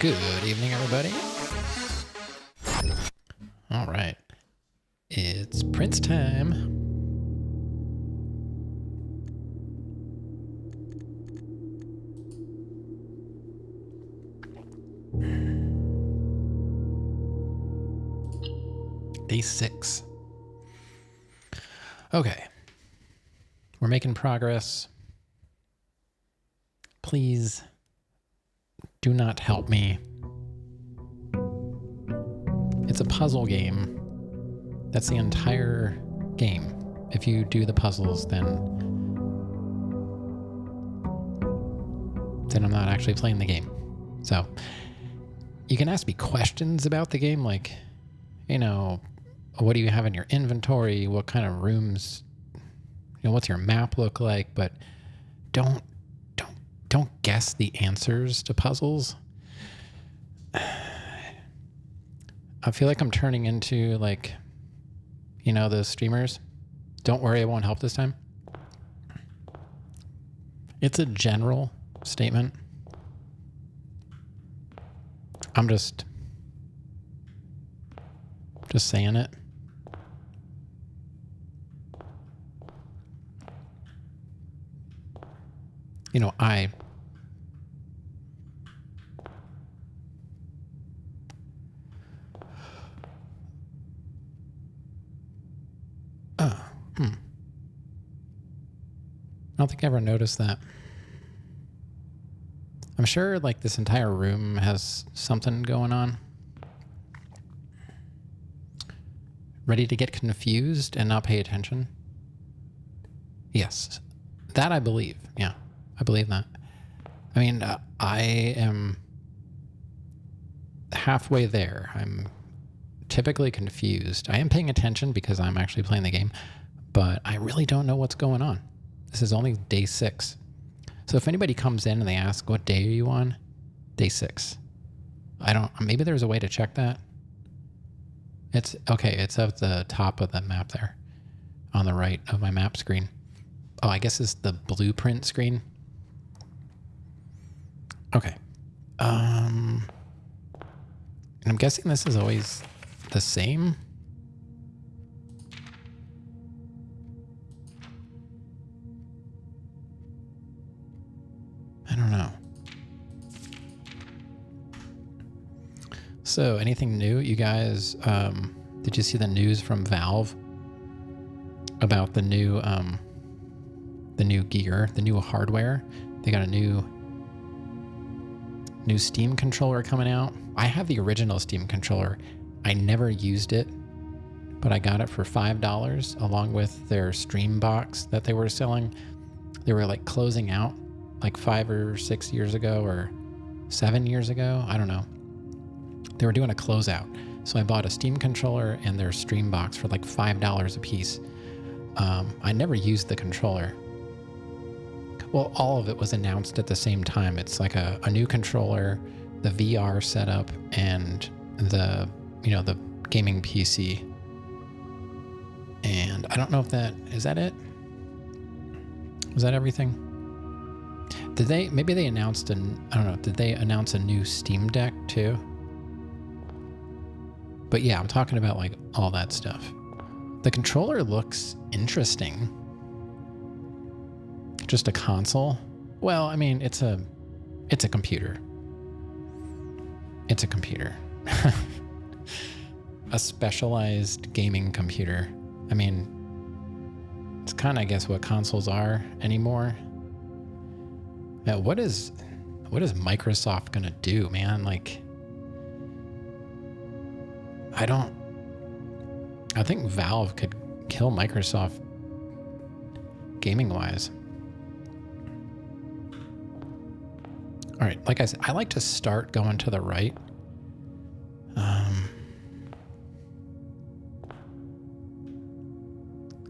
Good evening, everybody. All right. It's Prince time. Day 6. Okay. We're making progress. Please do not help me. It's a puzzle game. That's the entire game. If you do the puzzles, then then I'm not actually playing the game. So you can ask me questions about the game, like, you know, what do you have in your inventory? What kind of rooms, what's your map look like? But don't guess the answers to puzzles. I feel like I'm turning into like, those streamers. Don't worry, it won't help this time. It's a general statement. I'm just saying it. I don't think I ever noticed that. I'm sure like this entire room has something going on. Ready to get confused and not pay attention? Yes, that I believe. Yeah, I believe that. I mean, I am halfway there. I'm typically confused. I am paying attention because I'm actually playing the game, but I really don't know what's going on. This is only day 6. So if anybody comes in and they ask, what day are you on? Day 6. Maybe there's a way to check that. It's okay. It's at the top of the map there on the right of my map screen. Oh, I guess it's the blueprint screen. Okay. And I'm guessing this is always the same. I don't know. So anything new, you guys? Did you see the news from Valve about the new gear, the new hardware? They got a new Steam controller coming out. I have the original Steam controller. I never used it, but I got it for $5 along with their Stream box that they were selling. They were like closing out like 5 or 6 years ago or 7 years ago. I don't know. They were doing a closeout. So I bought a Steam controller and their Stream box for like $5 a piece. I never used the controller. Well, all of it was announced at the same time. It's like a new controller, the VR setup, and the gaming PC. And I don't know if is that it? Was that everything? Maybe they announced I don't know, did they announce a new Steam Deck too? But yeah, I'm talking about like all that stuff. The controller looks interesting. Just a console? Well, I mean, it's a computer. It's a computer. A specialized gaming computer. I mean, it's kind of, I guess, what consoles are anymore. Now, what is Microsoft gonna do, man? Like, I think Valve could kill Microsoft gaming wise. All right, like I said, I like to start going to the right.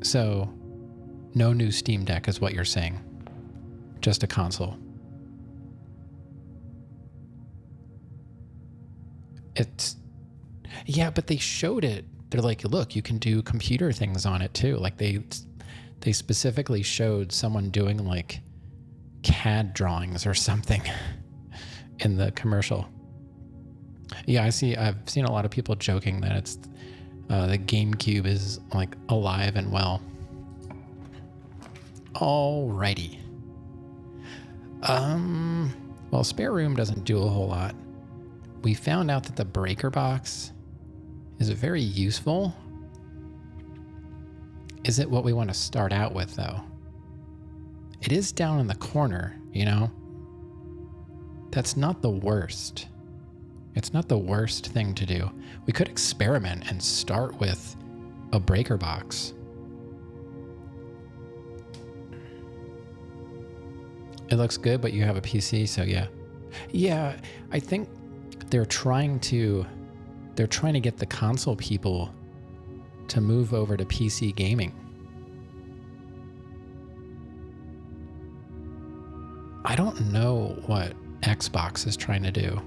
So no new Steam Deck is what you're saying. Just a console. Yeah, but they showed it. They're like, look, you can do computer things on it too. Like they specifically showed someone doing like CAD drawings or something in the commercial. Yeah, I've seen a lot of people joking that it's the GameCube is like alive and well. Alrighty. Well, spare room doesn't do a whole lot. We found out that the breaker box is very useful. Is it what we want to start out with though? It is down in the corner, That's not the worst. It's not the worst thing to do. We could experiment and start with a breaker box. It looks good, but you have a PC, so yeah. Yeah, I think they're trying to get the console people to move over to PC gaming. I don't know what Xbox is trying to do.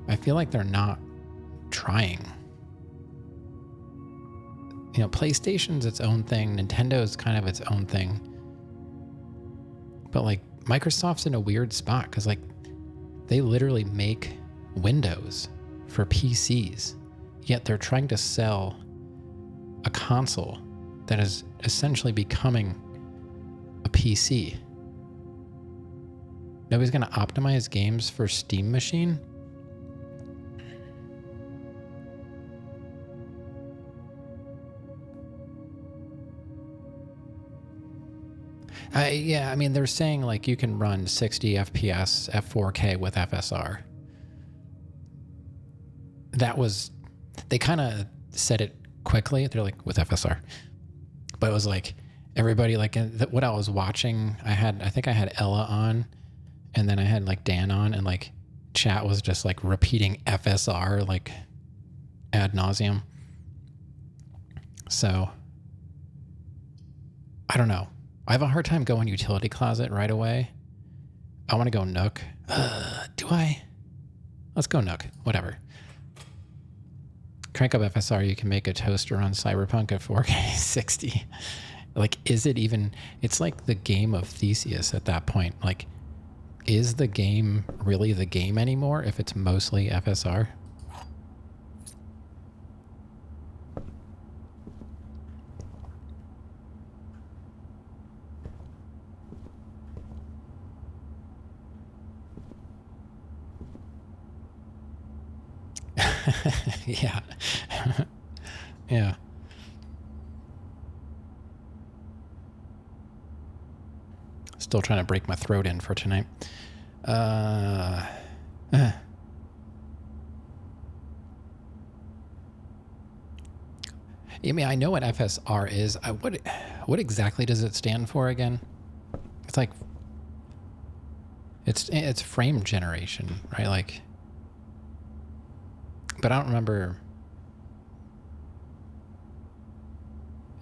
I feel like they're not trying. You know, PlayStation's its own thing, Nintendo's kind of its own thing. But like Microsoft's in a weird spot because like they literally make Windows for PCs, yet they're trying to sell a console that is essentially becoming a PC. Nobody's going to optimize games for Steam Machine? Yeah, I mean, they're saying like you can run 60 FPS F4K with FSR. They kind of said it quickly. They're like, with FSR. But it was like, everybody, like, what I was watching, I think I had Ella on, and then I had like Dan on, and like chat was just like repeating FSR like ad nauseum. So, I don't know. I have a hard time going utility closet right away. I want to go Nook. Do I? Let's go Nook. Whatever. Crank up FSR. You can make a toaster on Cyberpunk at 4K 60. Like, is it even... It's like the game of Theseus at that point. Like, is the game really the game anymore if it's mostly FSR? Yeah. Yeah. Still trying to break my throat in for tonight. I mean, I know what FSR is. What exactly does it stand for again? It's like it's frame generation, right? Like, but I don't remember.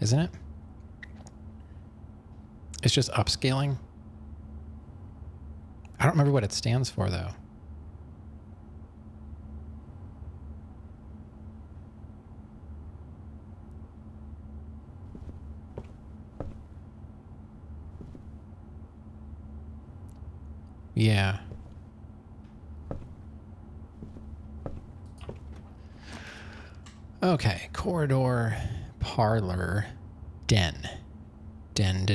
Isn't it? It's just upscaling. I don't remember what it stands for though. Yeah. Okay, corridor, parlor, den. Den.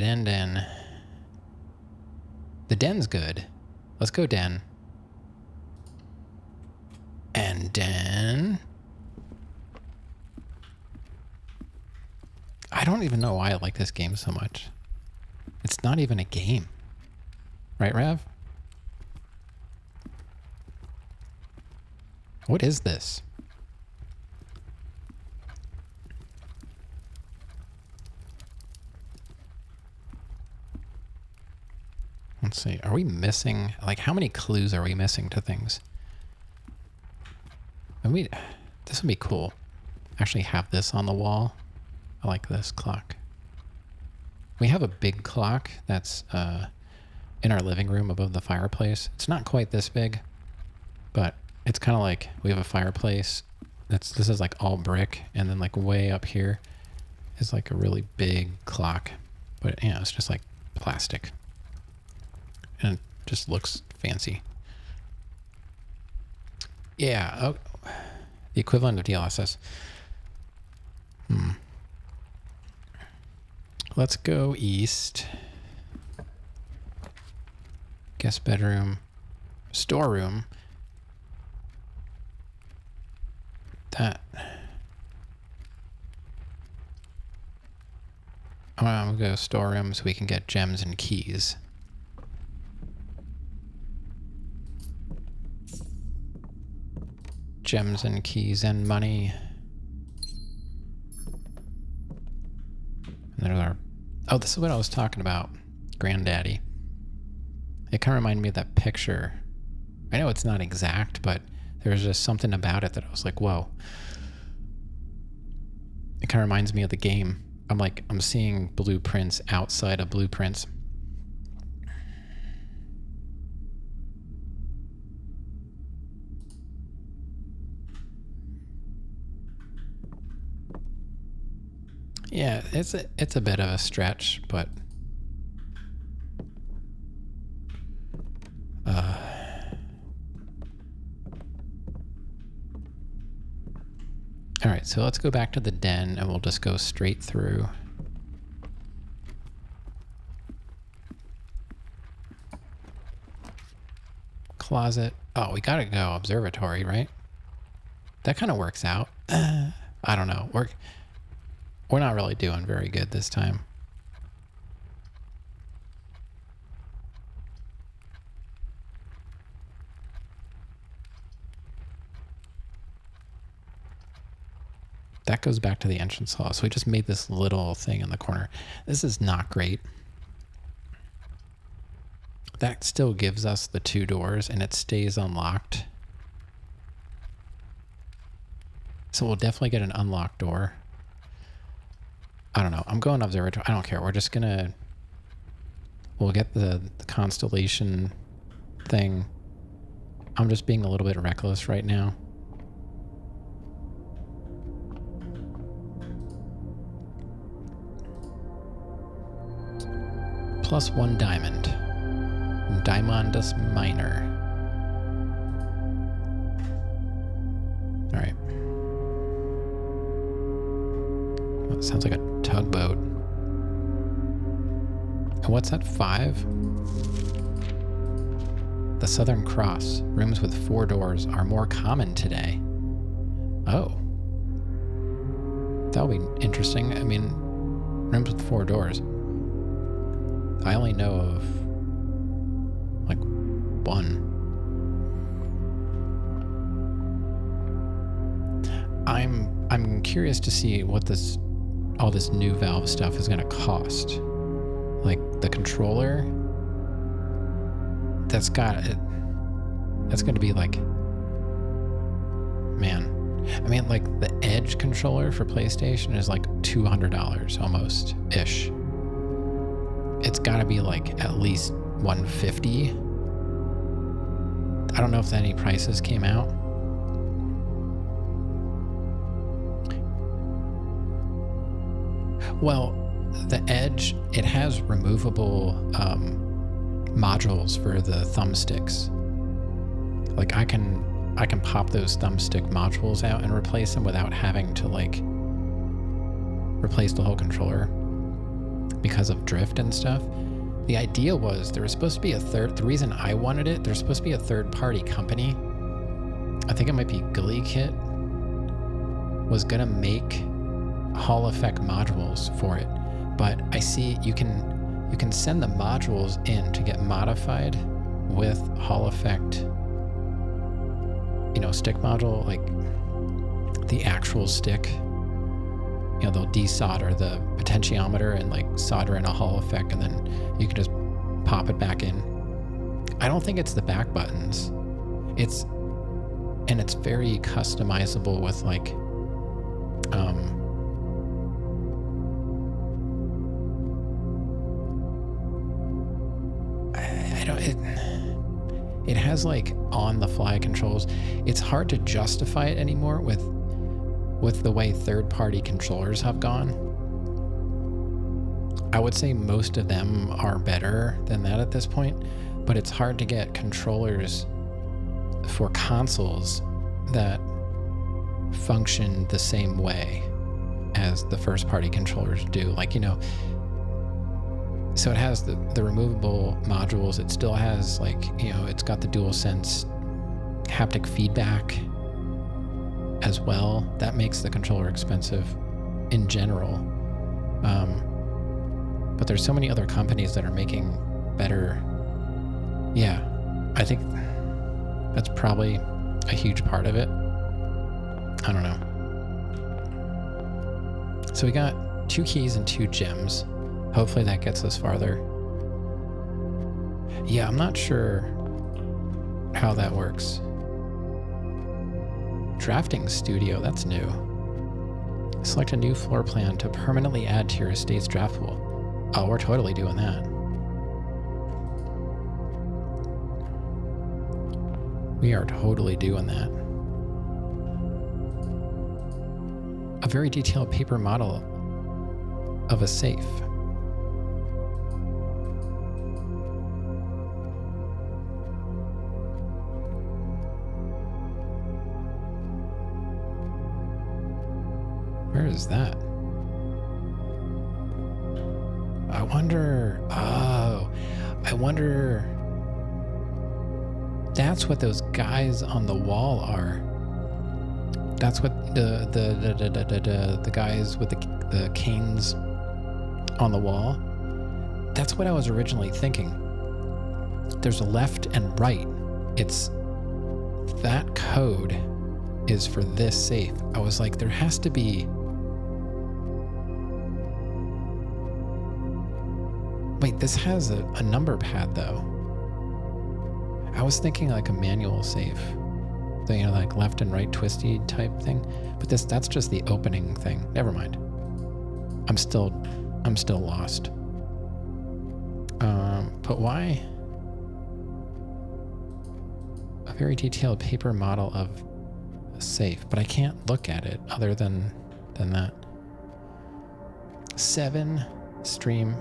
The den's good. Let's go den. And den. I don't even know why I like this game so much. It's not even a game. Right, Rav? What is this? Let's see. Are we missing... Like, how many clues are we missing to things? This would be cool. Actually have this on the wall. I like this clock. We have a big clock that's in our living room above the fireplace. It's not quite this big, but it's kind of like we have a fireplace. This is like all brick, and then like way up here is like a really big clock. But yeah, it's just like plastic. And it just looks fancy. Yeah, oh, the equivalent of DLSS. Let's go east. Guest bedroom. Storeroom. That. I'm gonna go storeroom so we can get gems and keys. Gems and keys and money. And there are... Oh, this is what I was talking about. Granddaddy. It kind of reminded me of that picture. I know it's not exact, but there's just something about it that I was like, whoa. It kind of reminds me of the game. I'm seeing blueprints outside of blueprints. Yeah, it's a bit of a stretch, but all right, so let's go back to the den and we'll just go straight through. Closet. Oh, we gotta go observatory, right? That kind of works out. I don't know. We're not really doing very good this time. That goes back to the entrance hall. So we just made this little thing in the corner. This is not great. That still gives us the 2 doors and it stays unlocked. So we'll definitely get an unlocked door. I don't know. I'm going observatory. I don't care. We're just gonna... We'll get the constellation thing. I'm just being a little bit reckless right now. +1 diamond. Diamondus Minor. All right. Oh, it sounds like a tugboat. And what's that, 5? The Southern Cross. Rooms with 4 doors are more common today. Oh. That'll be interesting. I mean, rooms with 4 doors. I only know of like 1. I'm curious to see what all this new Valve stuff is gonna cost. Like the controller, that's gonna be like, man. I mean, like the Edge controller for PlayStation is like $200 almost ish. It's gotta be like at least $150. I don't know if any prices came out. Well, the Edge, it has removable modules for the thumbsticks. Like I can pop those thumbstick modules out and replace them without having to like replace the whole controller because of drift and stuff. The idea was there was supposed to be the reason I wanted it, there's supposed to be a third-party company. I think it might be GuliKit was gonna make Hall Effect modules for it, but I see you can send the modules in to get modified with Hall Effect, you know, stick module, like the actual stick. You know, they'll desolder the potentiometer and like solder in a Hall Effect, and then you can just pop it back in. I don't think it's the back buttons. It's very customizable with like it has like on the fly controls. It's hard to justify it anymore with the way third-party controllers have gone. I would say most of them are better than that at this point, but it's hard to get controllers for consoles that function the same way as the first-party controllers do. Like, you know, so it has the removable modules. It still has like, you know, it's got the DualSense haptic feedback as well. That makes the controller expensive in general. But there's so many other companies that are making better. Yeah, I think that's probably a huge part of it. I don't know. So we got 2 keys and 2 gems. Hopefully that gets us farther. Yeah, I'm not sure how that works. Drafting studio, that's new. Select a new floor plan to permanently add to your estate's draft pool. Oh, we're totally doing that. We are totally doing that. A very detailed paper model of a safe. Where is that? I wonder. Oh, I wonder. That's what those guys on the wall are. That's what the guys with the canes on the wall. That's what I was originally thinking. There's a left and right. It's that code is for this safe. I was like, there has to be. Wait, this has a number pad though. I was thinking like a manual safe, like left and right twisty type thing. But that's just the opening thing. Never mind. I'm still lost. But why? A very detailed paper model of a safe, but I can't look at it other than that. 7 stream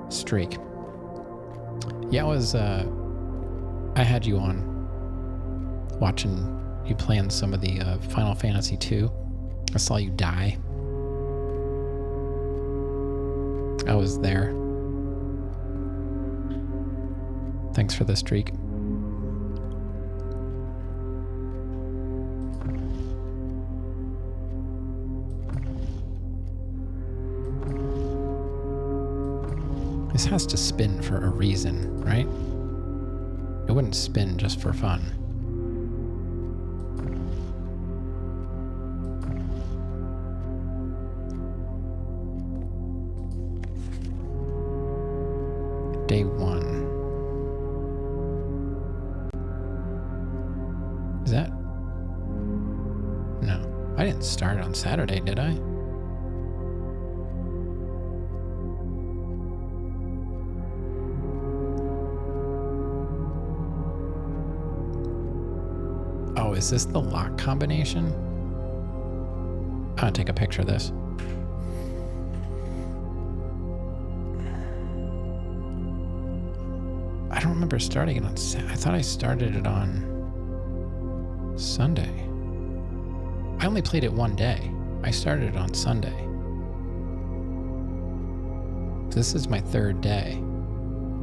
streak. Yeah, it was I had you on watching you playing some of the Final Fantasy 2. I saw you die. I was there. Thanks for the streak. This has to spin for a reason, right? It wouldn't spin just for fun. Day 1. Is that? No. I didn't start on Saturday, did I? Oh, is this the lock combination? I'm gonna take a picture of this. I don't remember starting it on Saturday. I thought I started it on Sunday. I only played it one day. I started it on Sunday. This is my 3rd day.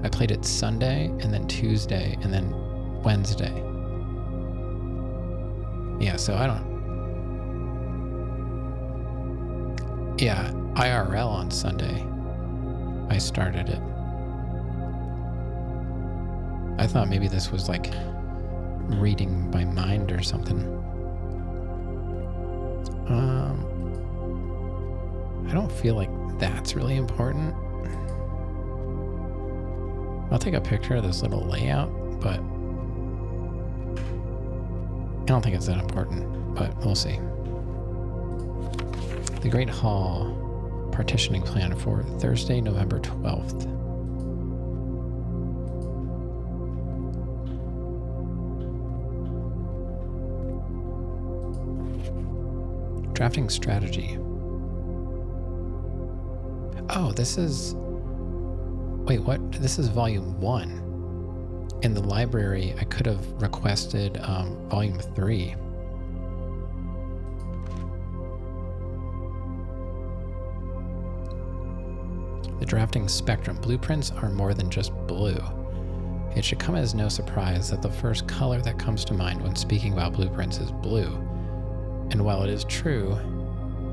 I played it Sunday, and then Tuesday, and then Wednesday. Yeah, so I don't... Yeah, IRL on Sunday. I started it. I thought maybe this was like reading by mind or something. I don't feel like that's really important. I'll take a picture of this little layout, but I don't think it's that important, but we'll see. The Great Hall partitioning plan for Thursday, November 12th. Drafting strategy. Oh, this is... Wait, what? This is volume 1. In the library, I could have requested volume 3. The drafting spectrum. Blueprints are more than just blue. It should come as no surprise that the first color that comes to mind when speaking about blueprints is blue. And while it is true,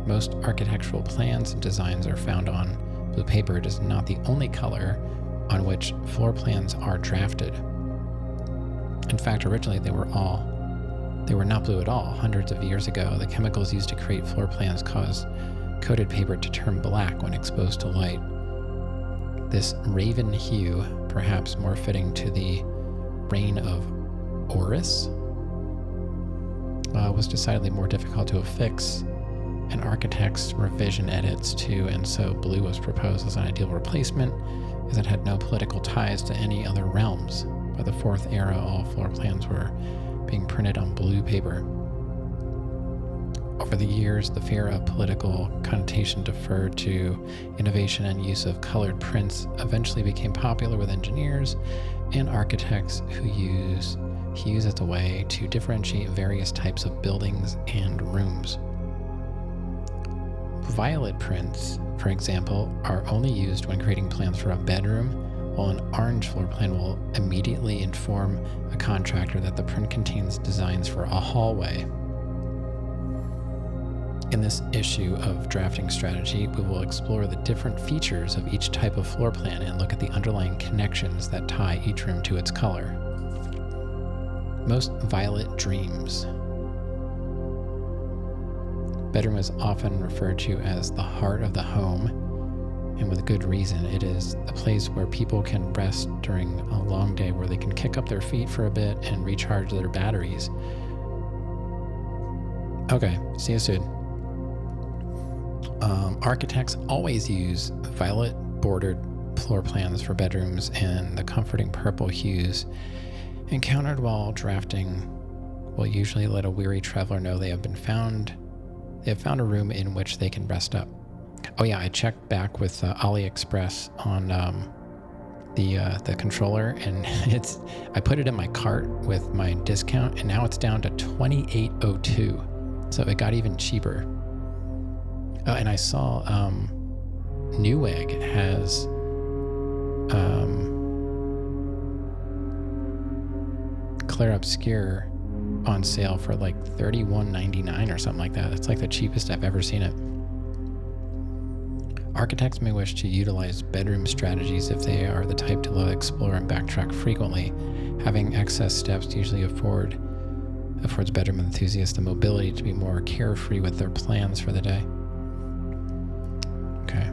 most architectural plans and designs are found on blue paper, it is not the only color on which floor plans are drafted. In fact, originally they were not blue at all. Hundreds of years ago, the chemicals used to create floor plans caused coated paper to turn black when exposed to light. This raven hue, perhaps more fitting to the reign of Horus, was decidedly more difficult to affix, and architects revision edits to, and so blue was proposed as an ideal replacement, as it had no political ties to any other realms. By the Fourth Era, all floor plans were being printed on blue paper. Over the years, the fear of political connotation deferred to innovation and use of colored prints eventually became popular with engineers and architects who use hues as a way to differentiate various types of buildings and rooms. Violet prints, for example, are only used when creating plans for a bedroom, while an orange floor plan will immediately inform a contractor that the print contains designs for a hallway. In this issue of Drafting Strategy, we will explore the different features of each type of floor plan and look at the underlying connections that tie each room to its color. Most violet dreams. Bedroom is often referred to as the heart of the home, and with good reason. It is a place where people can rest during a long day, where they can kick up their feet for a bit and recharge their batteries. Okay, see you soon. Architects always use violet bordered floor plans for bedrooms, and the comforting purple hues encountered while drafting will usually let a weary traveler know they have found a room in which they can rest up. Oh yeah, I checked back with AliExpress on the controller, and I put it in my cart with my discount, and now it's down to $28.02, so it got even cheaper. Oh, and I saw Newegg has Clair Obscur on sale for like $31.99 or something like that. It's like the cheapest I've ever seen it. Architects may wish to utilize bedroom strategies if they are the type to explore and backtrack frequently. Having excess steps usually affords bedroom enthusiasts the mobility to be more carefree with their plans for the day. Okay.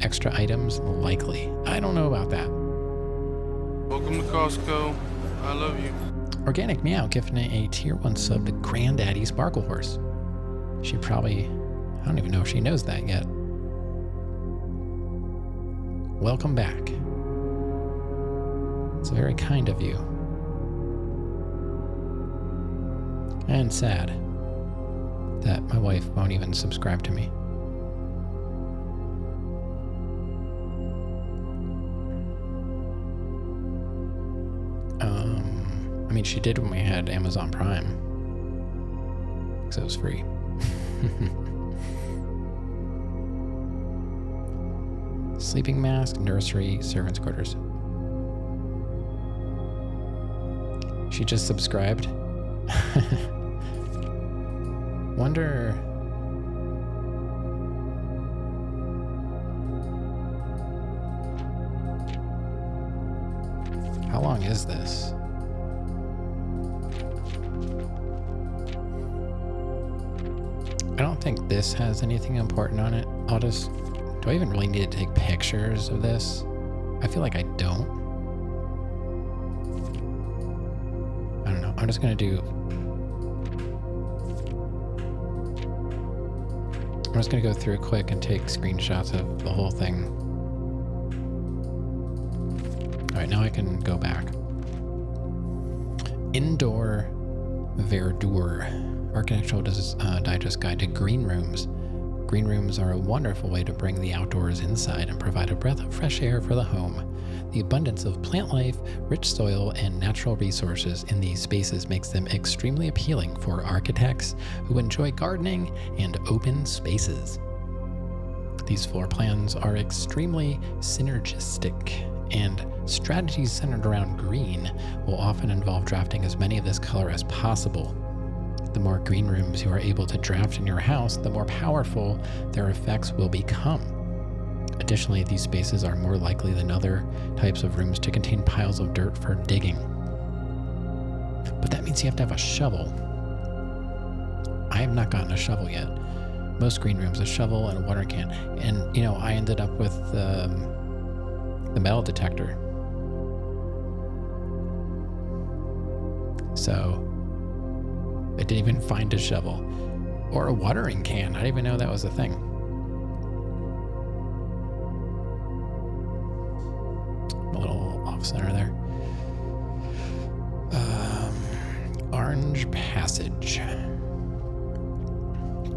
Extra items likely. I don't know about that. Welcome to Costco. I love you. Organic Meow gifting a tier 1 sub to Granddaddy Sparkle Horse. I don't even know if she knows that yet. Welcome back. It's very kind of you. And sad that my wife won't even subscribe to me. I mean, she did when we had Amazon Prime, because it was free. Sleeping mask, nursery, servants' quarters. She just subscribed. Wonder. How long is this? I don't think this has anything important on it. Do I even really need to take pictures of this? I feel like I don't. I don't know. I'm just going to go through quick and take screenshots of the whole thing. All right, now I can go back. Indoor verdure. Architectural Digest Guide to Green Rooms. Green rooms are a wonderful way to bring the outdoors inside and provide a breath of fresh air for the home. The abundance of plant life, rich soil, and natural resources in these spaces makes them extremely appealing for architects who enjoy gardening and open spaces. These floor plans are extremely synergistic, and strategies centered around green will often involve drafting as many of this color as possible. The more green rooms you are able to draft in your house, the more powerful their effects will become. Additionally, these spaces are more likely than other types of rooms to contain piles of dirt for digging. But that means you have to have a shovel. I have not gotten a shovel yet. Most green rooms, a shovel and a watering can. And, I ended up with the metal detector. So I didn't even find a shovel or a watering can. I didn't even know that was a thing. A little off center there. Orange Passage.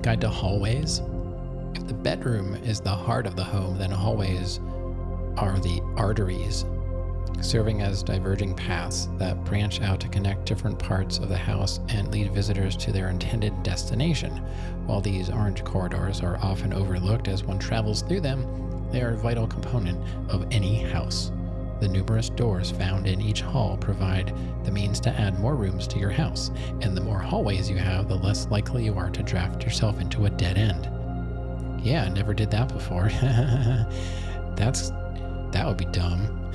Guide to hallways. If the bedroom is the heart of the home, then hallways are the arteries, serving as diverging paths that branch out to connect different parts of the house and lead visitors to their intended destination. While these orange corridors are often overlooked as one travels through them, they are a vital component of any house. The numerous doors found in each hall provide the means to add more rooms to your house, and the more hallways you have, the less likely you are to draft yourself into a dead end. Yeah, I never did that before. That would be dumb.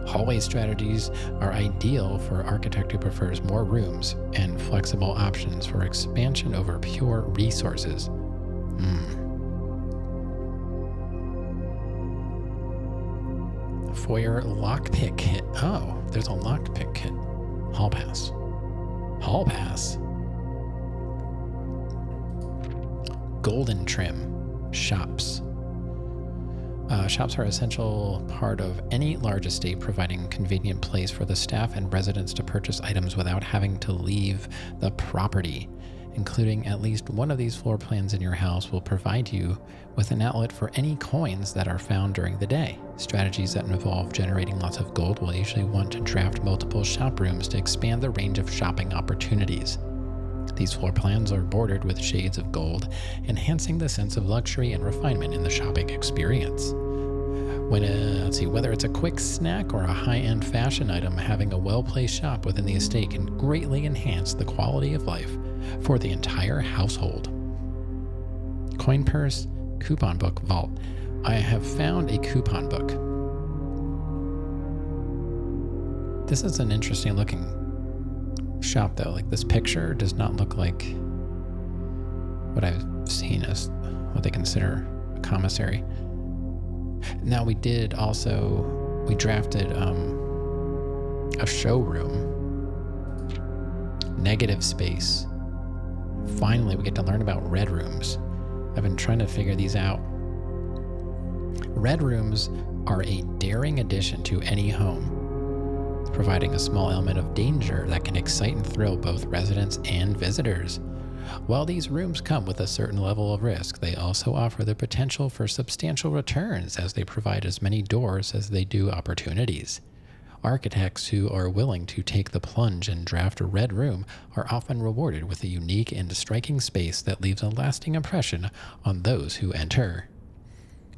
Hallway strategies are ideal for an architect who prefers more rooms and flexible options for expansion over pure resources. Foyer lockpick kit. Oh, there's a lockpick kit. Hall pass. Hall pass. Golden trim. Shops. Shops are an essential part of any large estate, providing a convenient place for the staff and residents to purchase items without having to leave the property. Including at least one of these floor plans in your house will provide you with an outlet for any coins that are found during the day. Strategies that involve generating lots of gold will usually want to draft multiple shop rooms to expand the range of shopping opportunities. These floor plans are bordered with shades of gold, enhancing the sense of luxury and refinement in the shopping experience. Whether it's a quick snack or a high-end fashion item, having a well-placed shop within the estate can greatly enhance the quality of life for the entire household. Coin purse, coupon book vault. I have found a coupon book. This is an interesting looking shop though. Like, this picture does not look like what I've seen as what they consider a commissary. Now we drafted a showroom, negative space. Finally, we get to learn about red rooms. I've been trying to figure these out. Red rooms are a daring addition to any home, providing a small element of danger that can excite and thrill both residents and visitors. While these rooms come with a certain level of risk, they also offer the potential for substantial returns as they provide as many doors as they do opportunities. Architects who are willing to take the plunge and draft a red room are often rewarded with a unique and striking space that leaves a lasting impression on those who enter.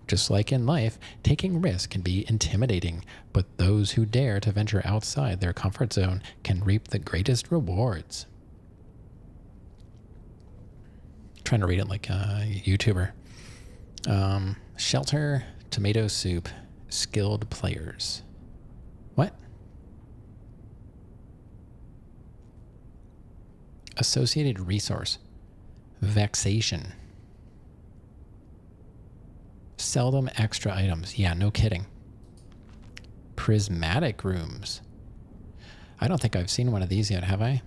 Just like in life, taking risks can be intimidating, but those who dare to venture outside their comfort zone can reap the greatest rewards. Trying to read it like a YouTuber. Shelter, tomato soup, skilled players. What? Associated resource. Vexation. Seldom extra items. Yeah, no kidding. Prismatic rooms. I don't think I've seen one of these yet, have I?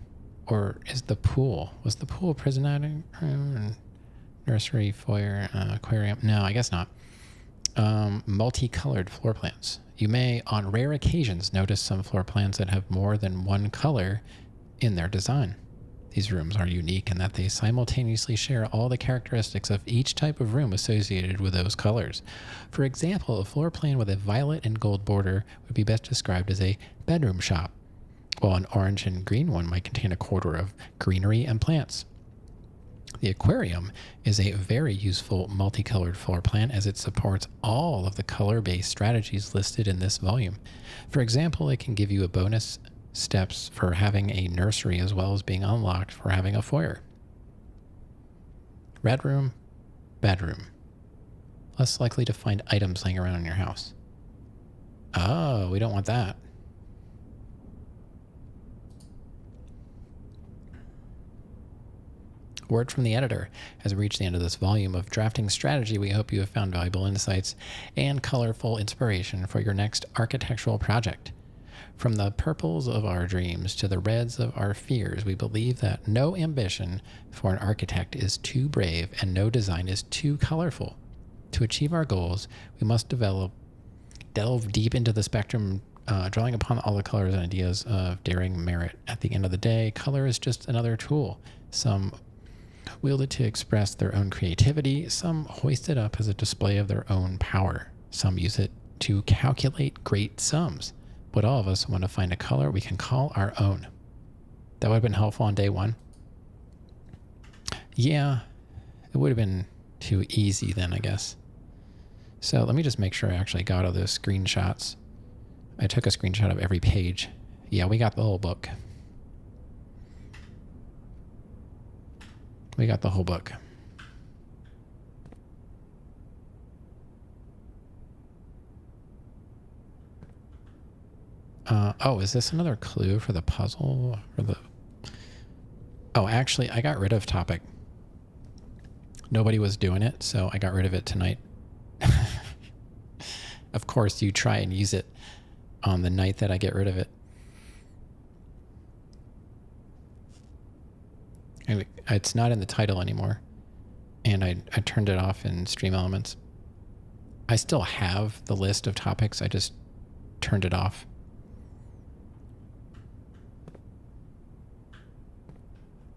Or is the pool? Was the pool prismatic room? Nursery, foyer, aquarium? No, I guess not. Multicolored floor plans. You may, on rare occasions, notice some floor plans that have more than one color in their design. These rooms are unique in that they simultaneously share all the characteristics of each type of room associated with those colors. For example, a floor plan with a violet and gold border would be best described as a bedroom shop, while an orange and green one might contain a quarter of greenery and plants. The aquarium is a very useful multicolored floor plan as it supports all of the color-based strategies listed in this volume. For example, it can give you a bonus steps for having a nursery as well as being unlocked for having a foyer. Red room, bedroom. Less likely to find items laying around in your house. Oh, we don't want that. Word from the editor. As we reach the end of this volume of Drafting Strategy, we hope you have found valuable insights and colorful inspiration for your next architectural project. From the purples of our dreams to the reds of our fears, we believe that no ambition for an architect is too brave and no design is too colorful. To achieve our goals, we must delve deep into the spectrum, drawing upon all the colors and ideas of daring merit. At the end of the day, color is just another tool. Some wield it to express their own creativity, some hoist it up as a display of their own power. Some use it to calculate great sums. But all of us want to find a color we can call our own. That would have been helpful on day one. Yeah, it would have been too easy then, I guess. So let me just make sure I actually got all those screenshots. I took a screenshot of every page. Yeah, we got the whole book. We got the whole book. Oh, is this another clue for the puzzle? Oh, actually, I got rid of topic. Nobody was doing it, so I got rid of it tonight. Of course, you try and use it on the night that I get rid of it. Anyway, it's not in the title anymore. And I turned it off in Stream Elements. I still have the list of topics. I just turned it off.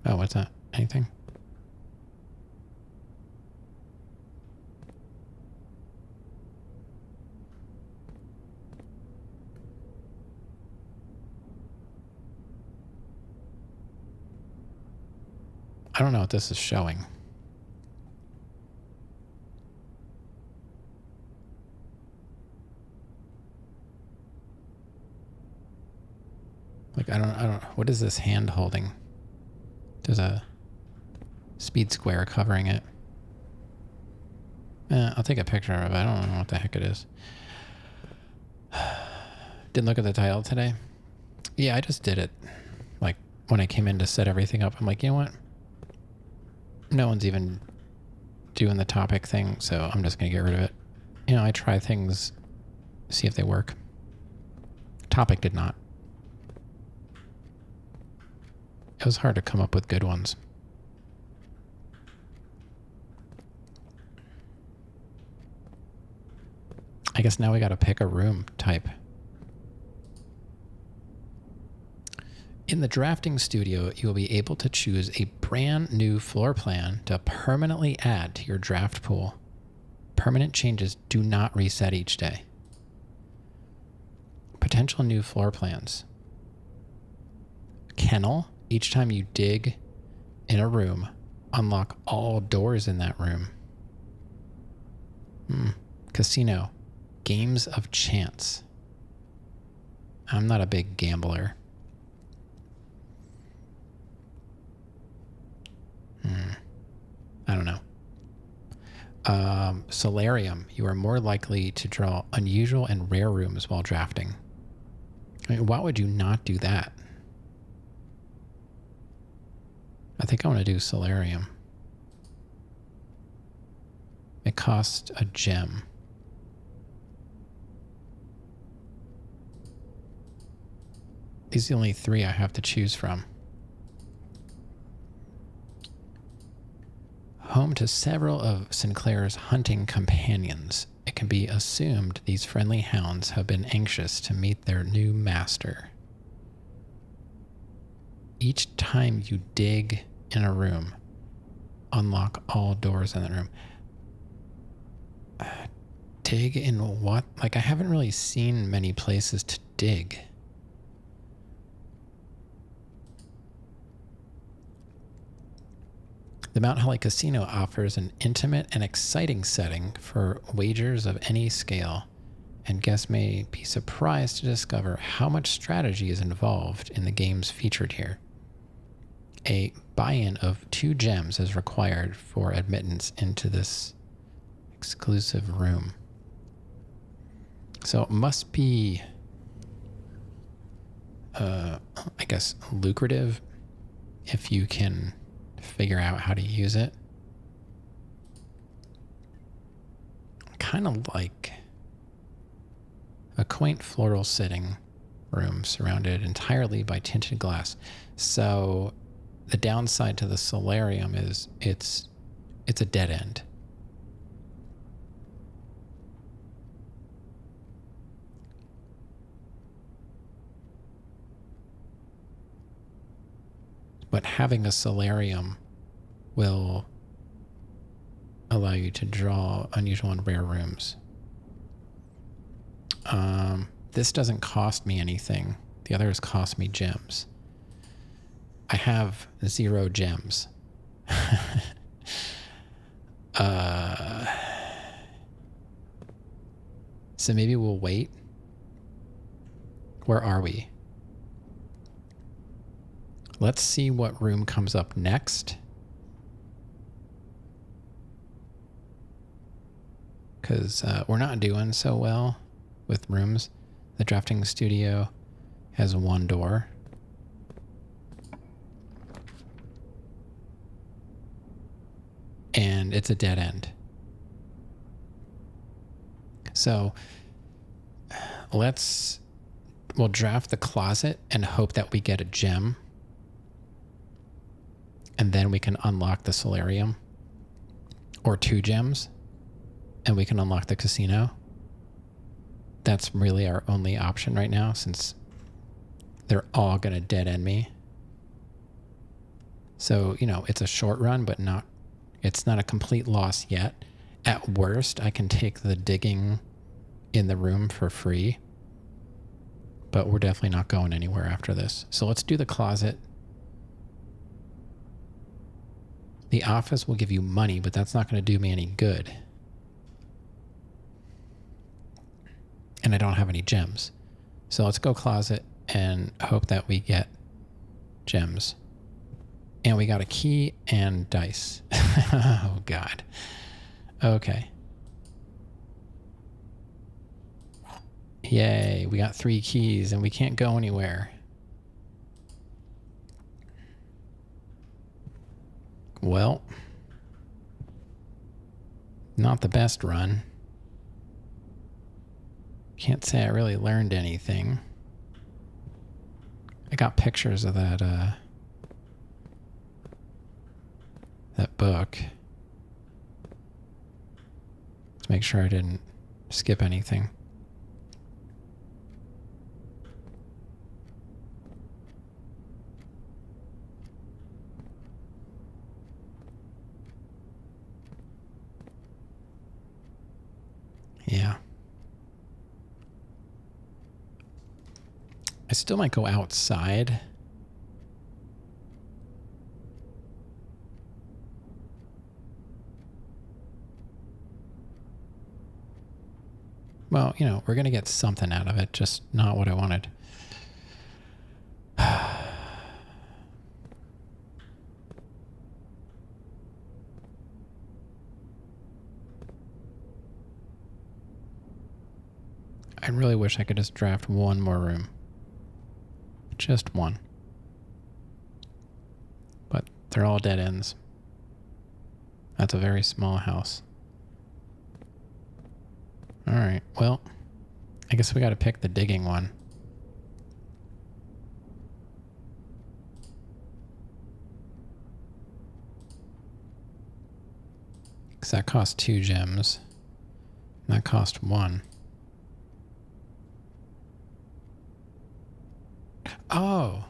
Oh, what's that? Anything? I don't know what this is showing. Like, I don't, what is this hand holding? There's a speed square covering it. I'll take a picture of it. I don't know what the heck it is. Didn't look at the title today. Yeah, I just did it. Like, when I came in to set everything up, I'm like, you know what? No one's even doing the topic thing, so I'm just going to get rid of it. You know, I try things, see if they work. Topic did not. It was hard to come up with good ones. I guess now we got to pick a room type. In the drafting studio, you will be able to choose a brand new floor plan to permanently add to your draft pool. Permanent changes do not reset each day. Potential new floor plans. Kennel. Each time you dig in a room, unlock all doors in that room. Casino. Games of chance. I'm not a big gambler. I don't know. Solarium. You are more likely to draw unusual and rare rooms while drafting. I mean, why would you not do that? I think I want to do Solarium. It costs a gem. These are the only three I have to choose from. Home to several of Sinclair's hunting companions, it can be assumed these friendly hounds have been anxious to meet their new master. Each time you dig in a room, unlock all doors in the room. Dig in what? Like, I haven't really seen many places to dig. The Mount Holly Casino offers an intimate and exciting setting for wagers of any scale, and guests may be surprised to discover how much strategy is involved in the games featured here. A buy-in of 2 gems is required for admittance into this exclusive room. So it must be, I guess, lucrative if you can figure out how to use it. Kind of like a quaint floral sitting room surrounded entirely by tinted glass. So the downside to the solarium is it's a dead end. But having a solarium will allow you to draw unusual and rare rooms. This doesn't cost me anything. The others cost me gems. I have 0 gems. So maybe we'll wait. Where are we? Let's see what room comes up next. Because we're not doing so well with rooms. The drafting studio has 1 door. And it's a dead end. So we'll draft the closet and hope that we get a gem. And then we can unlock the solarium. Or 2 gems. And we can unlock the casino. That's really our only option right now, since they're all going to dead end me. So, you know, it's a short run, but it's not a complete loss yet. At worst, I can take the digging in the room for free. But we're definitely not going anywhere after this. So let's do the closet. The office will give you money, but that's not going to do me any good. And I don't have any gems. So let's go closet and hope that we get gems. And we got a key and dice. Oh, God. Okay. Yay, we got 3 keys and we can't go anywhere. Well, not the best run. Can't say I really learned anything. I got pictures of that book to make sure I didn't skip anything. Yeah. I still might go outside. Well, you know, we're going to get something out of it, just not what I wanted. I really wish I could just draft 1 more room. Just 1. But they're all dead ends. That's a very small house. Alright, well, I guess we gotta pick the digging one. Because that cost 2 gems. And that cost 1. Oh.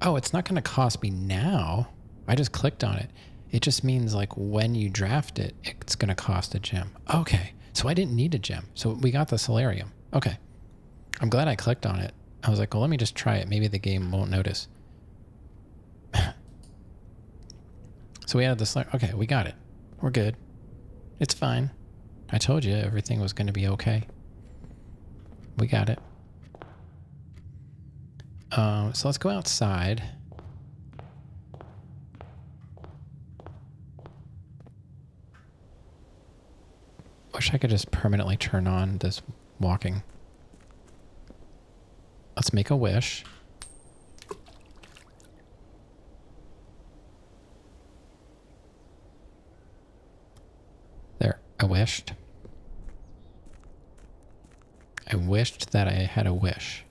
Oh, it's not going to cost me now. I just clicked on it. It just means like when you draft it, it's going to cost a gem. Okay. So I didn't need a gem. So we got the solarium. Okay. I'm glad I clicked on it. I was like, well, let me just try it. Maybe the game won't notice. So we added the solarium. Okay, we got it. We're good. It's fine. I told you everything was going to be okay. We got it. So let's go outside. Wish I could just permanently turn on this walking. Let's make a wish. wished. I wished that I had a wish.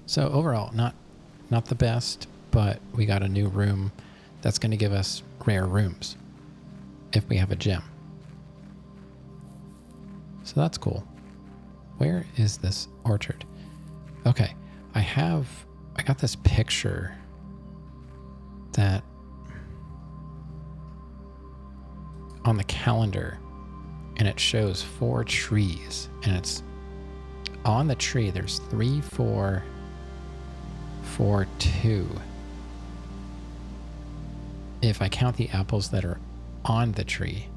So overall, not the best, but we got a new room that's going to give us rare rooms if we have a gem. So that's cool. Where is this orchard? Okay, I got this picture that on the calendar, and it shows 4 trees, and it's on the tree. There's 3, 4, 4, 2. If I count the apples that are on the tree,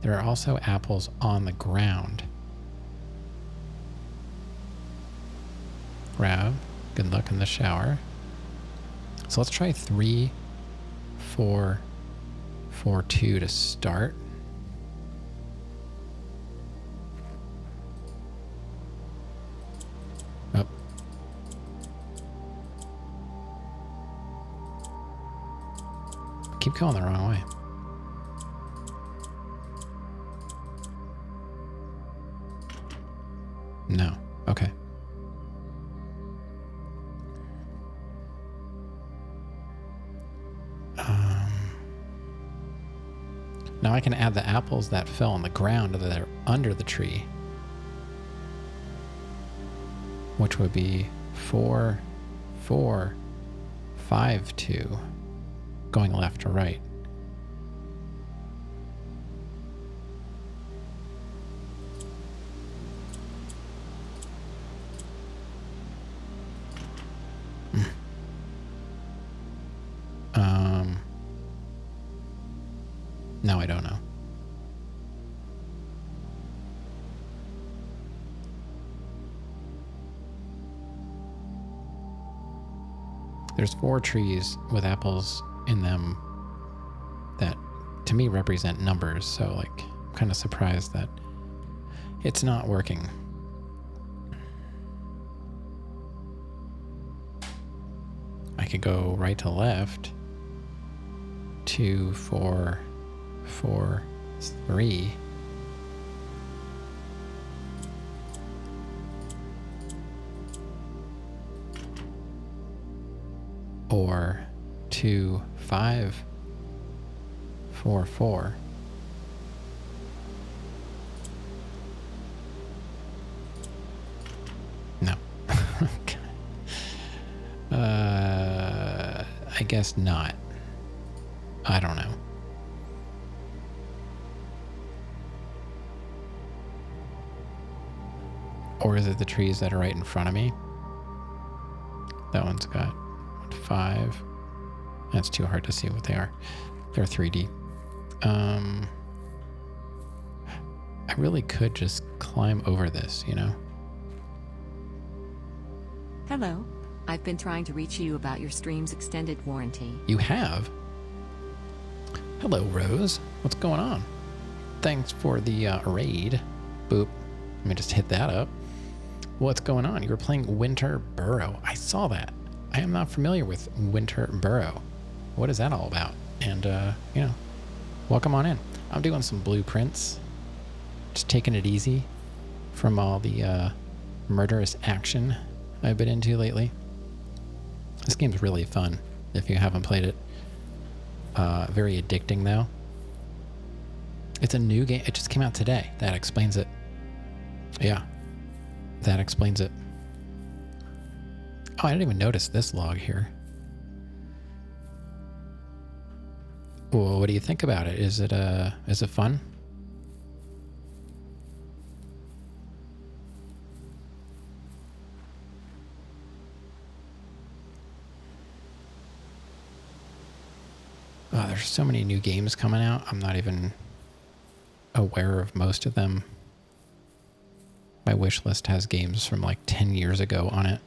there are also apples on the ground. Grab. Good luck in the shower. So let's try 3, 4, 4, 2 to start. Oh. Keep going the wrong way. No. Okay. Now I can add the apples that fell on the ground that are under the tree, which would be 4, 4, 5, 2, going left to right. No, I don't know. There's 4 trees with apples in them that to me represent numbers, so like I'm kind of surprised that it's not working. I could go right to left. 2, 4, 4, 3. Or 2, 5, 4, 4. No. I guess not. I don't know. Or is it the trees that are right in front of me? That one's got 5. That's too hard to see what they are. They're 3D. I really could just climb over this, you know? Hello. I've been trying to reach you about your stream's extended warranty. You have? Hello, Rose. What's going on? Thanks for the raid. Boop. Let me just hit that up. What's going on? You were playing Winter Burrow. I saw that. I am not familiar with Winter Burrow. What is that all about? And, you know, welcome on in. I'm doing some blueprints. Just taking it easy from all the murderous action I've been into lately. This game's really fun if you haven't played it. Very addicting, though. It's a new game. It just came out today. That explains it. Yeah, that explains it. Oh, I didn't even notice this log here. Well, what do you think about it? Is it fun? Oh, there's so many new games coming out. I'm not even aware of most of them. My wish list has games from like 10 years ago on it.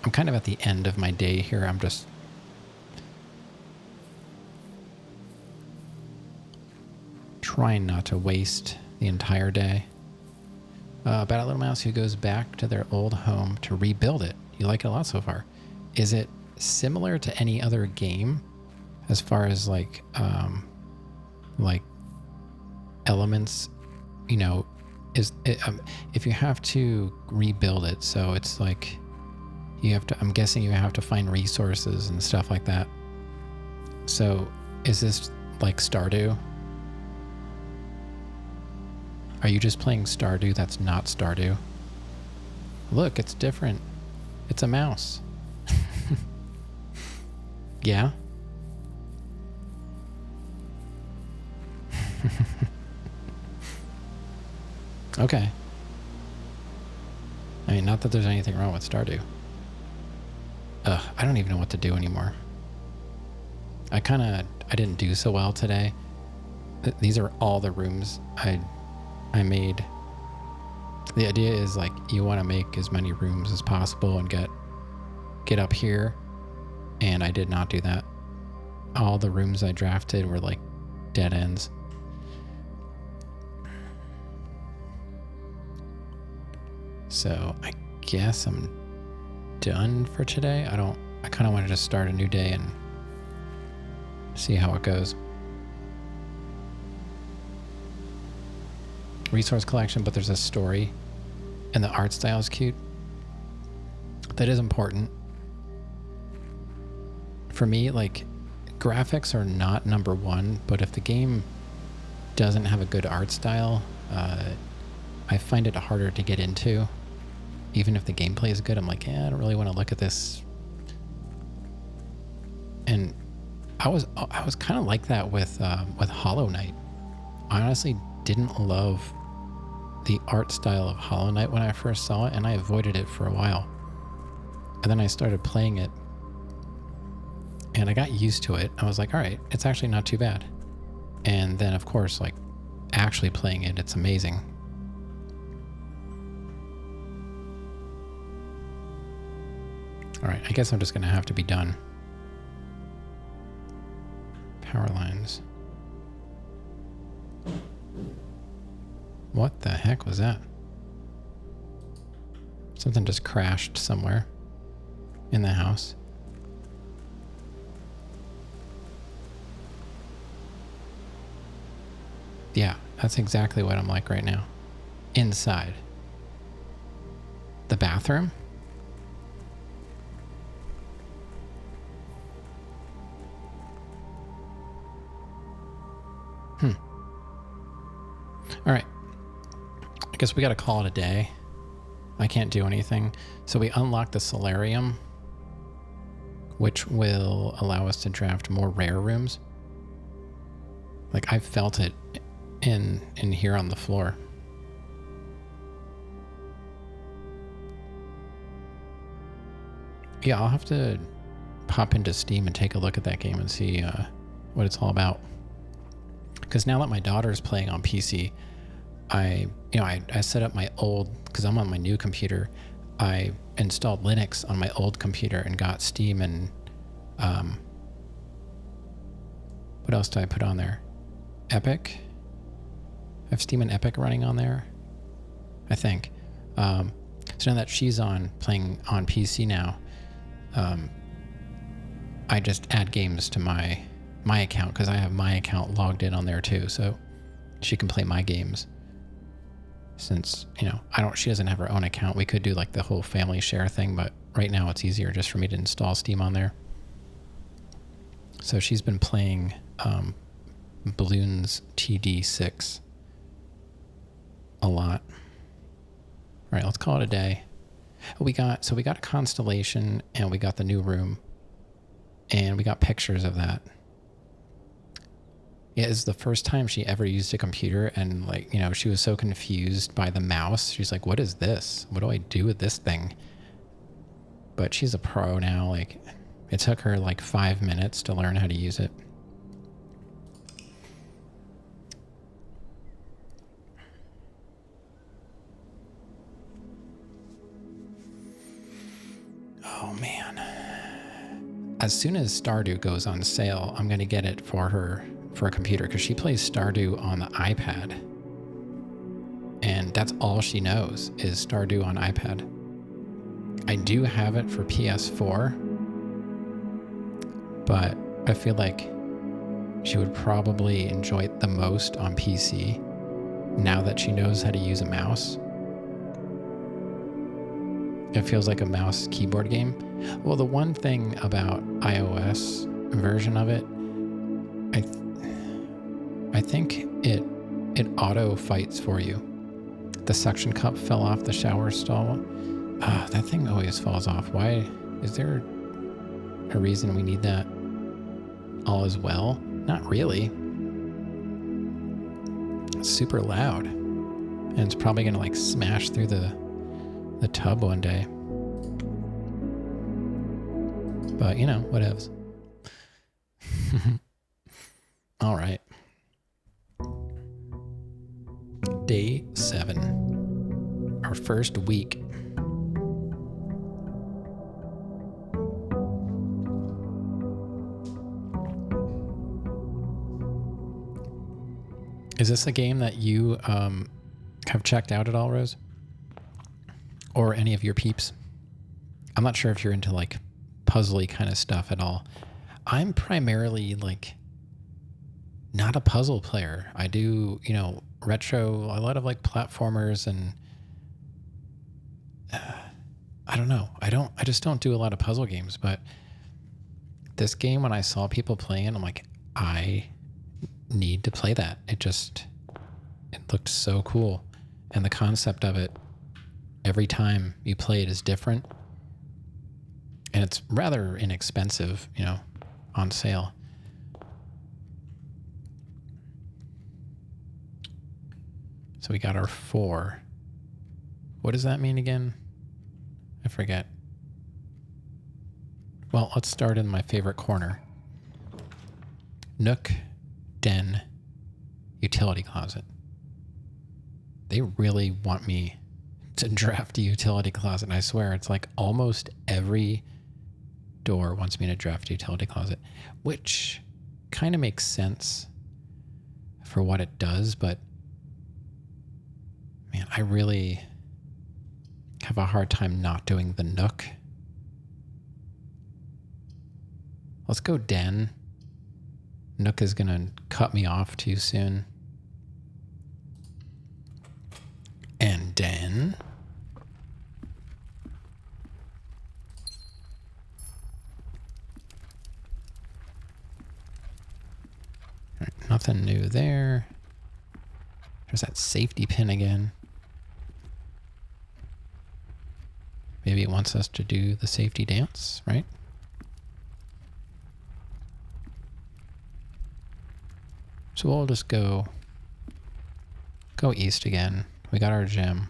I'm kind of at the end of my day here. I'm just trying not to waste the entire day. About a little mouse who goes back to their old home to rebuild it. You like it a lot so far. Is it similar to any other game as far as like elements? You know, is it, if you have to rebuild it, so it's like you have to, I'm guessing you have to find resources and stuff like that. So is this like Stardew? Are you just playing Stardew that's not Stardew? Look, it's different. It's a mouse. Yeah? Okay. I mean, not that there's anything wrong with Stardew. I don't even know what to do anymore. I didn't do so well today. These are all the rooms I made. The idea is like you want to make as many rooms as possible and get up here, and I did not do that. All the rooms I drafted were like dead ends. So I guess I'm done for today. I kind of wanted to start a new day and see how it goes. Resource collection, but there's a story and the art style is cute. That is important. For me, like, graphics are not number one, but if the game doesn't have a good art style, I find it harder to get into. Even if the gameplay is good, I'm like, I don't really want to look at this. And I was kind of like that with Hollow Knight. I honestly didn't love the art style of Hollow Knight when I first saw it, and I avoided it for a while. And then I started playing it, and I got used to it. I was like, all right, it's actually not too bad. And then, of course, like, actually playing it, it's amazing. All right, I guess I'm just going to have to be done. Power lines. What the heck was that? Something just crashed somewhere in the house. Yeah, that's exactly what I'm like right now. Inside. The bathroom? All right. I guess we got to call it a day. I can't do anything. So we unlock the solarium, which will allow us to draft more rare rooms. Like, I felt it in here on the floor. Yeah, I'll have to pop into Steam and take a look at that game and see what it's all about. Because now that my daughter's playing on PC, I set up my old, because I'm on my new computer, I installed Linux on my old computer and got Steam and what else did I put on there? Epic? I have Steam and Epic running on there, I think. So now that she's playing on PC now, I just add games to my account because I have my account logged in on there too, so she can play my games. Since, she doesn't have her own account, we could do like the whole family share thing, but right now it's easier just for me to install Steam on there. So she's been playing Bloons TD6 a lot. All right, let's call it a day. We got a constellation, and we got the new room, and we got pictures of that. Yeah, it's the first time she ever used a computer, and she was so confused by the mouse. She's like, what is this? What do I do with this thing? But she's a pro now. Like, it took her like 5 minutes to learn how to use it. Oh man. As soon as Stardew goes on sale, I'm going to get it for her for a computer because she plays Stardew on the iPad. And that's all she knows is Stardew on iPad. I do have it for PS4, but I feel like she would probably enjoy it the most on PC now that she knows how to use a mouse. It feels like a mouse keyboard game. Well, the one thing about iOS version of it, I think it auto fights for you. The suction cup fell off the shower stall. That thing always falls off. Why? Is there a reason we need that all as well? Not really. It's super loud. And it's probably going to like smash through the tub one day. But, you know, whatevs. All right. Day 7. Our first week. Is this a game that you have checked out at all, Rose? Or any of your peeps? I'm not sure if you're into like puzzly kind of stuff at all. I'm primarily like not a puzzle player. I do, you know, retro, a lot of like platformers and I don't know. I just don't do a lot of puzzle games, but this game, when I saw people playing, I'm like, I need to play that. It looked so cool. And the concept of it, every time you play it is different. And it's rather inexpensive, you know, on sale. So we got our 4. What does that mean again? I forget. Well, let's start in my favorite corner. Nook, den, utility closet. They really want me to draft a utility closet. And I swear it's like almost every door wants me to draft a utility closet, which kind of makes sense for what it does. But man, I really have a hard time not doing the Nook. Let's go den. Nook is going to cut me off too soon. And den. Right, nothing new there. There's that safety pin again. Maybe it wants us to do the safety dance, right? So we'll just go east again. We got our gym.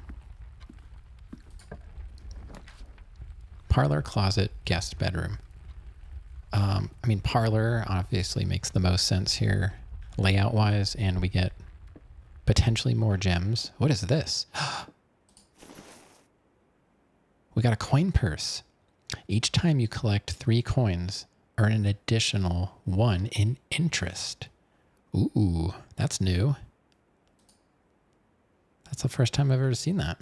Parlor, closet, guest bedroom. I mean, parlor obviously makes the most sense here layout wise, and we get potentially more gems. What is this? We got a coin purse. Each time you collect 3 coins, earn an additional 1 in interest. Ooh, that's new. That's the first time I've ever seen that.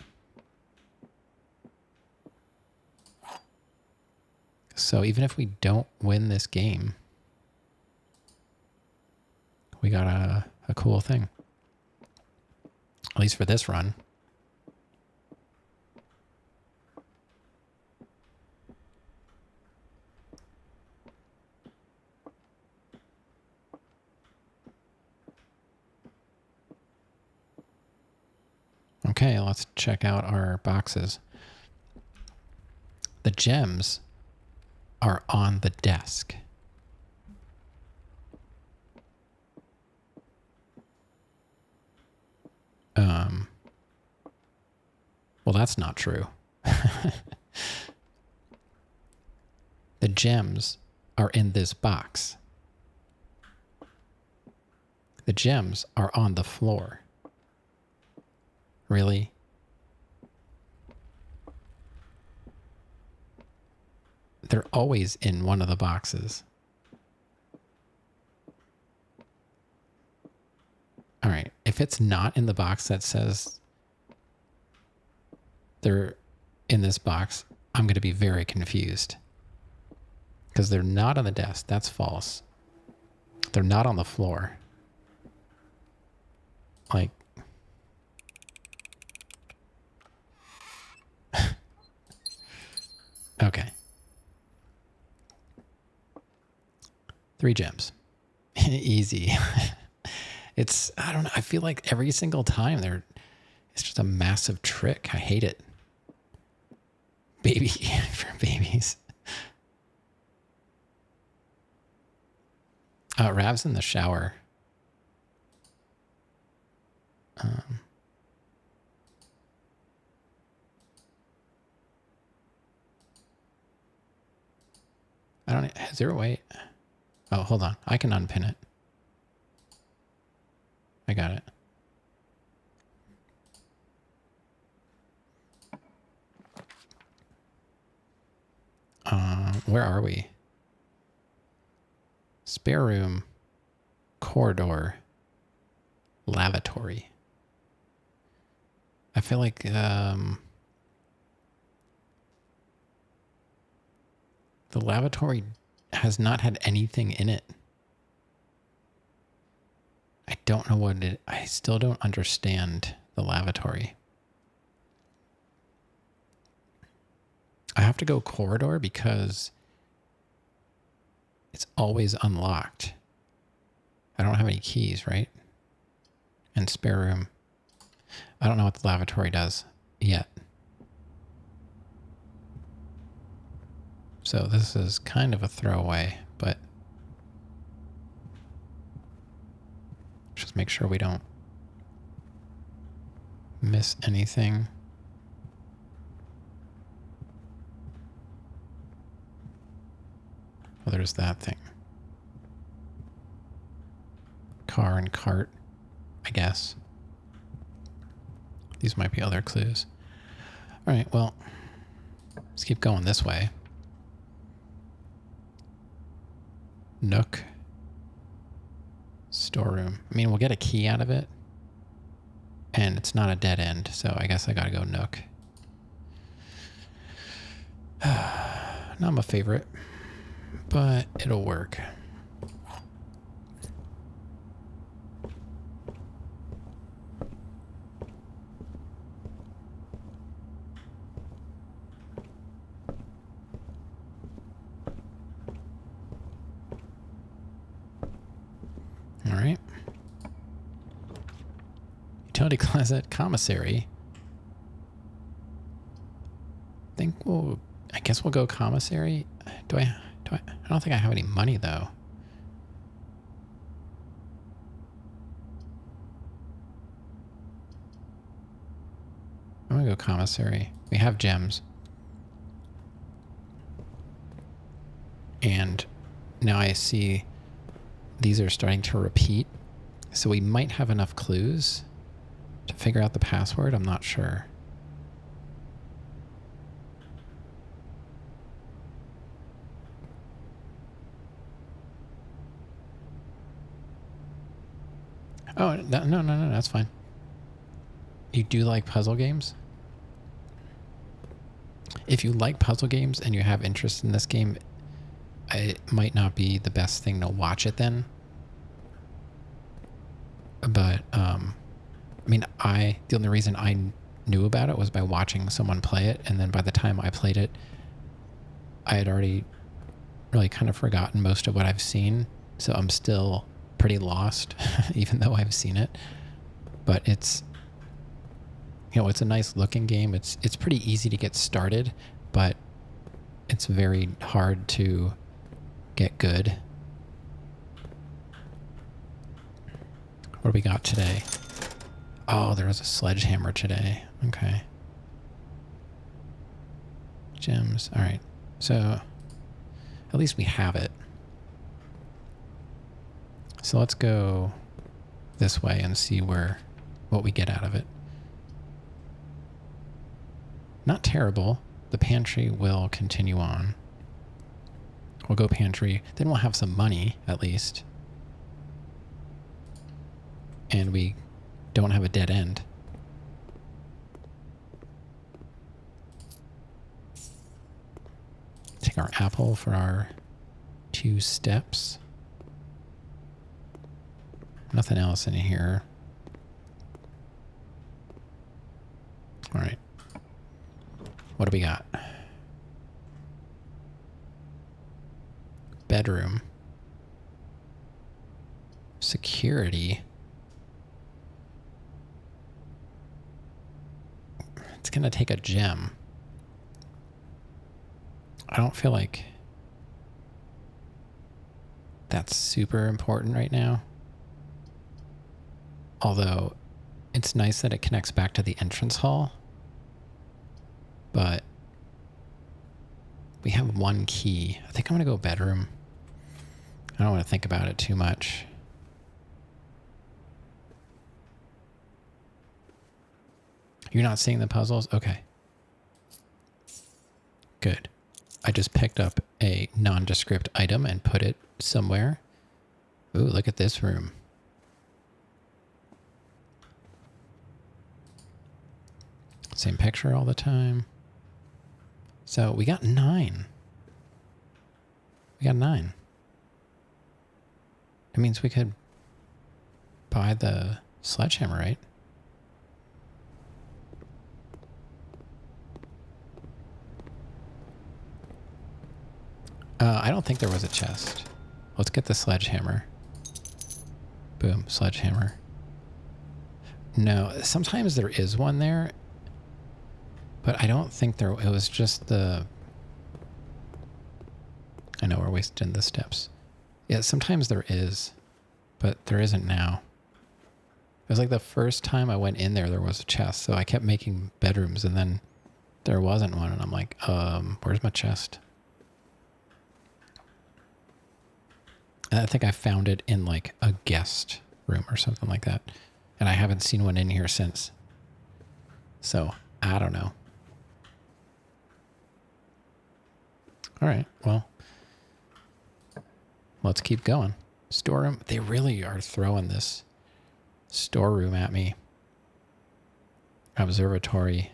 So even if we don't win this game, we got a cool thing. At least for this run. Okay, let's check out our boxes. The gems are on the desk. Well, that's not true. The gems are in this box. The gems are on the floor. Really? They're always in one of the boxes. it's not in the box that says they're in this box, I'm going to be very confused. Because they're not on the desk. That's false. They're not on the floor. Like... Okay. 3 gems. Easy. It's, I don't know, I feel like every single time it's just a massive trick. I hate it. Baby for babies. Rav's in the shower. I don't, is there a way? Oh, hold on. I can unpin it. I got it. Where are we? Spare room, corridor, lavatory. I feel like the lavatory has not had anything in it. I don't know what it... I still don't understand the lavatory. I have to go corridor because it's always unlocked. I don't have any keys, right? And spare room. I don't know what the lavatory does yet. So this is kind of a throwaway, but just make sure we don't miss anything. Oh, there's that thing. Car and cart, I guess. These might be other clues. All right, well, let's keep going this way. Nook. Storeroom. I mean, we'll get a key out of it. And it's not a dead end, so I guess I gotta go Nook. Not my favorite, but it'll work. All right. Utility closet, commissary. I guess we'll go commissary. I don't think I have any money though. I'm gonna go commissary. We have gems. And now I see these are starting to repeat. So we might have enough clues to figure out the password. I'm not sure. Oh, no, that's fine. You do like puzzle games? If you like puzzle games and you have interest in this game, it might not be the best thing to watch it then. But, I mean, the only reason I knew about it was by watching someone play it. And then by the time I played it, I had already really kind of forgotten most of what I've seen. So I'm still pretty lost, even though I've seen it. But it's, you know, it's a nice looking game. It's pretty easy to get started, but it's very hard to get good. What do we got today? Oh, there was a sledgehammer today. Okay. Gems. All right. So at least we have it. So let's go this way and see what we get out of it. Not terrible. The pantry will continue on. We'll go pantry. Then we'll have some money, at least. And we don't have a dead end. Take our apple for our 2 steps. Nothing else in here. All right. What do we got? Bedroom. Security. It's gonna take a gem. I don't feel like that's super important right now. Although it's nice that it connects back to the entrance hall. But we have 1 key. I think I'm gonna go bedroom. I don't want to think about it too much. You're not seeing the puzzles? Okay. Good. I just picked up a nondescript item and put it somewhere. Ooh, look at this room. Same picture all the time. So we got 9. We got 9. It means we could buy the sledgehammer, right? I don't think there was a chest. Let's get the sledgehammer. Boom, sledgehammer. No, sometimes there is one there, but I don't think there, it was just the, I know we're wasting the steps. Yeah, sometimes there is, but there isn't now. It was like the first time I went in there, there was a chest, so I kept making bedrooms, and then there wasn't one, and I'm like, where's my chest? And I think I found it in like a guest room or something like that. And I haven't seen one in here since. So, I don't know. All right, well, let's keep going. Storeroom, they really are throwing this storeroom at me. Observatory.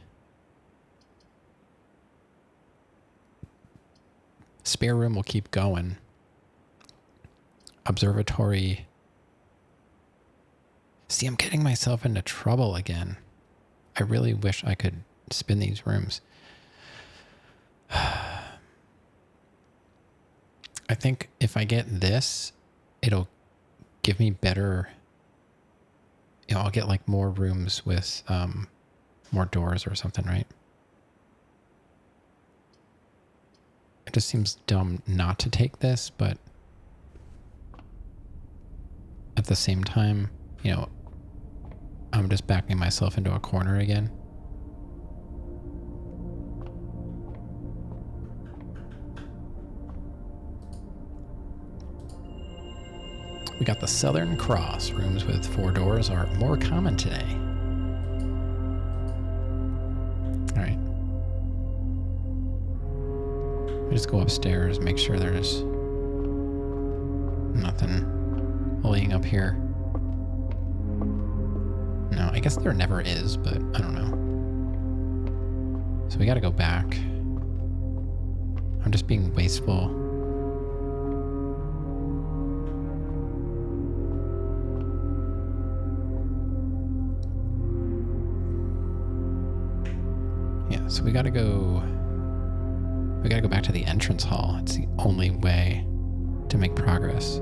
Spare room will keep going. Observatory. See, I'm getting myself into trouble again. I really wish I could spin these rooms. I think if I get this, it'll give me better, you know, I'll get like more rooms with more doors or something, right? It just seems dumb not to take this, but at the same time, you know, I'm just backing myself into a corner again. We got the Southern Cross. Rooms with 4 doors are more common today. All right. We just go upstairs, make sure there's nothing laying up here. No, I guess there never is, but I don't know. So we got to go back. I'm just being wasteful. Yeah, so we got to go back to the entrance hall. It's the only way to make progress.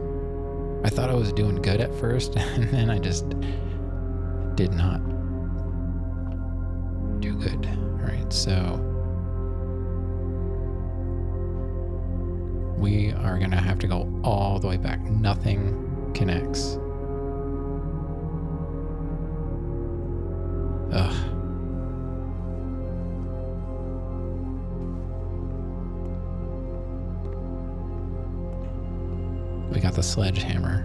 I thought I was doing good at first, and then I just did not do good. All right, so we are going to have to go all the way back. Nothing connects. Ugh. We got the sledgehammer.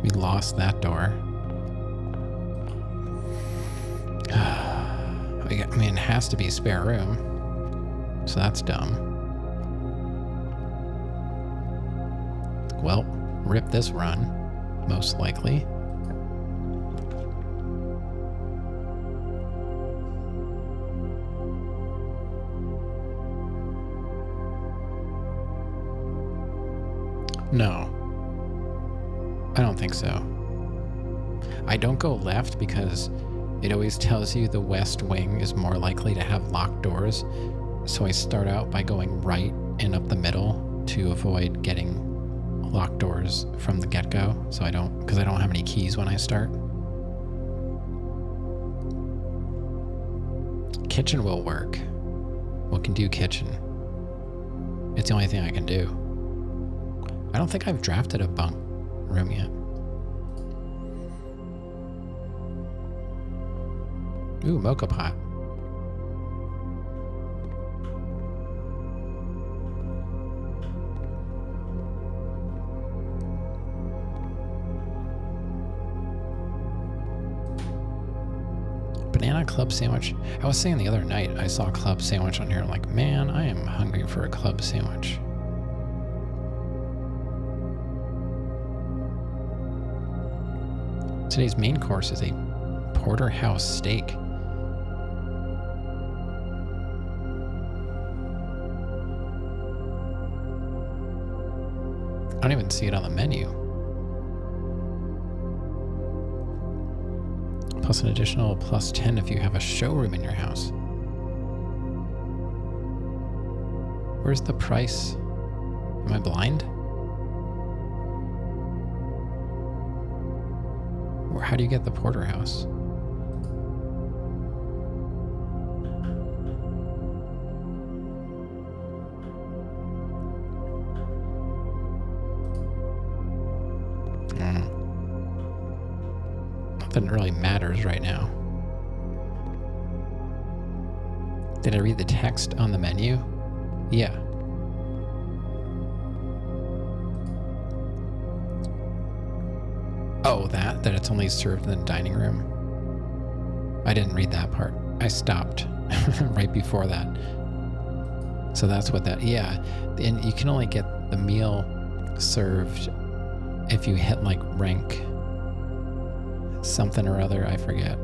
We lost that door. I mean, it has to be spare room. So that's dumb. Well, rip this run, most likely. No. I don't think so. I don't go left because it always tells you the west wing is more likely to have locked doors. So I start out by going right and up the middle to avoid getting locked doors from the get-go. So because I don't have any keys when I start. Kitchen will work. We can do kitchen. It's the only thing I can do. I don't think I've drafted a bunk room yet. Ooh, mocha pot. Banana club sandwich. I was saying the other night, I saw a club sandwich on here. I'm like, man, I am hungry for a club sandwich. Today's main course is a porterhouse steak. I don't even see it on the menu. Plus an additional +10 if you have a showroom in your house. Where's the price? Am I blind? Or how do you get the porterhouse? Nothing really matters right now. Did I read the text on the menu? Yeah. Oh, that it's only served in the dining room. I didn't read that part. I stopped right before that. So that's what that, yeah. And you can only get the meal served if you hit like rank something or other, I forget.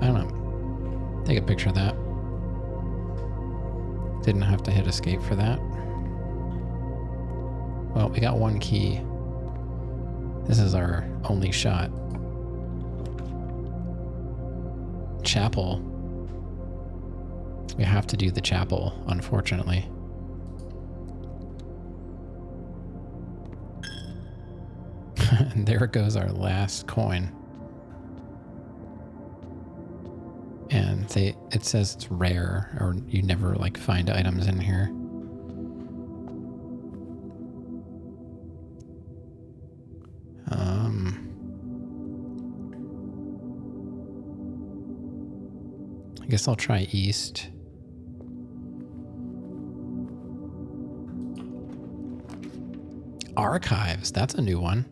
I don't know. Take a picture of that. Didn't have to hit escape for that. Well, we got one key. This is our only shot. Chapel. We have to do the chapel, unfortunately. And there goes our last coin. And it says it's rare, or you never like find items in here. I guess I'll try east. Archives, that's a new one.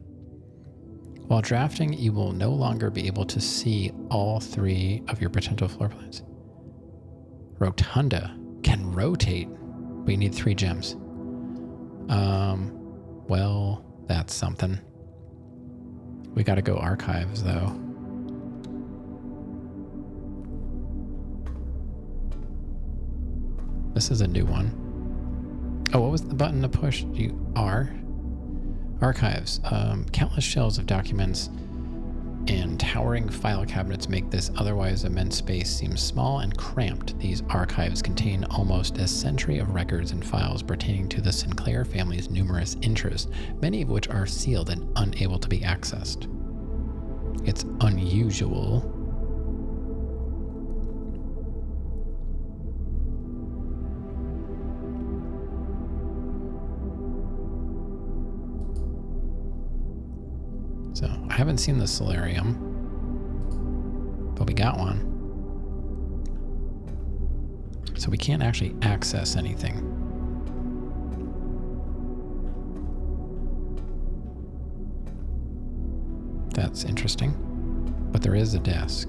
While drafting, you will no longer be able to see all 3 of your potential floor plans. Rotunda can rotate, but you need 3 gems. Well, that's something. We gotta go archives, though. This is a new one. Oh, what was the button to push? R? Archives. Countless shelves of documents and towering file cabinets make this otherwise immense space seem small and cramped. These archives contain almost a century of records and files pertaining to the Sinclair family's numerous interests, many of which are sealed and unable to be accessed. It's unusual. So, I haven't seen the solarium, but we got one. So we can't actually access anything. That's interesting. But there is a desk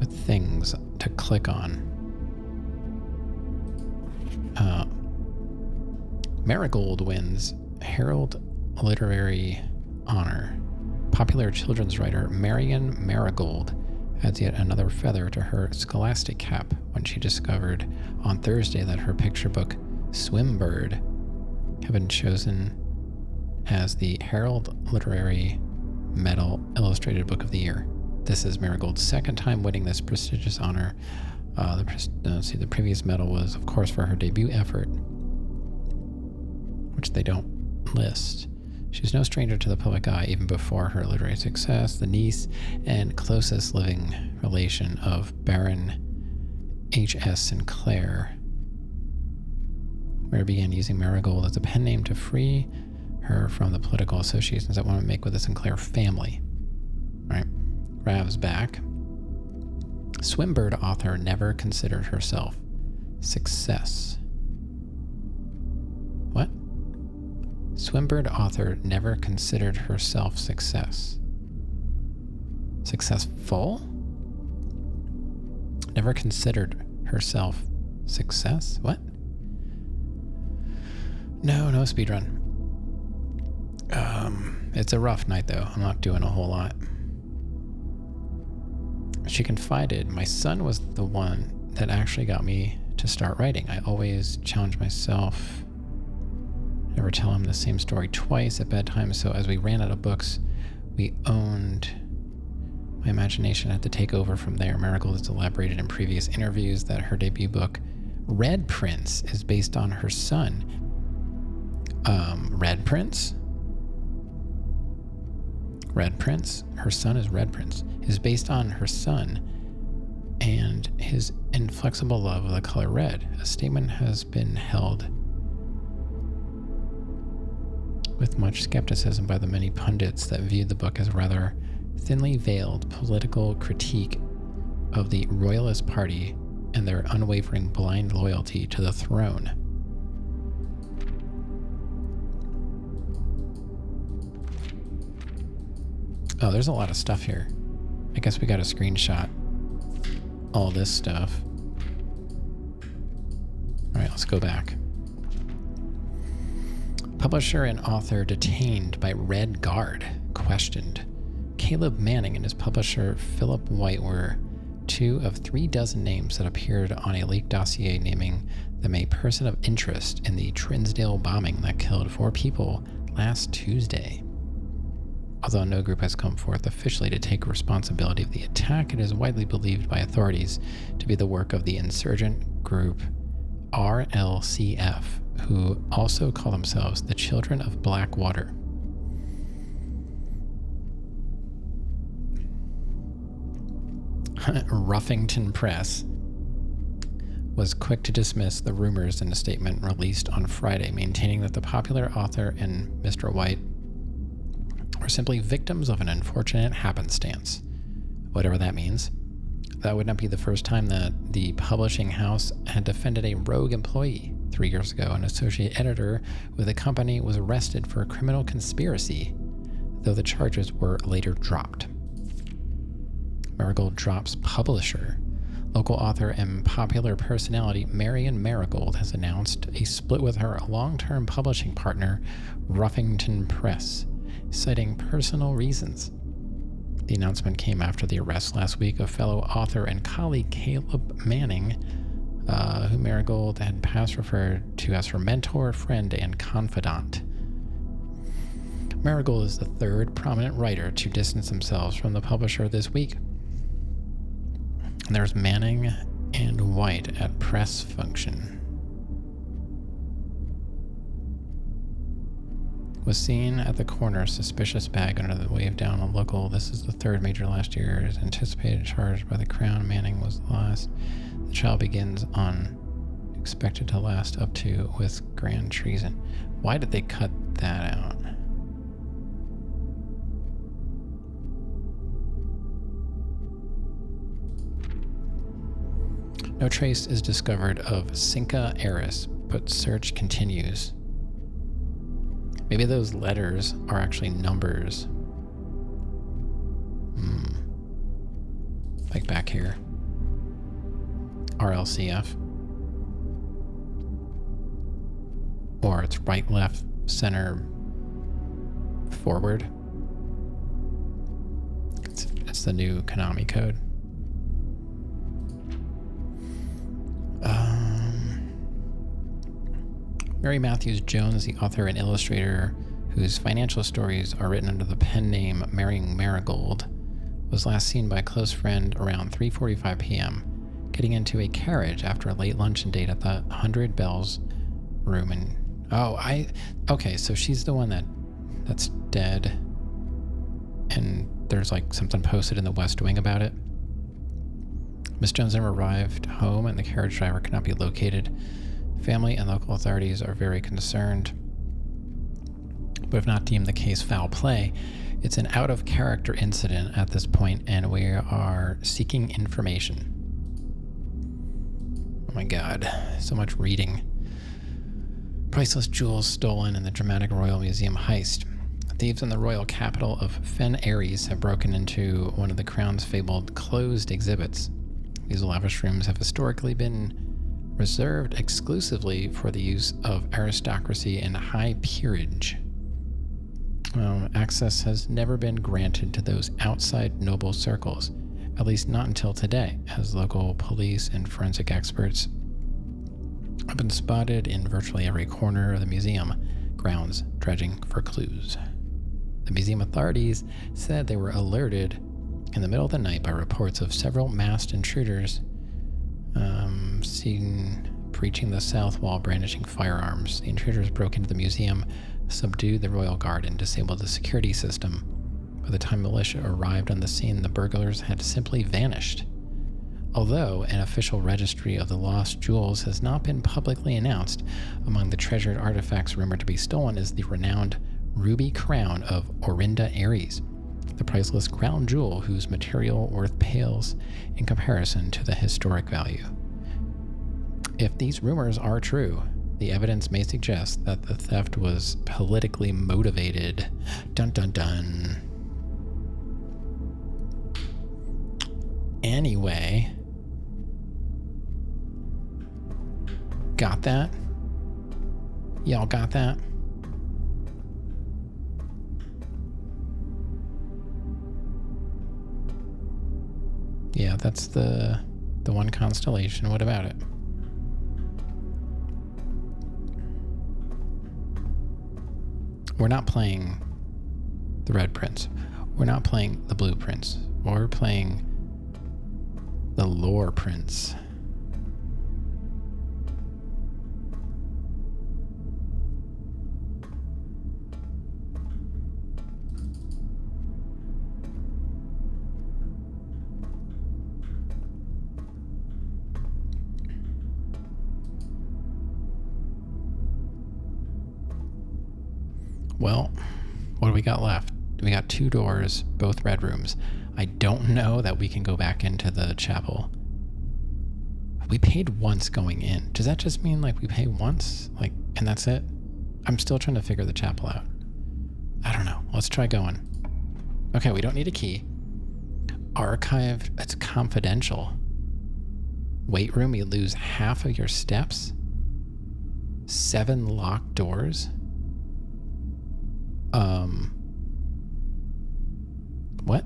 with things to click on. Marigold wins Herald Literary Honor. Popular children's writer Marian Marigold adds yet another feather to her scholastic cap when she discovered on Thursday that her picture book, Swimbird, had been chosen as the Herald Literary Medal Illustrated Book of the Year. This is Marigold's second time winning this prestigious honor. The previous medal was, of course, for her debut effort, which they don't list. She's no stranger to the public eye even before her literary success, the niece and closest living relation of Baron H.S. Sinclair. Mary began using Marigold as a pen name to free her from the political associations that women make with the Sinclair family. Right? Rav's back. Swimbird author never considered herself success. What? Swimbird author never considered herself successful? Never considered herself success? What? No speedrun. It's a rough night though. I'm not doing a whole lot. She confided, my son was the one that actually got me to start writing. I always challenge myself, never tell him the same story twice at bedtime. So as we ran out of books we owned, my imagination had to take over from there. Marigold has elaborated in previous interviews that her debut book, Red Prince, is based on her son. Red Prince? Red Prince? Her son is Red Prince. Is based on her son and his inflexible love of the color red. A statement has been held with much skepticism by the many pundits that viewed the book as rather thinly veiled political critique of the Royalist Party and their unwavering blind loyalty to the throne. Oh, there's a lot of stuff here. I guess we got to screenshot all this stuff. All right, let's go back. Publisher and author detained by Red Guard, questioned. Caleb Manning and his publisher Philip White were 2 of 3 dozen names that appeared on a leaked dossier naming them a person of interest in the Trinsdale bombing that killed 4 people last Tuesday. Although no group has come forth officially to take responsibility of the attack, it is widely believed by authorities to be the work of the insurgent group RLCF, who also call themselves the Children of Blackwater. Ruffington Press was quick to dismiss the rumors in a statement released on Friday, maintaining that the popular author and Mr. White were simply victims of an unfortunate happenstance. Whatever that means. That would not be the first time that the publishing house had defended a rogue employee. 3 years ago, an associate editor with the company was arrested for a criminal conspiracy, though the charges were later dropped. Marigold drops publisher. Local author and popular personality Marian Marigold has announced a split with her long-term publishing partner, Ruffington Press, citing personal reasons. The announcement came after the arrest last week of fellow author and colleague Caleb Manning, who Marigold had past referred to as her mentor, friend, and confidant. Marigold is the 3rd prominent writer to distance themselves from the publisher this week. And there's Manning and White at press function. Was seen at the corner, suspicious bag under the wave down on local. This is the 3rd major last year. Is anticipated charged by the Crown. Manning was the last. The trial begins on expected to last up to with grand treason. Why did they cut that out? No trace is discovered of Cinca Eris, but search continues. Maybe those letters are actually numbers. Like back here. RLCF. Or it's right, left, center, forward. It's the new Konami code. Mary Matthews Jones, the author and illustrator whose financial stories are written under the pen name Mary Marigold, was last seen by a close friend around 3:45 p.m., getting into a carriage after a late luncheon date at the 100 Bells room in... Okay, so she's the one that's dead, and there's like something posted in the West Wing about it. Miss Jones never arrived home, and the carriage driver could not be located. Family and local authorities are very concerned, but have not deemed the case foul play. It's an out-of-character incident at this point, and we are seeking information. Oh my god, so much reading. Priceless jewels stolen in the dramatic Royal Museum heist. Thieves in the royal capital of Fen Ares have broken into one of the Crown's fabled closed exhibits. These lavish rooms have historically been reserved exclusively for the use of aristocracy and high peerage. Access has never been granted to those outside noble circles, at least not until today, as local police and forensic experts have been spotted in virtually every corner of the museum grounds dredging for clues. The museum authorities said they were alerted in the middle of the night by reports of several masked intruders seen breaching the south wall, brandishing firearms. The intruders broke into the museum, subdued the royal guard, and disabled the security system. By the time militia arrived on the scene, the burglars had simply vanished. Although an official registry of the lost jewels has not been publicly announced, among the treasured artifacts rumored to be stolen is the renowned ruby crown of Orinda Ares, the priceless crown jewel whose material worth pales in comparison to the historic value. If these rumors are true, the evidence may suggest that the theft was politically motivated. Dun dun dun. Anyway, got that? Y'all got that? Yeah, that's the one constellation. What about it? We're not playing the Red Prince. We're not playing the Blue Prince. We're playing the Lore Prince. Well, what do we got left? We got 2 doors, both red rooms. I don't know that we can go back into the chapel. We paid once going in. Does that just mean like we pay once? Like, and that's it? I'm still trying to figure the chapel out. I don't know. Let's try going. Okay, we don't need a key. Archived, it's confidential. Weight room, you lose half of your steps. 7 locked doors. What?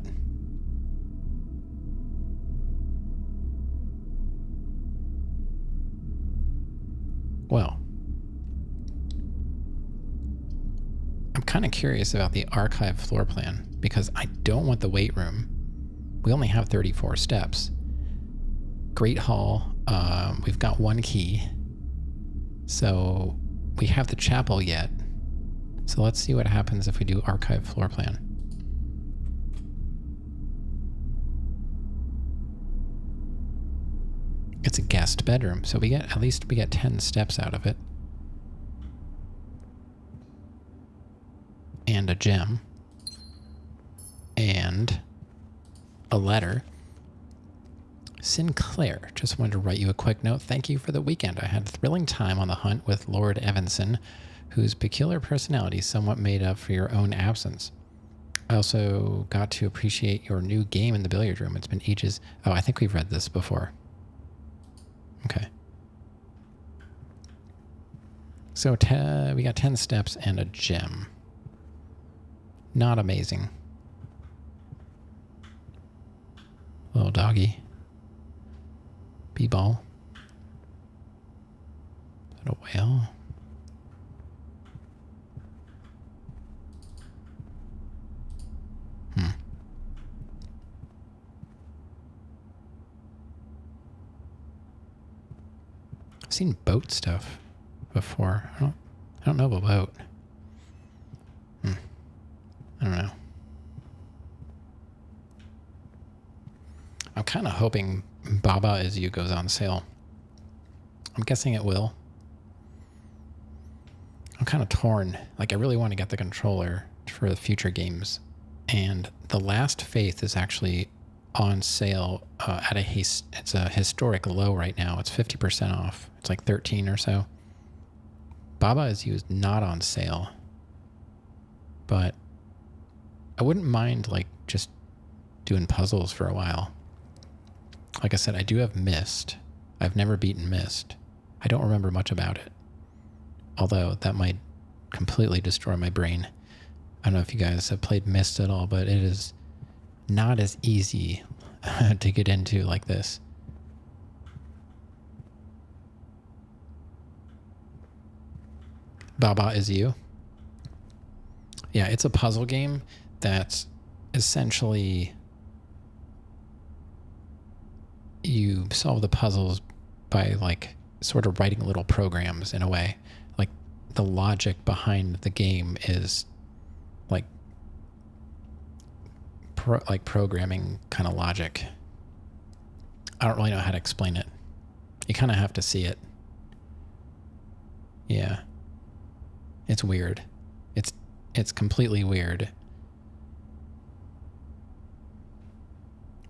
Well, I'm kind of curious about the archive floor plan because I don't want the weight room. We only have 34 steps. Great Hall, we've got 1 key. So we have the chapel yet. So let's see what happens if we do archive floor plan. It's a guest bedroom, so we get 10 steps out of it. And a gem. And a letter. Sinclair, just wanted to write you a quick note. Thank you for the weekend. I had a thrilling time on the hunt with Lord Evanson, whose peculiar personality somewhat made up for your own absence. I also got to appreciate your new game in the billiard room. It's been ages. Oh, I think we've read this before. Okay. So we got 10 steps and a gem. Not amazing. Little doggy. B-ball. Is that a whale? I've seen boat stuff before. I don't know of a boat. I don't know. I'm kind of hoping Baba Is You goes on sale. I'm guessing it will. I'm kind of torn. Like, I really want to get the controller for the future games. And The Last Faith is actually on sale at it's a historic low right now. It's 50% off. It's like 13 or so. Baba Is You is not on sale. But I wouldn't mind like just doing puzzles for a while. Like I said, I do have Myst. I've never beaten Myst. I don't remember much about it. Although that might completely destroy my brain. I don't know if you guys have played Myst at all, but it is not as easy to get into like this. Baba Is You. Yeah, it's a puzzle game that's essentially you solve the puzzles by like sort of writing little programs in a way. Like the logic behind the game is like programming kind of logic. I don't really know how to explain it. You kind of have to see it. Yeah. It's weird. It's completely weird.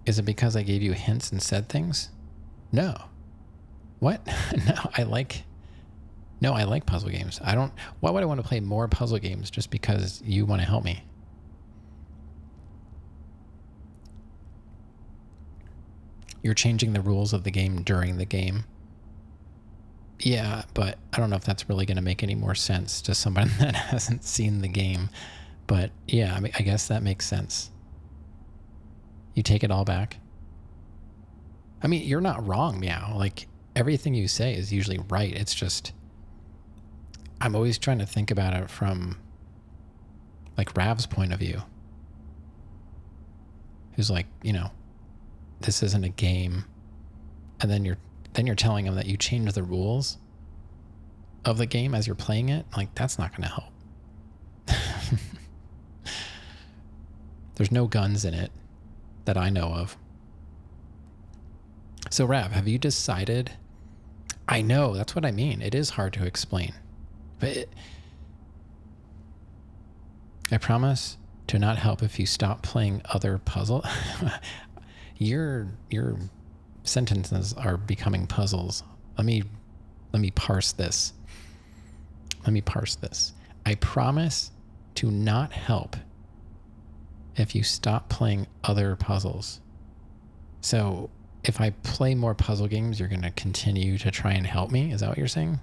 Is it because I gave you hints and said things? No. What? I like puzzle games. Why would I want to play more puzzle games just because you want to help me? You're changing the rules of the game during the game. Yeah, but I don't know if that's really going to make any more sense to someone that hasn't seen the game. But yeah, I mean, I guess that makes sense. You take it all back. I mean, you're not wrong, Meow. Like, everything you say is usually right. It's just, I'm always trying to think about it from, like, Rav's point of view. Who's like, you know, this isn't a game. And then you're telling him that you changed the rules of the game as you're playing it. Like, that's not going to help. There's no guns in it that I know of. So, Rav, have you decided? I know, that's what I mean. It is hard to explain. But I promise to not help if you stop playing other puzzle. Your sentences are becoming puzzles. Let me parse this. I promise to not help if you stop playing other puzzles. So if I play more puzzle games, you're going to continue to try and help me? Is that what you're saying?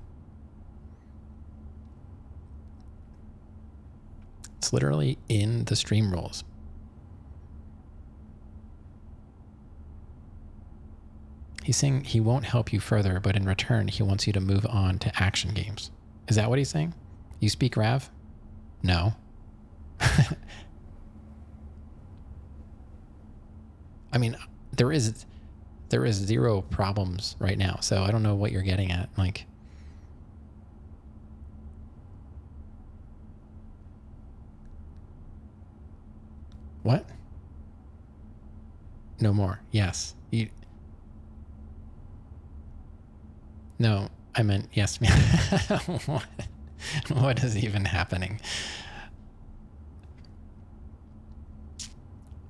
It's literally in the stream rules. He's saying he won't help you further, but in return, he wants you to move on to action games. Is that what he's saying? You speak Rav? No. I mean, there is zero problems right now, so I don't know what you're getting at. Like, what? No more. Yes. No, I meant yes. What is even happening?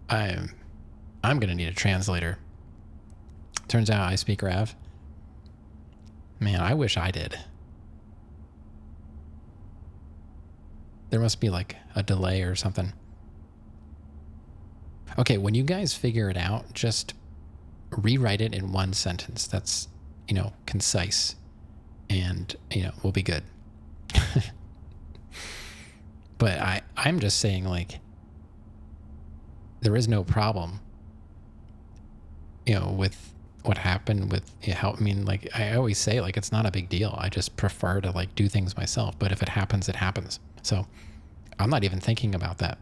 I'm gonna need a translator. Turns out I speak Rav. Man, I wish I did. There must be like a delay or something. Okay, when you guys figure it out, just rewrite it in one sentence that's, concise, and, we'll be good. But I'm just saying, like, there is no problem, with what happened with how, like I always say, like, it's not a big deal. I just prefer to like do things myself. But if it happens, it happens. So I'm not even thinking about that.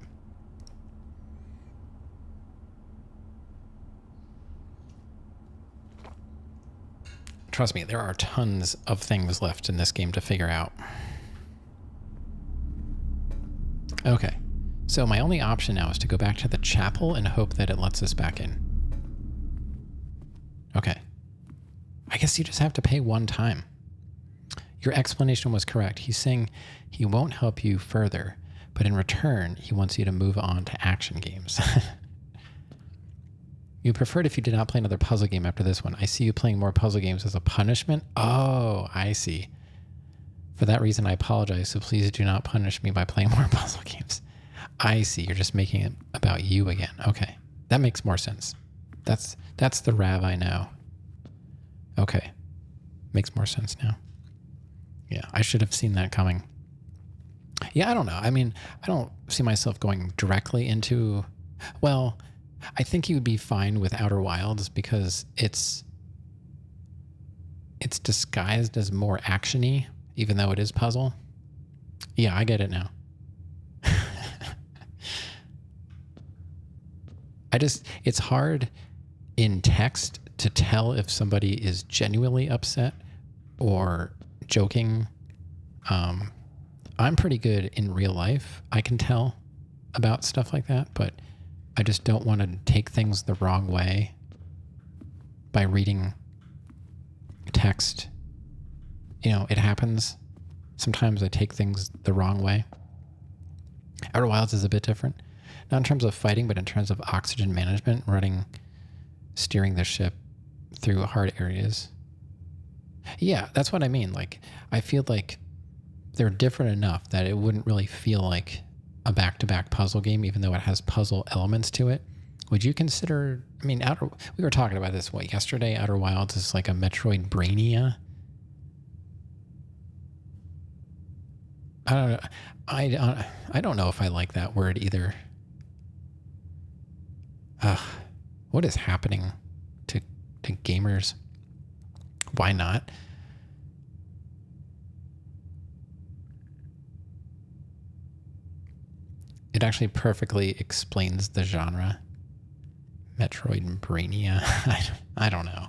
Trust me, there are tons of things left in this game to figure out. Okay, so my only option now is to go back to the chapel and hope that it lets us back in. Okay. I guess you just have to pay one time. Your explanation was correct. He's saying he won't help you further, but in return, he wants you to move on to action games. You preferred if you did not play another puzzle game after this one. I see you playing more puzzle games as a punishment. Oh, I see. For that reason, I apologize, so please do not punish me by playing more puzzle games. I see. You're just making it about you again. Okay. That makes more sense. That's the Rav I know. Okay. Makes more sense now. Yeah, I should have seen that coming. Yeah, I don't know. I don't see myself going directly into... Well, I think you would be fine with Outer Wilds because it's disguised as more action-y, even though it is puzzle. Yeah, I get it now. It's hard in text to tell if somebody is genuinely upset or joking. I'm pretty good in real life. I can tell about stuff like that, but I just don't want to take things the wrong way by reading text. It happens. Sometimes I take things the wrong way. Outer Wilds is a bit different. Not in terms of fighting, but in terms of oxygen management, steering the ship through hard areas. Yeah, that's what I mean. Like, I feel like they're different enough that it wouldn't really feel like a back-to-back puzzle game, even though it has puzzle elements to it. Would you consider, we were talking about this, yesterday? Outer Wilds is like a Metroidvania. I don't know. I don't know if I like that word either. What is happening to gamers? Why not? It actually perfectly explains the genre. Metroidvania. I don't know.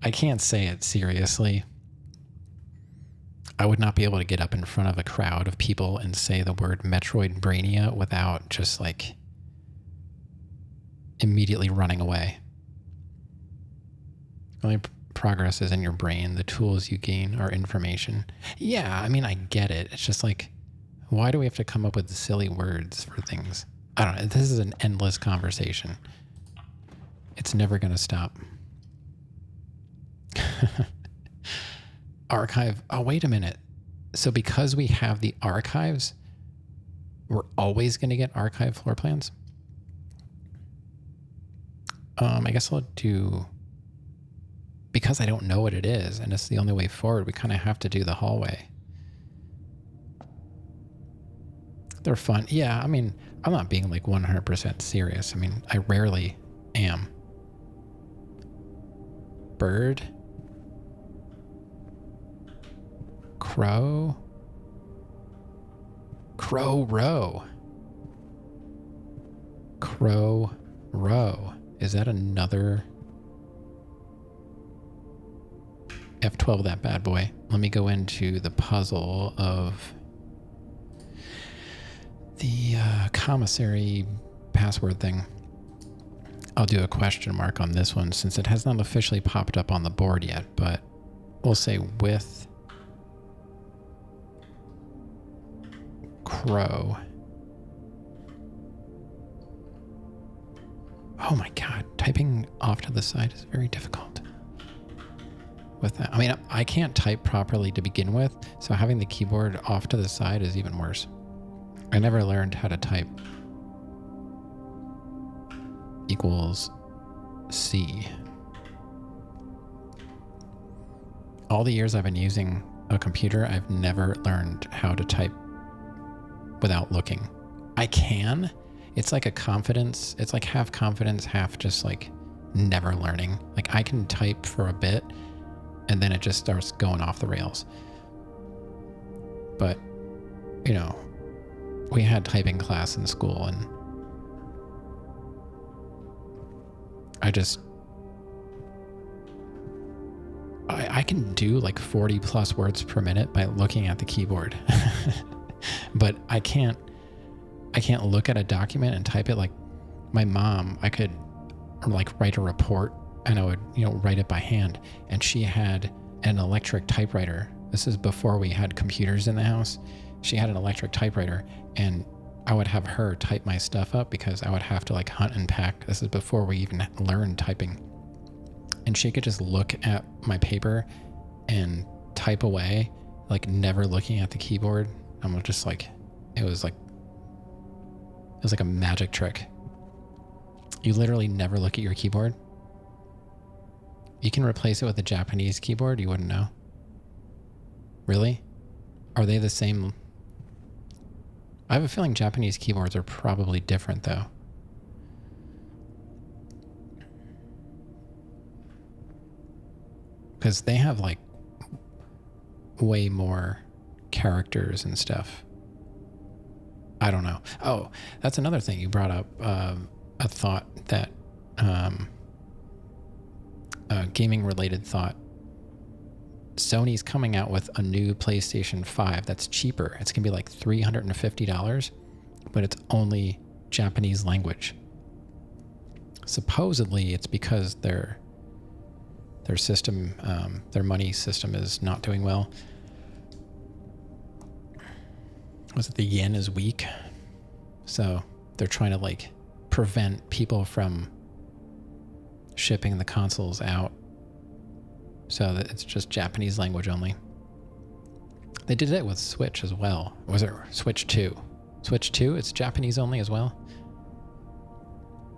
I can't say it seriously. I would not be able to get up in front of a crowd of people and say the word Metroidvania without just like immediately running away. Only progress is in your brain. The tools you gain are information. Yeah, I get it. It's just like, why do we have to come up with silly words for things? I don't know. This is an endless conversation. It's never going to stop. Archive. Oh, wait a minute. So because we have the archives, we're always going to get archive floor plans? I guess I'll do... Because I don't know what it is, and it's the only way forward, we kind of have to do the hallway. They're fun. Yeah, I'm not being like 100% serious. I rarely am. Bird. Crow. Crow Row. Crow Row. Is that another... F12 that bad boy. Let me go into the puzzle of the commissary password thing. I'll do a question mark on this one since it has not officially popped up on the board yet, but we'll say with Crow. Oh my God, typing off to the side is very difficult. with that. I mean, I can't type properly to begin with, so having the keyboard off to the side is even worse. I never learned how to type equals C. All the years I've been using a computer, I've never learned how to type without looking. I can. It's like a confidence. It's like half confidence, half just like never learning. Like I can type for a bit and then it just starts going off the rails. But, you know, we had typing class in school and I can do like 40 plus words per minute by looking at the keyboard. But I can't look at a document and type it like my mom. I could like write a report and I would, write it by hand. And she had an electric typewriter. This is before we had computers in the house. She had an electric typewriter and I would have her type my stuff up because I would have to like hunt and pack. This is before we even learned typing. And she could just look at my paper and type away, like never looking at the keyboard. I'm just like, it was like a magic trick. You literally never look at your keyboard. You can replace it with a Japanese keyboard, you wouldn't know. Really? Are they the same? I have a feeling Japanese keyboards are probably different though. Because they have like way more characters and stuff. I don't know. Oh, that's another thing you brought up. A thought that, gaming related thought. Sony's coming out with a new PlayStation 5 that's cheaper. It's going to be like $350, but it's only Japanese language. Supposedly it's because their system, their money system is not doing well. Was it the yen is weak? So they're trying to like prevent people from shipping the consoles out so that it's just Japanese language only. They did it with Switch as well. Was it Switch 2? Switch 2, it's Japanese only as well.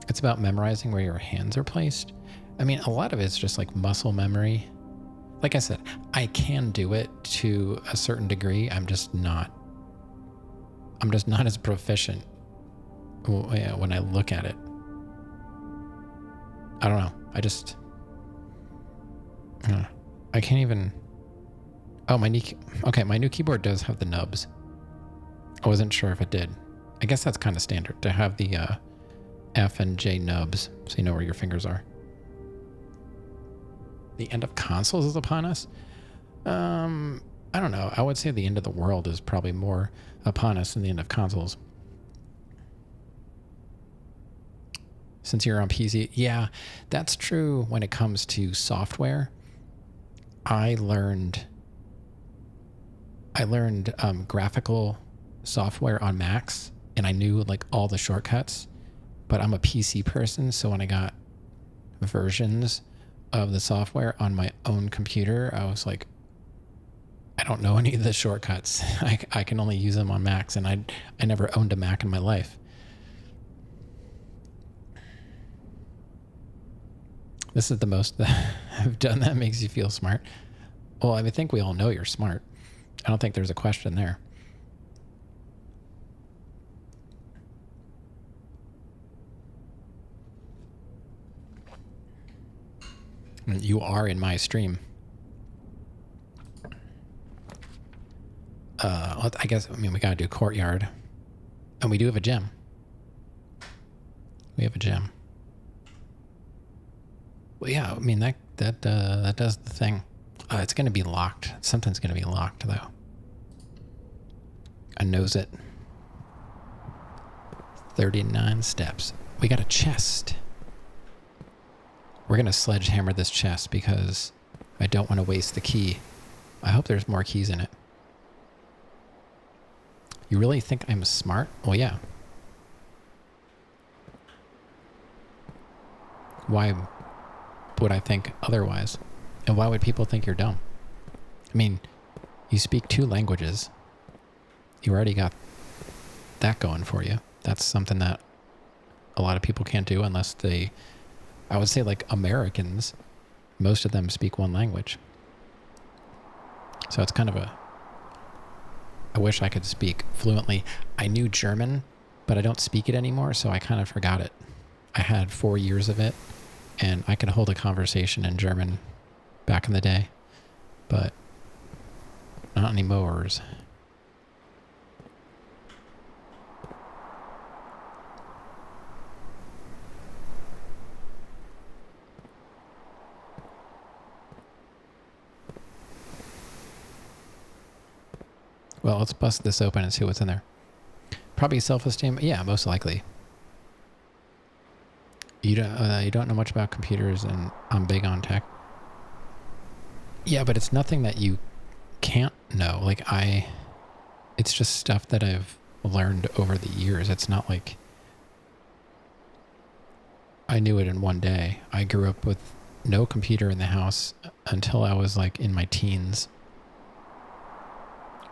It's about memorizing where your hands are placed. I mean, a lot of it's just like muscle memory. Like I said, I can do it to a certain degree. I'm just not as proficient when I look at it. I don't know. I can't even. Oh, my new keyboard does have the nubs. I wasn't sure if it did. I guess that's kind of standard to have the F and J nubs so you know where your fingers are. The end of consoles is upon us? I don't know. I would say the end of the world is probably more upon us than the end of consoles. Since you're on PC, yeah, that's true when it comes to software. I learned graphical software on Macs, and I knew like all the shortcuts, but I'm a PC person, so when I got versions of the software on my own computer, I was like, I don't know any of the shortcuts. I can only use them on Macs, and I never owned a Mac in my life. This is the most that I've done that makes you feel smart. Well, I think we all know you're smart. I don't think there's a question there. You are in my stream. I guess, we gotta do courtyard. And we do have a gem. We have a gem. Well, yeah, that does the thing. It's gonna be locked. Something's gonna be locked, though. I knows it. 39 steps. We got a chest. We're gonna sledgehammer this chest because I don't want to waste the key. I hope there's more keys in it. You really think I'm smart? Well, yeah. Why would I think otherwise? And why would people think you're dumb? I mean, you speak 2 languages. You already got that going for you. That's something that a lot of people can't do unless they, I would say like Americans, most of them speak 1 language. So it's kind of I wish I could speak fluently. I knew German, but I don't speak it anymore, so I kind of forgot it. I had 4 years of it, and I could hold a conversation in German back in the day, but not anymore. Well, let's bust this open and see what's in there. Probably self-esteem. Yeah, most likely. You don't know much about computers, and I'm big on tech. Yeah, but it's nothing that you can't know. Like it's just stuff that I've learned over the years. It's not like I knew it in one day. I grew up with no computer in the house until I was like in my teens.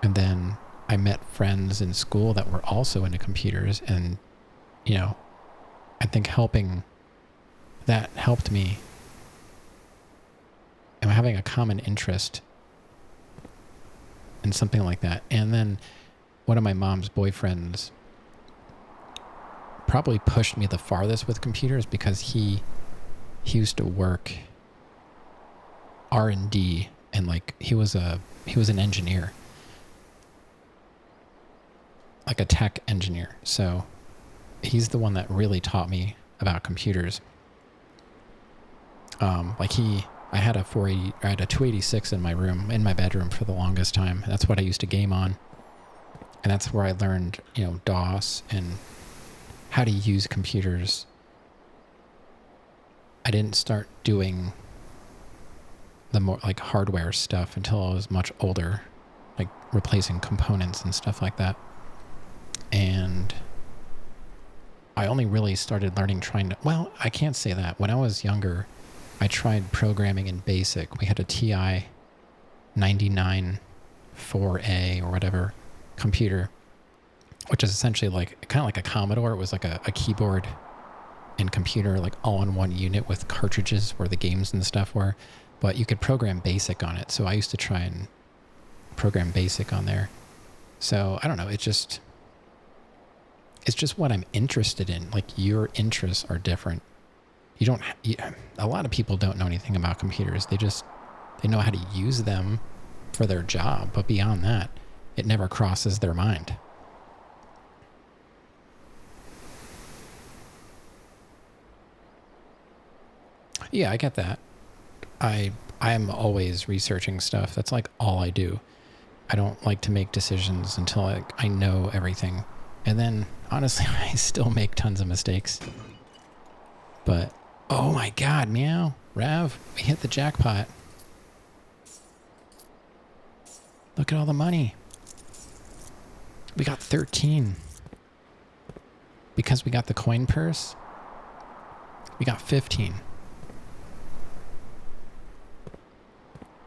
And then I met friends in school that were also into computers, and, you know, I think that helped me. And having a common interest in something like that. And then one of my mom's boyfriends probably pushed me the farthest with computers because he used to work R&D, and like he was an engineer. Like a tech engineer. So he's the one that really taught me about computers. I had a 286 in my bedroom for the longest time. That's what I used to game on. And that's where I learned, DOS and how to use computers. I didn't start doing the more like hardware stuff until I was much older, like replacing components and stuff like that. And I only really started learning I can't say that. When I was younger, I tried programming in BASIC. We had a TI 99 4A or whatever computer, which is essentially kind of like a Commodore. It was like a keyboard and computer like all in one unit with cartridges where the games and stuff were. But you could program BASIC on it. So I used to try and program BASIC on there. So I don't know. It's just what I'm interested in. Like your interests are different. A lot of people don't know anything about computers. They know how to use them for their job, but beyond that, it never crosses their mind. Yeah, I get that. I'm always researching stuff. That's like all I do. I don't like to make decisions until I know everything. And then, honestly, I still make tons of mistakes. But, oh my God, meow. Rav, we hit the jackpot. Look at all the money. We got 13. Because we got the coin purse, we got 15.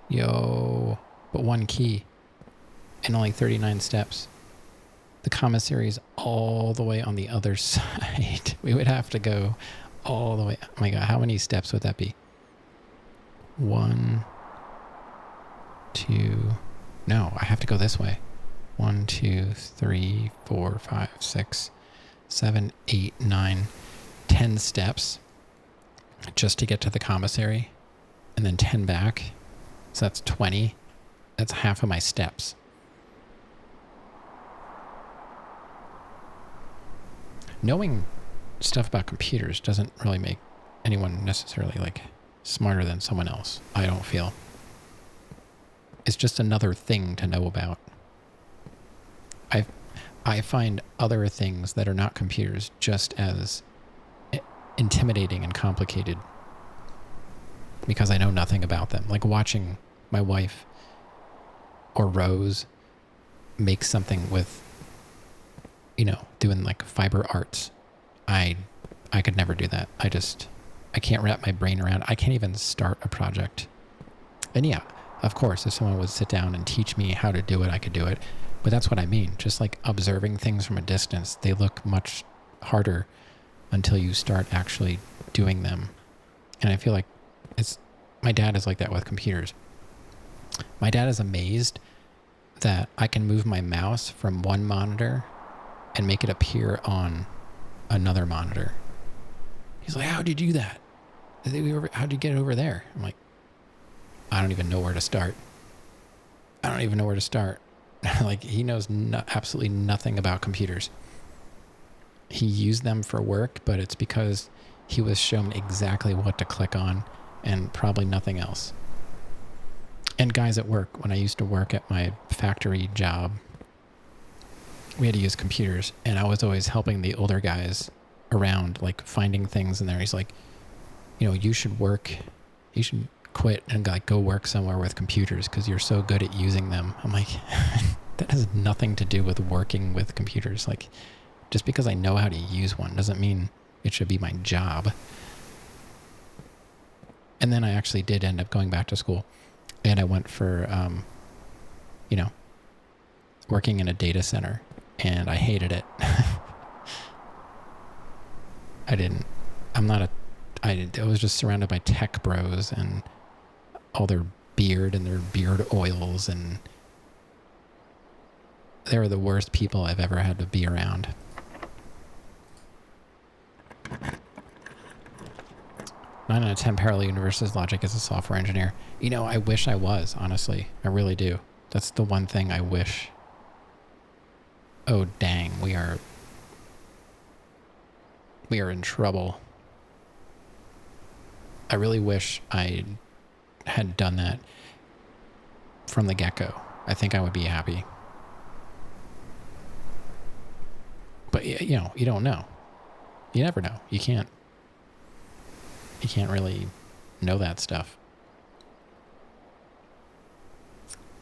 Yo, but 1 key and only 39 steps. The commissary is all the way on the other side. We would have to go all the way. Oh my God, how many steps would that be? 1, 2. No, I have to go this way. 1, 2, 3, 4, 5, 6, 7, 8, 9, 10 steps just to get to the commissary, and then 10 back. So that's 20. That's half of my steps. Knowing stuff about computers doesn't really make anyone necessarily like smarter than someone else, I don't feel. It's just another thing to know about. I find other things that are not computers just as intimidating and complicated because I know nothing about them. Like watching my wife or Rose make something with, doing like fiber arts. I could never do that. I can't wrap my brain around. I can't even start a project. And yeah, of course, if someone would sit down and teach me how to do it, I could do it. But that's what I mean. Just like observing things from a distance, they look much harder until you start actually doing them. And I feel like my dad is like that with computers. My dad is amazed that I can move my mouse from one monitor and make it appear on another monitor. He's like, how'd you do that? How'd you get it over there? I'm like, I don't even know where to start. Like, he knows absolutely nothing about computers. He used them for work, but it's because he was shown exactly what to click on and probably nothing else. And guys at work, when I used to work at my factory job, we had to use computers, and I was always helping the older guys around, like finding things in there. He's like, you should quit and like go work somewhere with computers because you're so good at using them. I'm like, that has nothing to do with working with computers. Like, just because I know how to use one doesn't mean it should be my job. And then I actually did end up going back to school, and I went for, working in a data center, and I hated it. I was just surrounded by tech bros and all their beard and their beard oils, and they were the worst people I've ever had to be around. Nine out of 10 parallel universes logic as a software engineer. I wish I was, honestly. I really do. That's the one thing I wish. Oh, dang. We are in trouble. I really wish I had done that from the get-go. I think I would be happy. But, you don't know. You never know. You can't really know that stuff.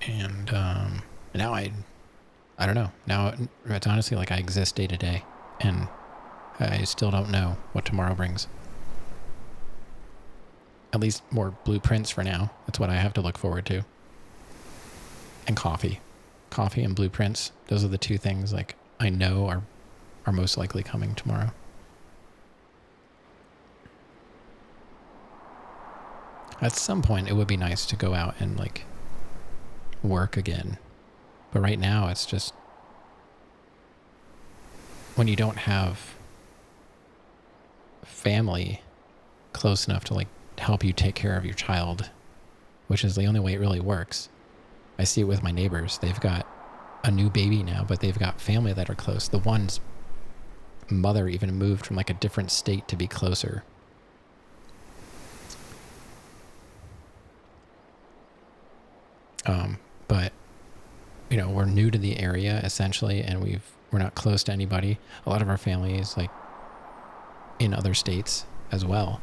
And now I don't know. Now it's honestly like I exist day to day, and I still don't know what tomorrow brings. At least more blueprints for now. That's what I have to look forward to. And coffee. Coffee and blueprints. Those are the two things like I know are most likely coming tomorrow. At some point, it would be nice to go out and like work again. But right now, it's just when you don't have family close enough to like help you take care of your child, which is the only way it really works. I see it with my neighbors. They've got a new baby now, but they've got family that are close. The one's mother even moved from like a different state to be closer. But we're new to the area essentially, and we're not close to anybody. A lot of our family is like in other states as well.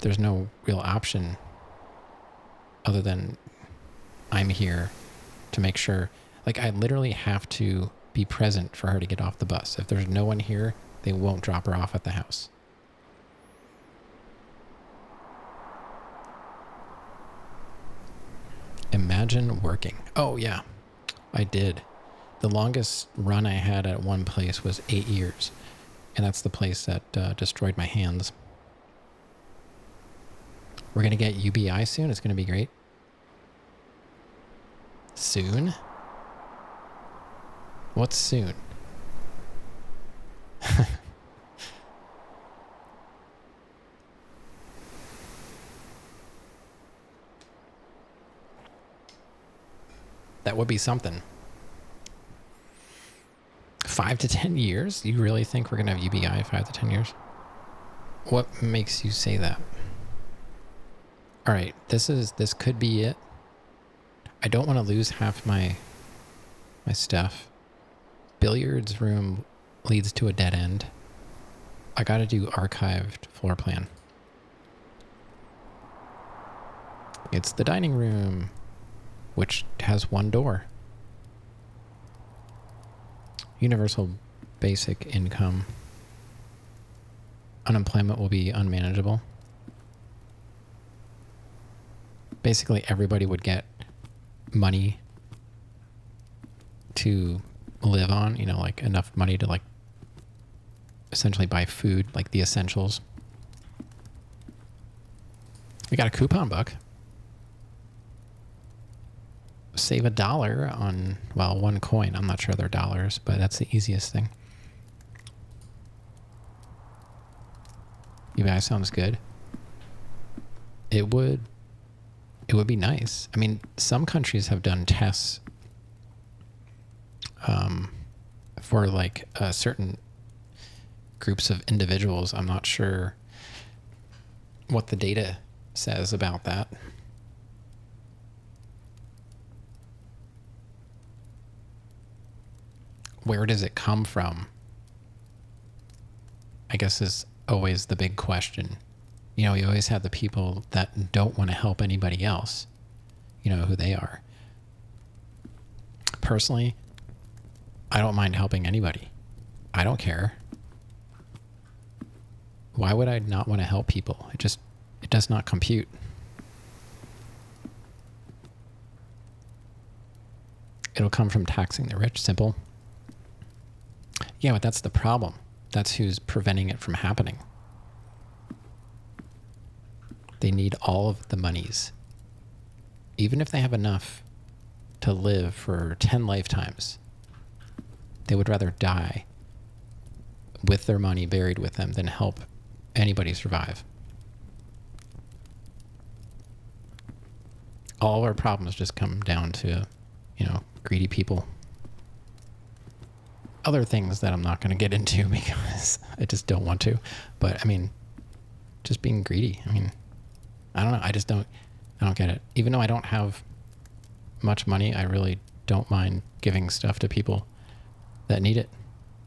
There's no real option other than I'm here to make sure. Like, I literally have to be present for her to get off the bus. If there's no one here, they won't drop her off at the house. Imagine working. Oh, yeah, I did. The longest run I had at one place was 8 years. And that's the place that destroyed my hands. We're going to get UBI soon. It's going to be great. Soon? What's soon? That would be something. 5 to 10 years? You really think we're going to have UBI 5 to 10 years? What makes you say that? All right, this could be it. I don't want to lose half my stuff. Billiards room leads to a dead end. I got to do archived floor plan. It's the dining room, which has one door. Universal basic income. Unemployment will be unmanageable. basically everybody would get money to live on, you know, like enough money to like essentially buy food, like the essentials. We got a coupon book. Save $1 on, well, one coin. I'm not sure they're dollars, but that's the easiest thing. You guys, sounds good. It would be nice. I mean, some countries have done tests for like certain groups of individuals. I'm not sure what the data says about that. Where does it come from? I guess is always the big question. You know, you always have the people that don't want to help anybody else. You know who they are. Personally, I don't mind helping anybody. I don't care. Why would I not want to help people? It does not compute. It'll come from taxing the rich, simple. Yeah, but that's the problem. That's who's preventing it from happening. They need all of the monies. Even if they have enough to live for 10 lifetimes, they would rather die with their money buried with them than help anybody survive. All our problems just come down to, you know, greedy people. Other things that I'm not going to get into because I just don't want to. But I mean, just being greedy. I mean, I don't know. I don't get it. Even though I don't have much money, I really don't mind giving stuff to people that need it.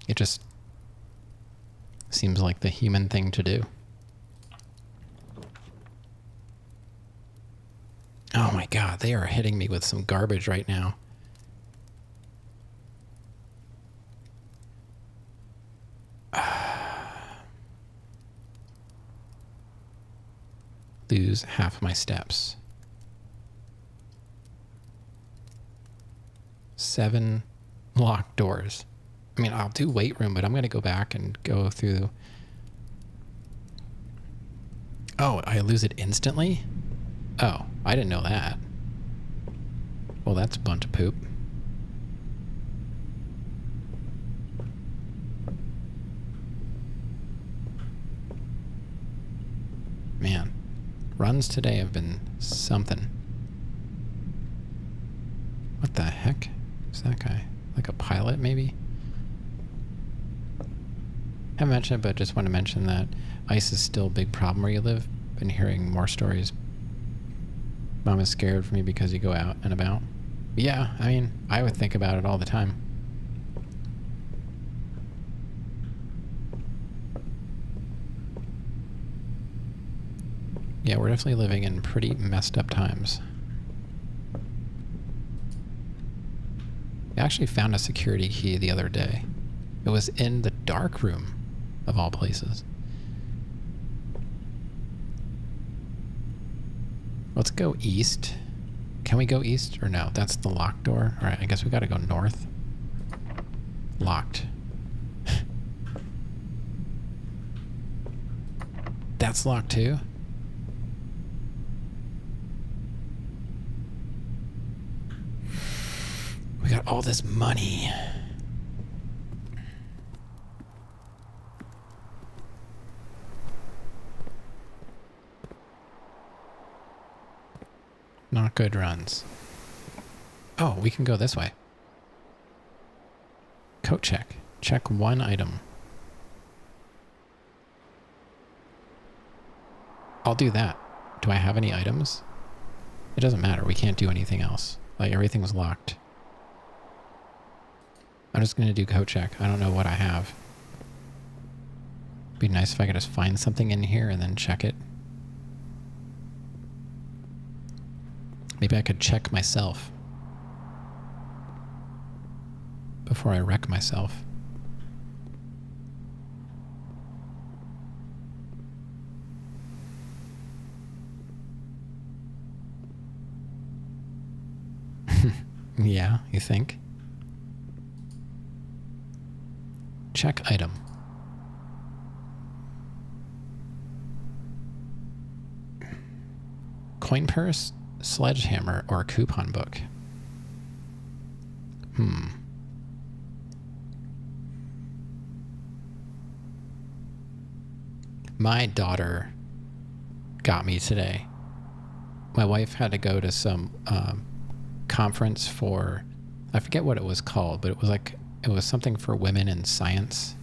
It just seems like the human thing to do. Oh my God, they are hitting me with some garbage right now. Lose half my steps. 7 locked doors. I mean, I'll do weight room, but I'm going to go back and go through. Oh, I lose it instantly? Oh, I didn't know that. Well, that's a bunch of poop. Man, runs today have been something. What the heck is that guy? Like a pilot, maybe? I haven't mentioned it, but just want to mention that ice is still a big problem where you live. Been hearing more stories. Mom is scared for me because you go out and about. Yeah, I mean, I would think about it all the time. Yeah, we're definitely living in pretty messed up times. I actually found a security key the other day. It was in the dark room, of all places. Let's go east. Can we go east or no? That's the locked door. All right, I guess we gotta go north. Locked. That's locked too? We got all this money. Not good runs. Oh, we can go this way. Coat check. Check 1 item. I'll do that. Do I have any items? It doesn't matter. We can't do anything else. Like, everything's locked. I'm just going to do coat check. I don't know what I have. Be nice if I could just find something in here and then check it. Maybe I could check myself before I wreck myself. Yeah, you think? Check item. Coin purse, sledgehammer, or coupon book? My daughter got me today. My wife had to go to some conference for, I forget what it was called, but it was something for women in science.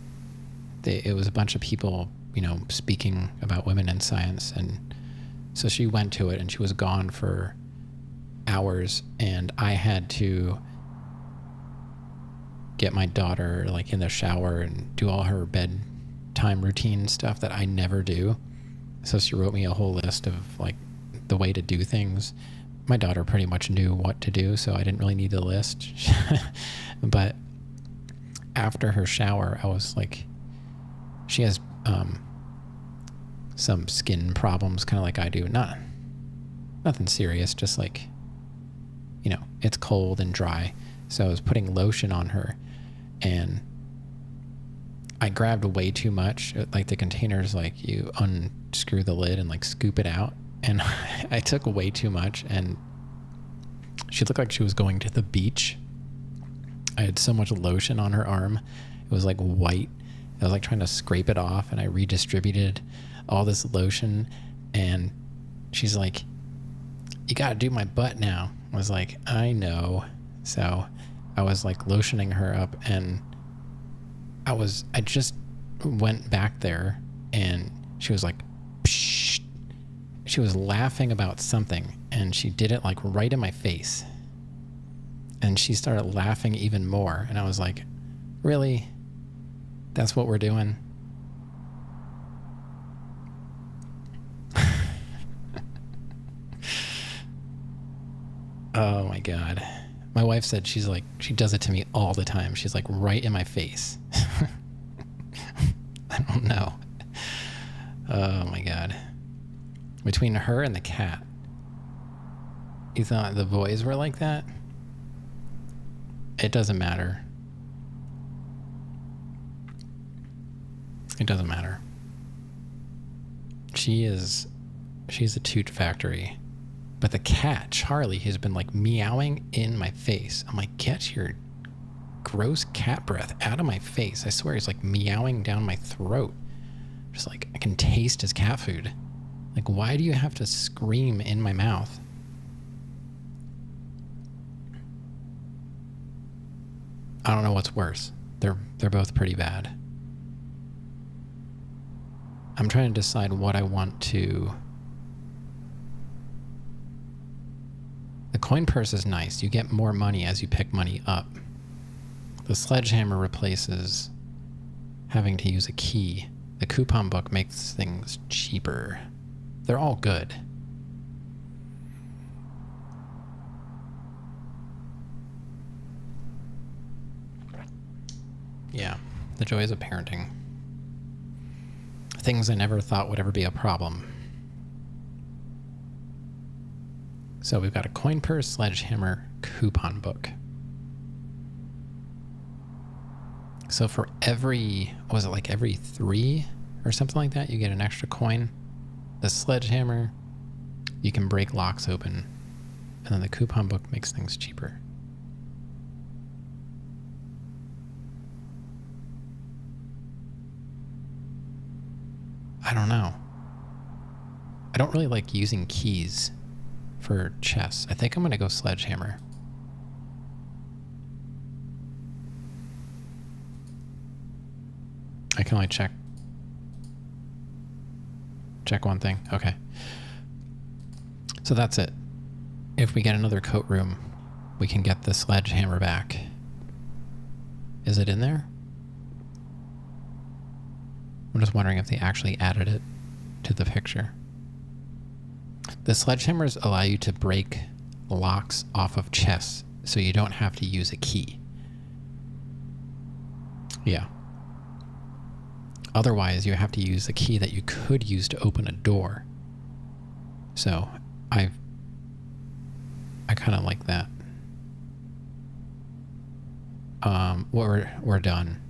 It was a bunch of people, speaking about women in science, and so she went to it and she was gone for hours, and I had to get my daughter like in the shower and do all her bedtime routine stuff that I never do. So she wrote me a whole list of like the way to do things. My daughter pretty much knew what to do, so I didn't really need the list. But after her shower, I was like, she has some skin problems, kind of like I do. Nothing serious, just like, it's cold and dry. So I was putting lotion on her, and I grabbed way too much. Like the containers, like you unscrew the lid and like scoop it out, and I took way too much, and she looked like she was going to the beach. I had so much lotion on her arm. It was like white. I was like trying to scrape it off, and I redistributed all this lotion, and she's like, "You got to do my butt now." I was like, "I know." So I was like lotioning her up, and I just went back there, and she was like, psh. She was laughing about something, and she did it like right in my face. And she started laughing even more, and I was like, really? That's what we're doing? Oh my God. My wife said she does it to me all the time. She's like right in my face. I don't know. Oh my God. Between her and the cat. You thought the boys were like that? It doesn't matter. It doesn't matter. She's a toot factory. But the cat, Charlie, has been like meowing in my face. I'm like, get your gross cat breath out of my face. I swear he's like meowing down my throat. Just like, I can taste his cat food. Like, why do you have to scream in my mouth? I don't know what's worse. They're both pretty bad. I'm trying to decide what I want to... The coin purse is nice. You get more money as you pick money up. The sledgehammer replaces having to use a key. The coupon book makes things cheaper. They're all good. Yeah, the joys of parenting. Things I never thought would ever be a problem. So we've got a coin purse, sledgehammer, coupon book. So for every 3 or something like that, you get an extra coin. The sledgehammer, you can break locks open. And then the coupon book makes things cheaper. I don't know. I don't really like using keys for chess. I think I'm going to go sledgehammer. I can only check one thing. Okay. So that's it. If we get another coat room, we can get the sledgehammer back. Is it in there? I'm just wondering if they actually added it to the picture. The sledgehammers allow you to break locks off of chests, so you don't have to use a key. Yeah. Otherwise, you have to use a key that you could use to open a door. So, I kind of like that. We're done.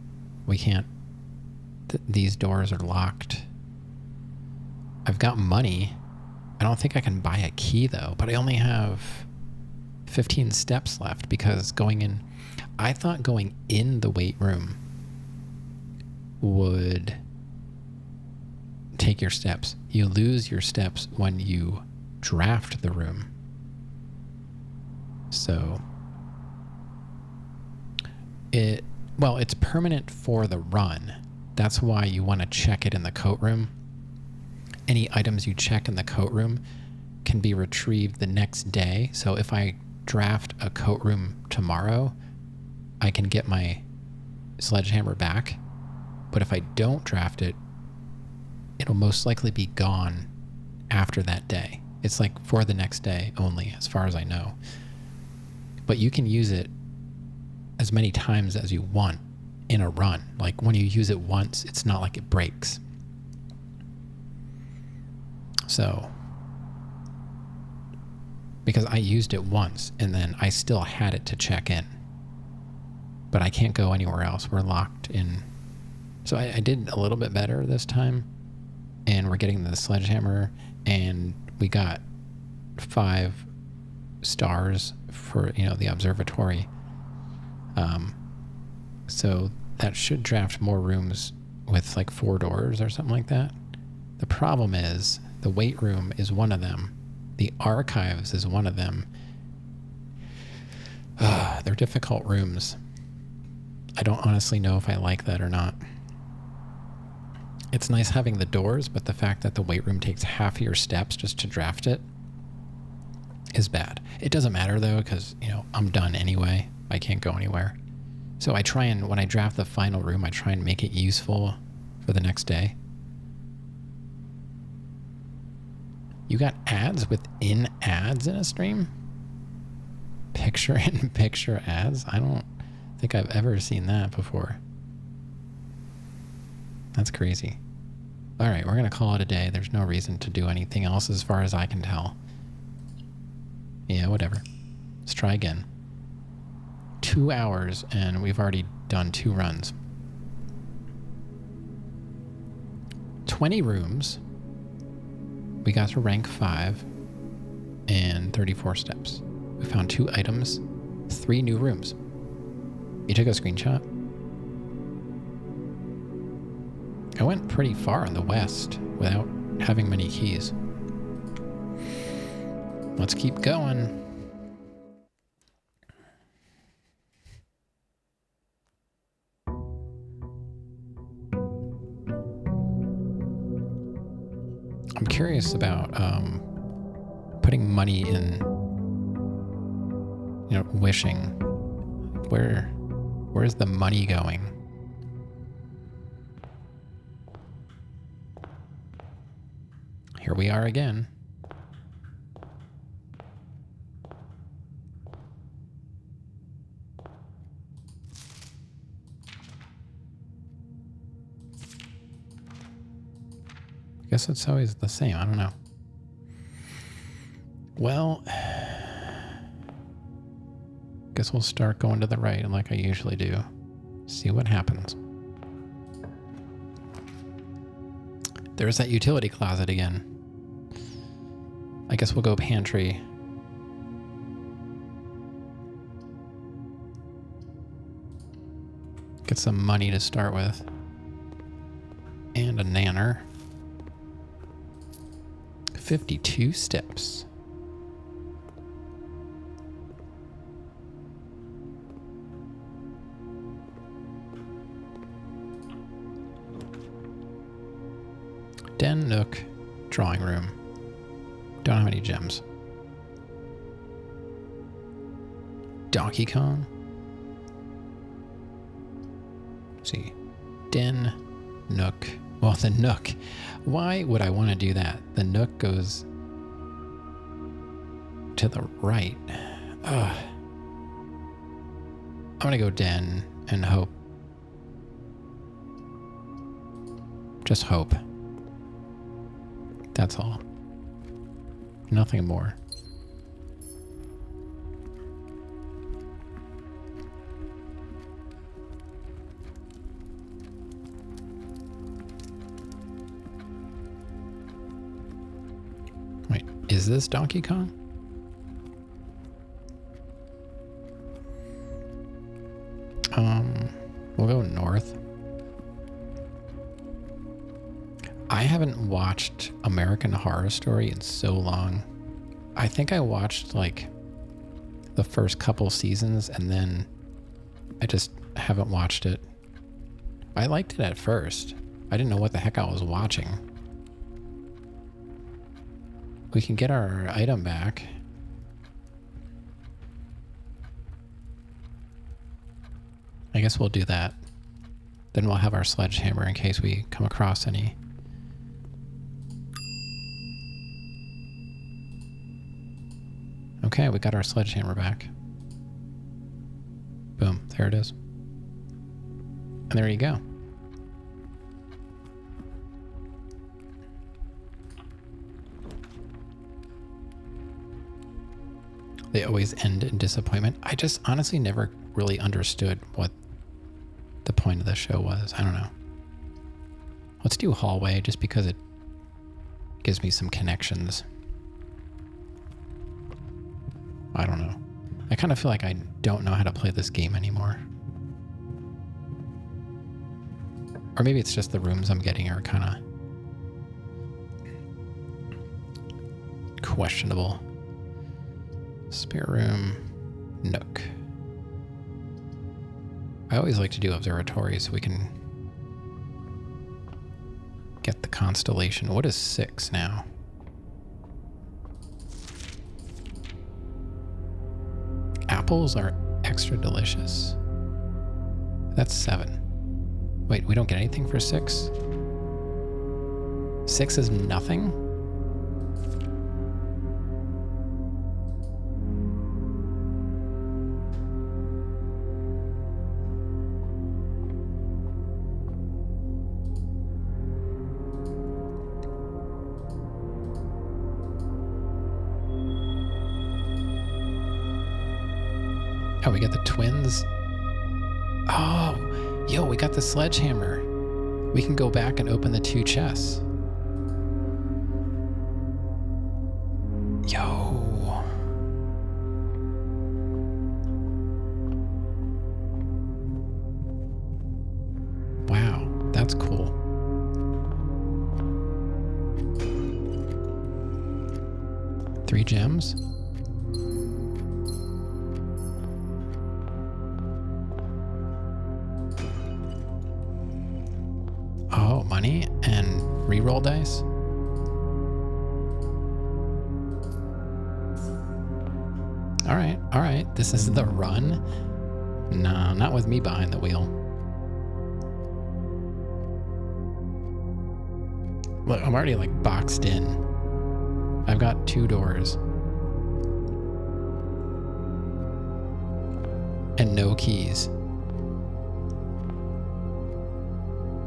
We can't. These doors are locked. I've got money. I don't think I can buy a key though, but I only have 15 steps left because going in, I thought going in the weight room would take your steps. You lose your steps when you draft the room. So it's permanent for the run. That's why you want to check it in the coat room. Any items you check in the coat room can be retrieved the next day. So if I draft a coat room tomorrow, I can get my sledgehammer back. But if I don't draft it, it'll most likely be gone after that day. It's like for the next day only, as far as I know. But you can use it as many times as you want in a run. Like when you use it once, it's not like it breaks. So, because I used it once and then I still had it to check in, but I can't go anywhere else. We're locked in. So I did a little bit better this time, and we're getting the sledgehammer, and we got 5 stars for, the observatory. So that should draft more rooms with like 4 doors or something like that. The problem is the weight room is one of them. The archives is one of them. They're difficult rooms. I don't honestly know if I like that or not. It's nice having the doors, but the fact that the weight room takes half of your steps just to draft it is bad. It doesn't matter though, because, I'm done anyway. I can't go anywhere. So I try and, when I draft the final room, I try and make it useful for the next day. You got ads within ads in a stream? Picture-in-picture ads? I don't think I've ever seen that before. That's crazy. All right, we're going to call it a day. There's no reason to do anything else as far as I can tell. Yeah, whatever. Let's try again. 2 hours, and we've already done 2 runs. 20 rooms. We got to rank 5 and 34 steps. We found 2 items, 3 new rooms. You took a screenshot? I went pretty far in the west without having many keys. Let's keep going. I'm curious about putting money in, wishing. Where's the money going? Here we are again. I guess it's always the same. I don't know. Well, guess we'll start going to the right like I usually do. See what happens. There's that utility closet again. I guess we'll go pantry. Get some money to start with. And a nanner. 52 steps. Den, nook, drawing room. Don't have any gems. Donkey Kong. Let's see. Den, nook. Well, the nook. Why would I want to do that? The nook goes to the right. Ugh. I'm going to go den and hope. Just hope. That's all. Nothing more. Is this Donkey Kong? We'll go north. I haven't watched American Horror Story in so long. I think I watched like the first couple seasons and then I just haven't watched it. I liked it at first. I didn't know what the heck I was watching. We can get our item back. I guess we'll do that. Then we'll have our sledgehammer in case we come across any. Okay, we got our sledgehammer back. Boom, there it is. And there you go. They always end in disappointment. I just honestly never really understood what the point of the show was. I don't know. Let's do hallway just because it gives me some connections. I don't know. I kind of feel like I don't know how to play this game anymore. Or maybe it's just the rooms I'm getting are kind of questionable. Spare room, nook. I always like to do observatory so we can get the constellation. What is 6 now? Apples are extra delicious. That's 7. Wait, we don't get anything for 6? 6 is nothing? Oh, we got the twins. Oh, yo, we got the sledgehammer. We can go back and open the 2 chests. Yo. Wow, that's cool. Three gems. Oh, money and reroll dice. All right. This is the run. No, not with me behind the wheel. Look, I'm already like boxed in. I've got 2 doors. And no keys.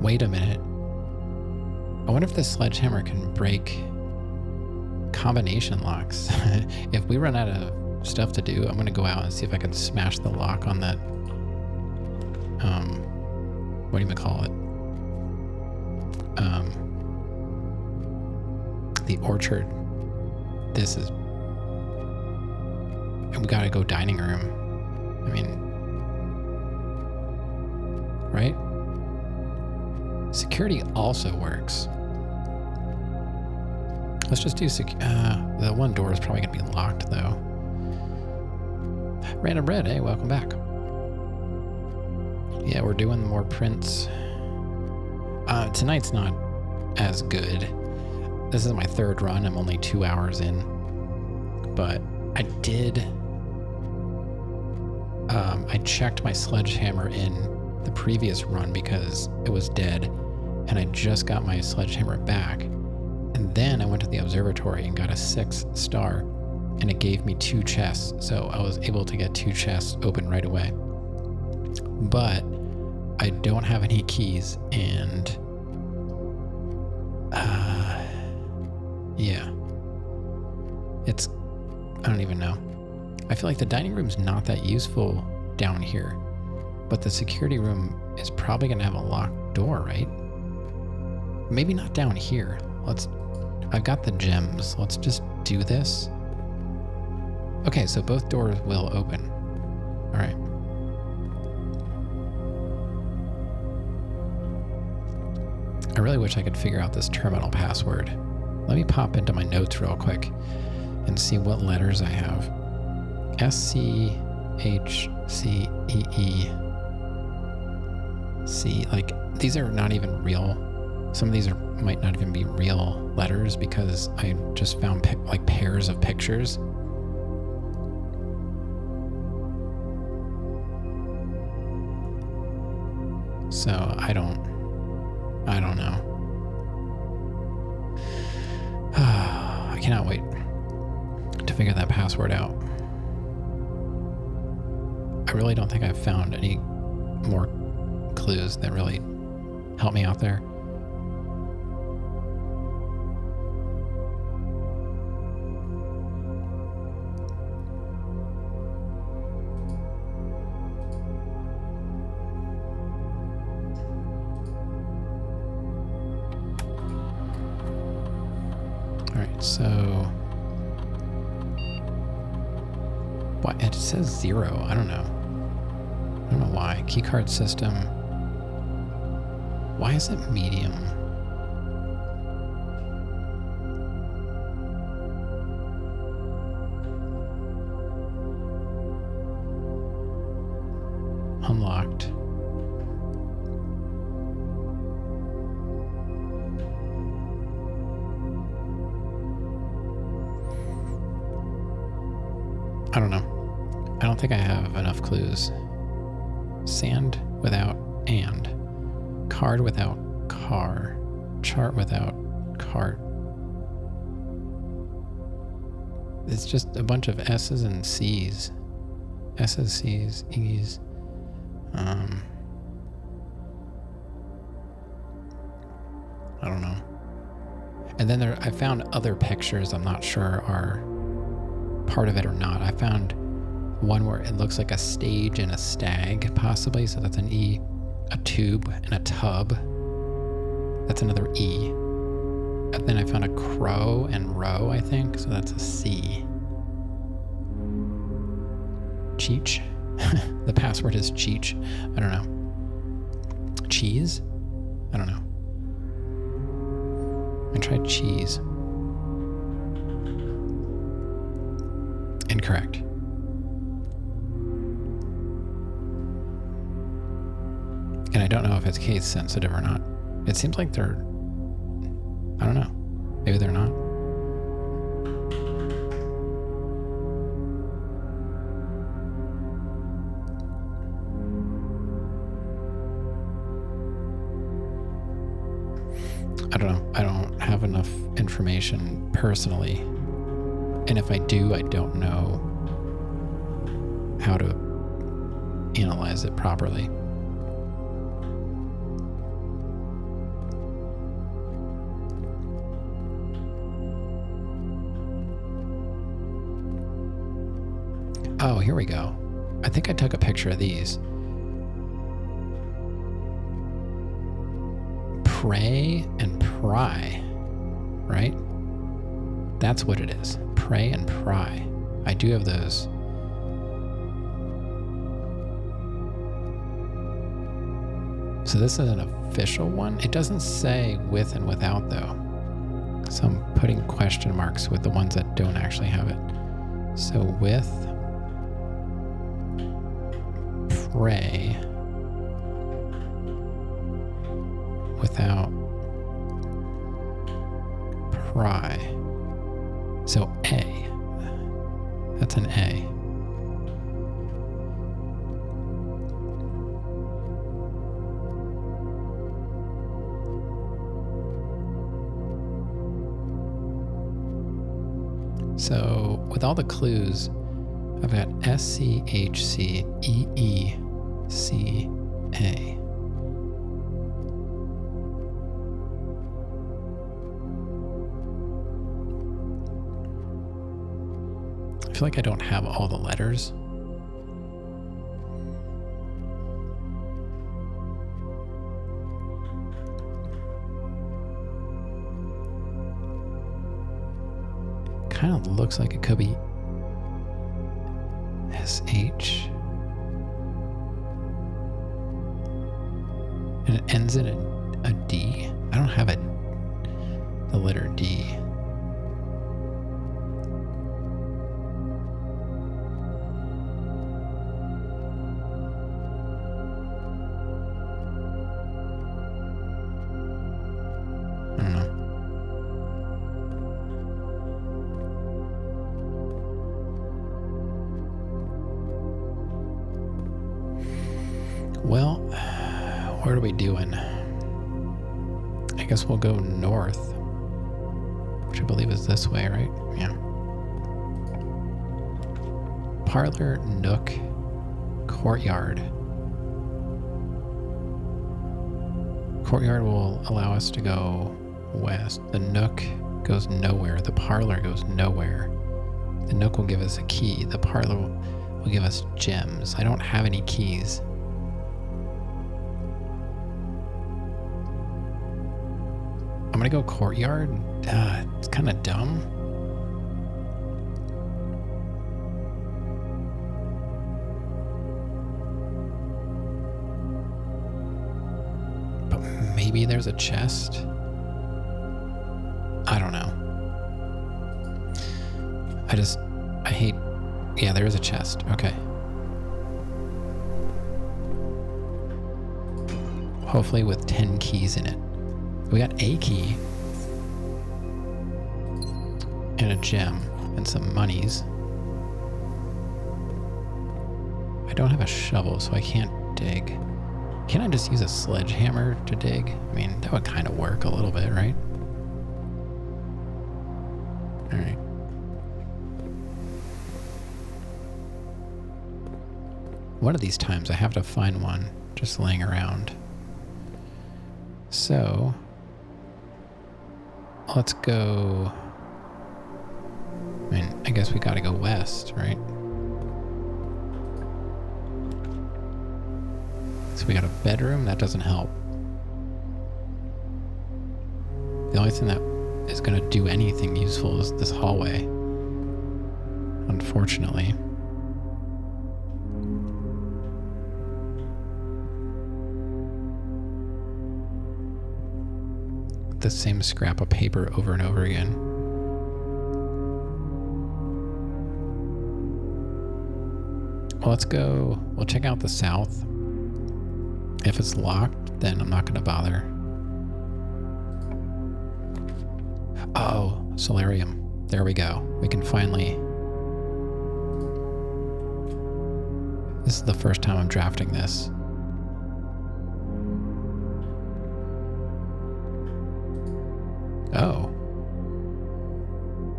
Wait a minute. I wonder if this sledgehammer can break combination locks. If we run out of stuff to do, I'm going to go out and see if I can smash the lock on that, what do you call it? The orchard. This is, and we got to go dining room. I mean, right? Security also works. Let's just do the one door is probably gonna be locked though. Random Red, hey, welcome back. Yeah, we're doing more prints. Tonight's not as good. This is my 3rd run. I'm only 2 hours in, but I did. I checked my sledgehammer in the previous run because it was dead, and I just got my sledgehammer back. And then I went to the observatory and got a 6 star, and it gave me 2 chests, so I was able to get 2 chests open right away. But I don't have any keys, and yeah, it's, I don't even know. I feel like the dining room's not that useful down here, but the security room is probably gonna have a locked door, right? Maybe not down here. I've got the gems. Let's just do this. Okay, so both doors will open. All right. I really wish I could figure out this terminal password. Let me pop into my notes real quick and see what letters I have. SCHCEE. C. Like, these are not even real. Some of these might not even be real letters because I just found like pairs of pictures. So I don't know. I cannot wait to figure that password out. I really don't think I've found any more clues that really help me out there. So, why it says 0? I don't know. I don't know why. Keycard system. Why is it medium? Unlocked. I don't know. I don't think I have enough clues. Sand without and. Card without car. Chart without cart. It's just a bunch of S's and C's. S's, C's, E's. I don't know. And then I found other pictures I'm not sure are part of it or not. I found one where it looks like a stage and a stag, possibly. So that's an E. A tube and a tub. That's another E. And then I found a crow and row, I think. So that's a C. Cheech. The password is Cheech. I don't know. Cheese? I don't know. I tried cheese. Incorrect. And I don't know if it's case sensitive or not. It seems like they're, I don't know. Maybe they're not. I don't know. I don't have enough information personally. And if I do, I don't know how to analyze it properly. Oh, here we go. I think I took a picture of these. Pray and pry, right? That's what it is. Pray and pry. I do have those. So this is an official one. It doesn't say with and without though. So I'm putting question marks with the ones that don't actually have it. So with pray, without pry. So A. That's an A. So with all the clues, I've got SCHCEECA. I feel like I don't have all the letters. kind of looks like it could be SH. And it ends in a D. I don't have the letter D. I don't know. Well, what are we doing? I guess we'll go north, which I believe is this way, right? Yeah. Parlor, Nook, Courtyard. Courtyard will allow us to go west. The Nook goes nowhere. The Parlor goes nowhere. The Nook will give us a key. The Parlor will give us gems. I don't have any keys. I'm gonna go Courtyard. It's kind of dumb. But maybe there's a chest. I don't know. I hate. Yeah, there is a chest. Okay. Hopefully with 10 keys in it. We got a key and a gem and some monies. I don't have a shovel, so I can't dig. Can I just use a sledgehammer to dig? I mean, that would kind of work a little bit, right? All right. One of these times I have to find one just laying around. So let's go. I mean, I guess we gotta go west, right? So we got a bedroom. That doesn't help. The only thing that is gonna do anything useful is this hallway. Unfortunately. The same scrap of paper over and over again. Well, let's go. We'll check out the south. If it's locked, then I'm not going to bother. Oh, solarium. There we go. We can finally. This is the first time I'm drafting this. Oh.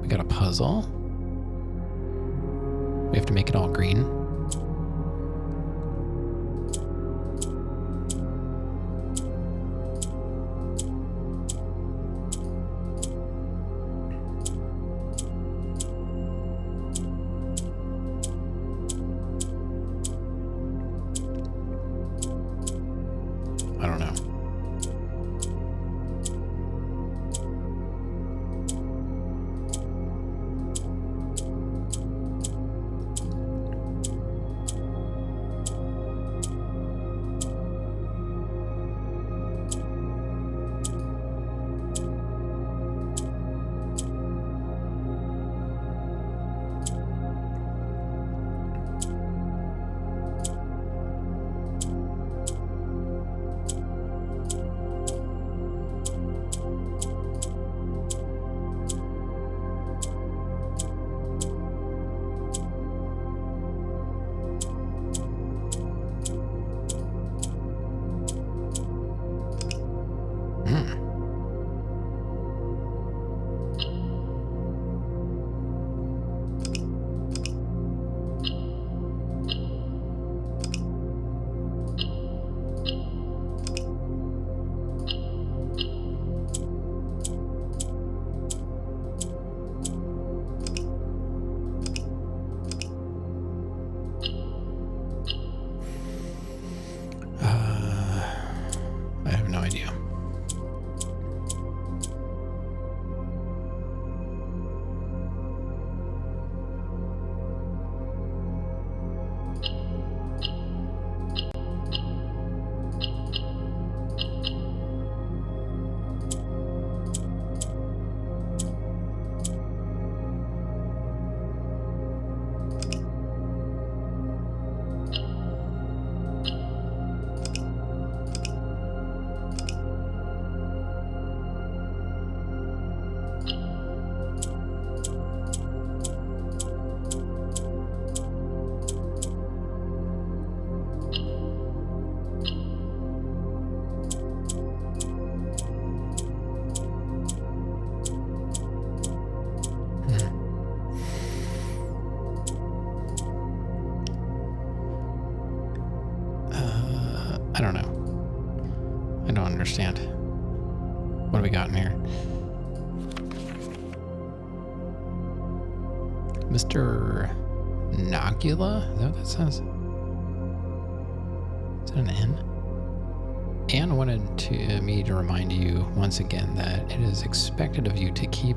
We got a puzzle. We have to make it all green. I don't know. I have no idea. I don't know. I don't understand. What do we got in here? Mr. Nogula? Is that what that says? Is that an N? Anne wanted me to remind you once again that it is expected of you to keep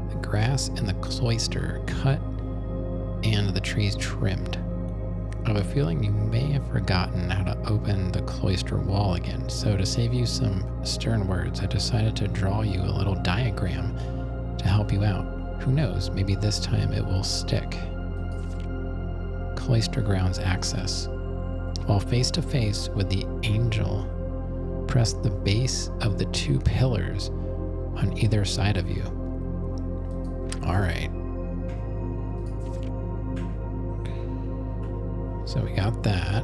the grass in the cloister cut and the trees trimmed. I have a feeling you may have forgotten how to open the cloister wall again, so to save you some stern words, I decided to draw you a little diagram to help you out. Who knows, maybe this time it will stick. Cloister grounds access. While face to face with the angel, press the base of the 2 pillars on either side of you. All right. So we got that.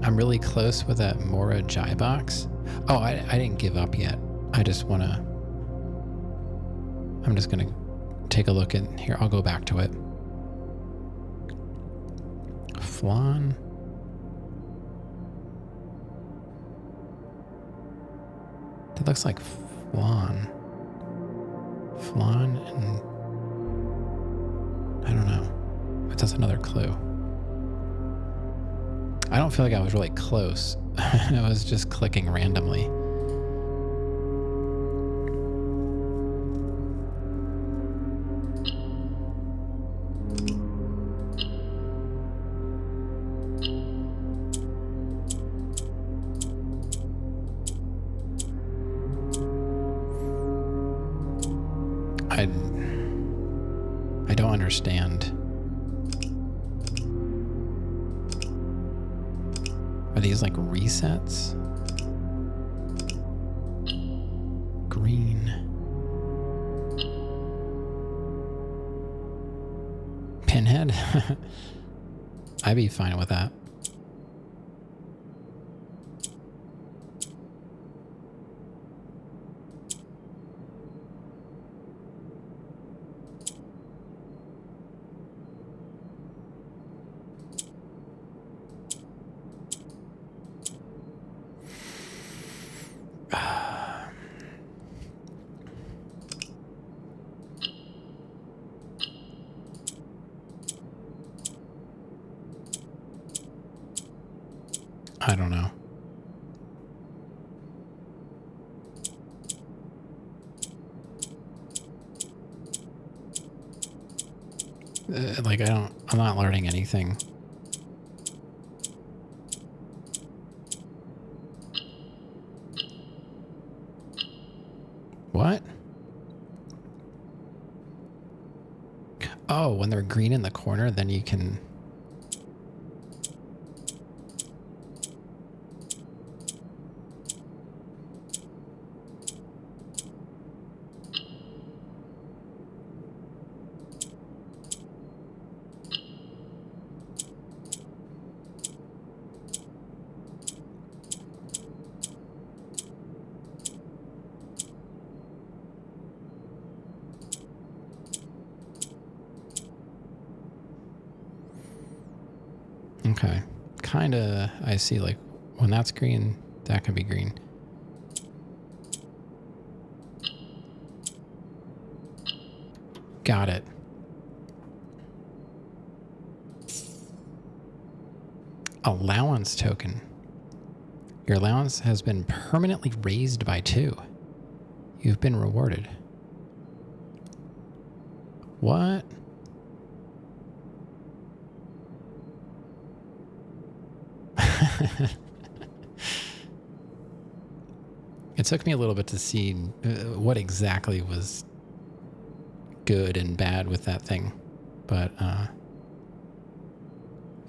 I'm really close with that Mora Jai box. Oh, I didn't give up yet. I'm just gonna take a look in here. I'll go back to it. Flan. That looks like flan. Flan and I don't know. But that's another clue. I don't feel like I was really close. I was just clicking randomly. I don't understand. Are these like resets? Green. Pinhead? I'd be fine with that. I don't know. I'm not learning anything. What? Oh, when they're green in the corner, then you can... Okay. Kinda, I see, like, when that's green, that can be green. Got it. Allowance token. Your allowance has been permanently raised by 2. You've been rewarded. What? It took me a little bit to see what exactly was good and bad with that thing, but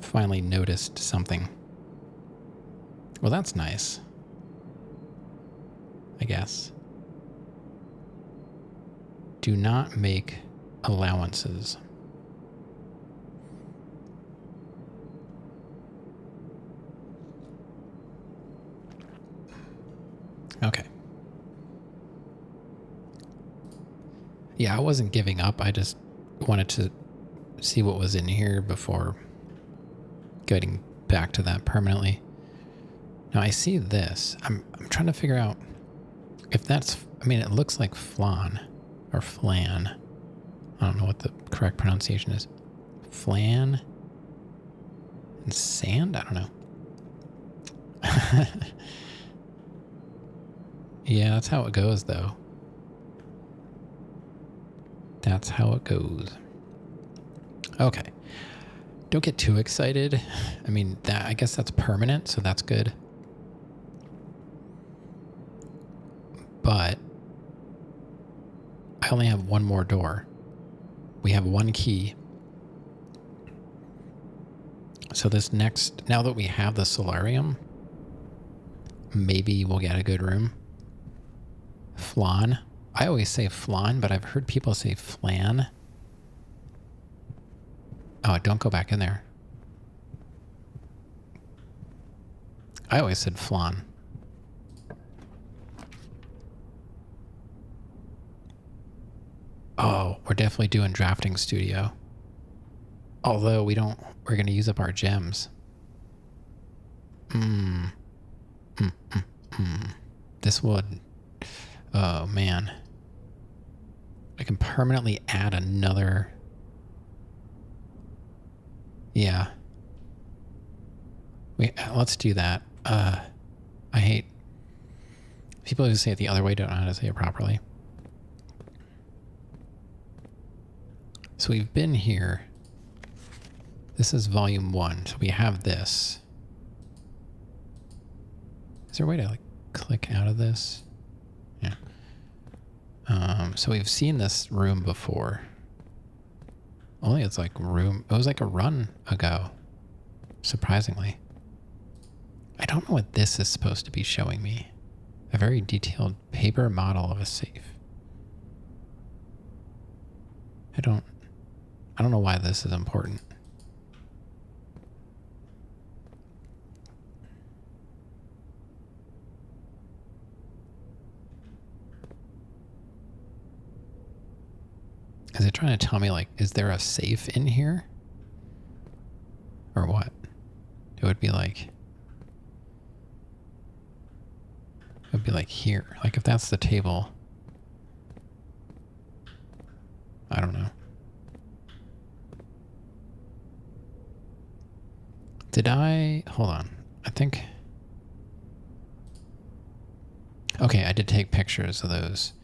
finally noticed something. Well, that's nice, I guess. Do not make allowances. Okay. Yeah, I wasn't giving up. I just wanted to see what was in here before getting back to that permanently. Now I see this. I'm trying to figure out if that's, I mean, it looks like flan or flan. I don't know what the correct pronunciation is. Flan and sand? I don't know. Yeah, that's how it goes, though. That's how it goes. Okay. Don't get too excited. I mean, I guess that's permanent, so that's good. But I only have one more door. We have one key. So this next, now that we have the solarium, maybe we'll get a good room. Flan. I always say flan, but I've heard people say flan. Oh, don't go back in there. I always said flan. Oh, we're definitely doing drafting studio. Although we're going to use up our gems. This would, oh man. I can permanently add another. Yeah. Let's do that. I hate people who say it the other way don't know how to say it properly. So we've been here. This is volume 1. So we have this. Is there a way to like click out of this? Yeah. So we've seen this room before. Only it's like room. It was like a run ago. Surprisingly. I don't know what this is supposed to be showing me. A very detailed paper model of a safe. I don't know why this is important. Is it trying to tell me, like, is there a safe in here? Or what? It would be like here. Like, if that's the table. I don't know. Hold on. I think. Okay, I did take pictures of those.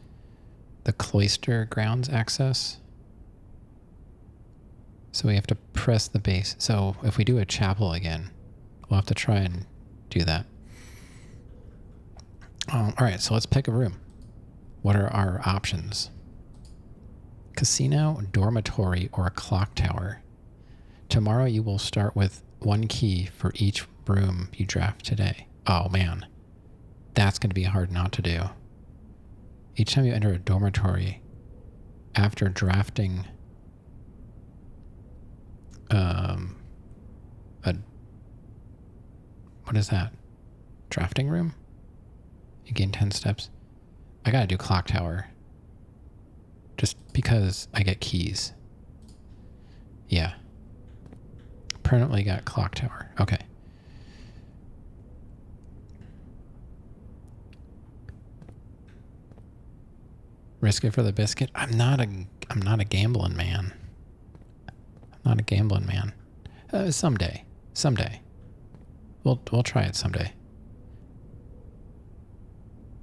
The cloister grounds access. So we have to press the base. So if we do a chapel again, we'll have to try and do that. All right, so let's pick a room. What are our options? Casino, dormitory, or a clock tower. Tomorrow you will start with one key for each room you draft today. Oh man, that's going to be hard not to do. Each time you enter a dormitory, after drafting what is that? Drafting room? You gain 10 steps. I gotta do clock tower. Just because I get keys. Yeah. Permanently got clock tower. Okay. Risk it for the biscuit. I'm not a gambling man. I'm not a gambling man. Someday. We'll try it someday.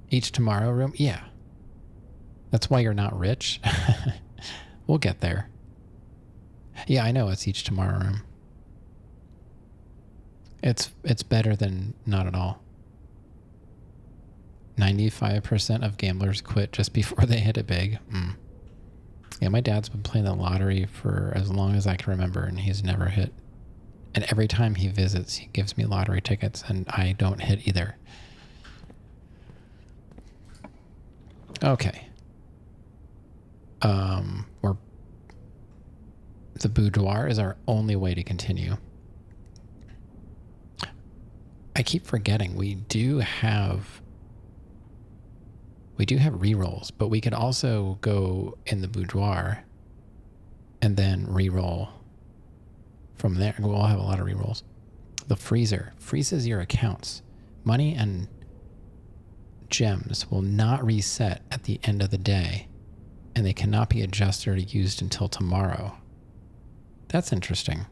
Each tomorrow room? Yeah. That's why you're not rich. We'll get there. Yeah, I know it's each tomorrow room. It's better than not at all. 95% of gamblers quit just before they hit it big. Yeah, my dad's been playing the lottery for as long as I can remember, and he's never hit. And every time he visits, he gives me lottery tickets, and I don't hit either. Okay. The boudoir is our only way to continue. I keep forgetting we do have rerolls, but we could also go in the boudoir and then reroll from there. We'll have a lot of rerolls. The freezer freezes your accounts. Money and gems will not reset at the end of the day, and they cannot be adjusted or used until tomorrow. That's interesting.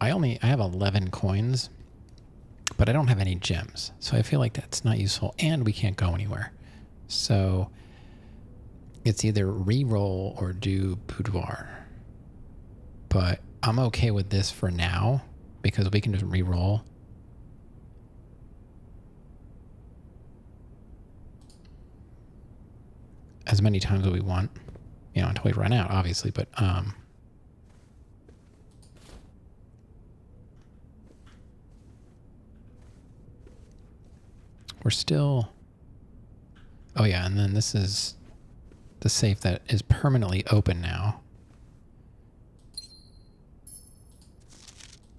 I have 11 coins, but I don't have any gems, so I feel like that's not useful, and we can't go anywhere. So it's either re-roll or do boudoir. But I'm okay with this for now because we can just re-roll. As many times as we want, until we run out, obviously, but we're still, oh yeah, and then this is the safe that is permanently open now.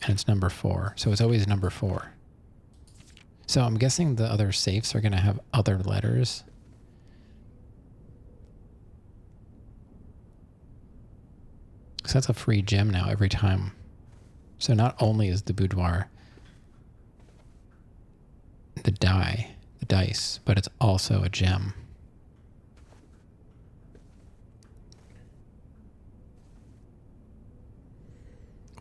And it's number 4, so it's always number 4. So I'm guessing the other safes are going to have other letters. So that's a free gem now every time. So not only is the boudoir the dice, but it's also a gem.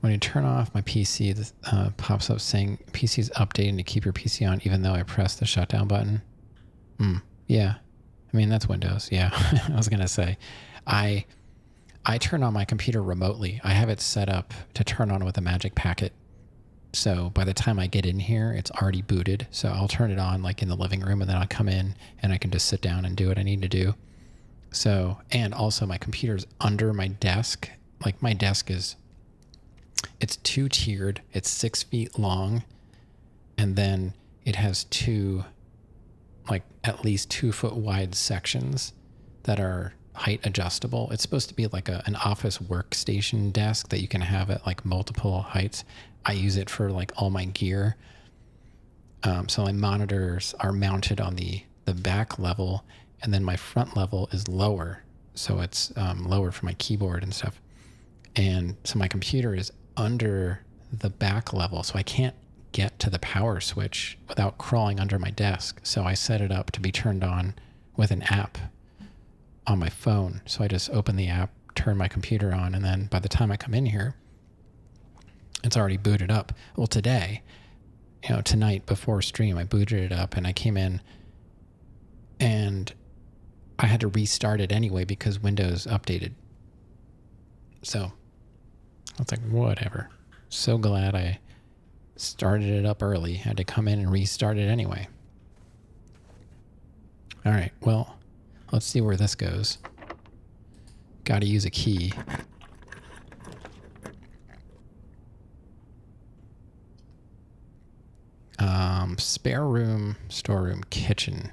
When you turn off my PC, this pops up saying PC's updating to keep your PC on even though I pressed the shutdown button. Yeah. I mean, that's Windows. Yeah. I was going to say, I turn on my computer remotely. I have it set up to turn on with a magic packet. So by the time I get in here, it's already booted. So I'll turn it on like in the living room, and then I'll come in and I can just sit down and do what I need to do. So, and also my computer's under my desk. Like my desk it's 2-tiered. It's 6 feet long. And then it has 2, like at least 2 foot wide sections that are height adjustable. It's supposed to be like an office workstation desk that you can have at like multiple heights. I use it for like all my gear. So my monitors are mounted on the back level, and then my front level is lower. So it's lower for my keyboard and stuff. And so my computer is under the back level, so I can't get to the power switch without crawling under my desk. So I set it up to be turned on with an app on my phone. So I just open the app, turn my computer on, and then by the time I come in here, it's already booted up. Well, today, tonight before stream, I booted it up and I came in and I had to restart it anyway because Windows updated. So I was like, whatever. So glad I started it up early. Had to come in and restart it anyway. All right, well, let's see where this goes. Got to use a key. Spare room, storeroom, kitchen.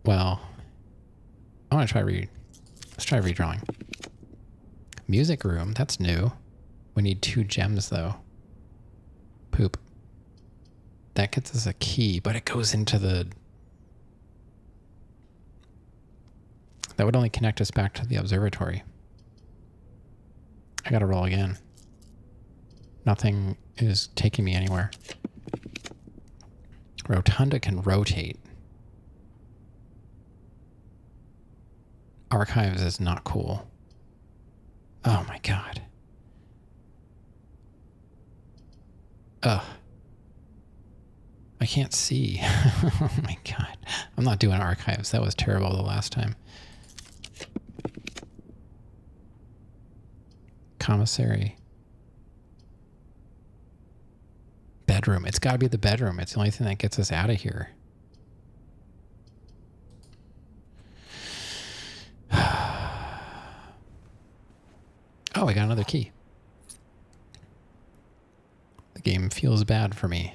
Well, I want to try let's try redrawing. Music room, that's new. We need 2 gems though. Poop. That gets us a key, but it goes into that would only connect us back to the observatory. I gotta roll again. Nothing is taking me anywhere. Rotunda can rotate. Archives is not cool. Oh my god. Ugh. I can't see. Oh my god. I'm not doing archives. That was terrible the last time. Commissary. Bedroom. It's got to be the bedroom. It's the only thing that gets us out of here. Oh, I got another key. The game feels bad for me.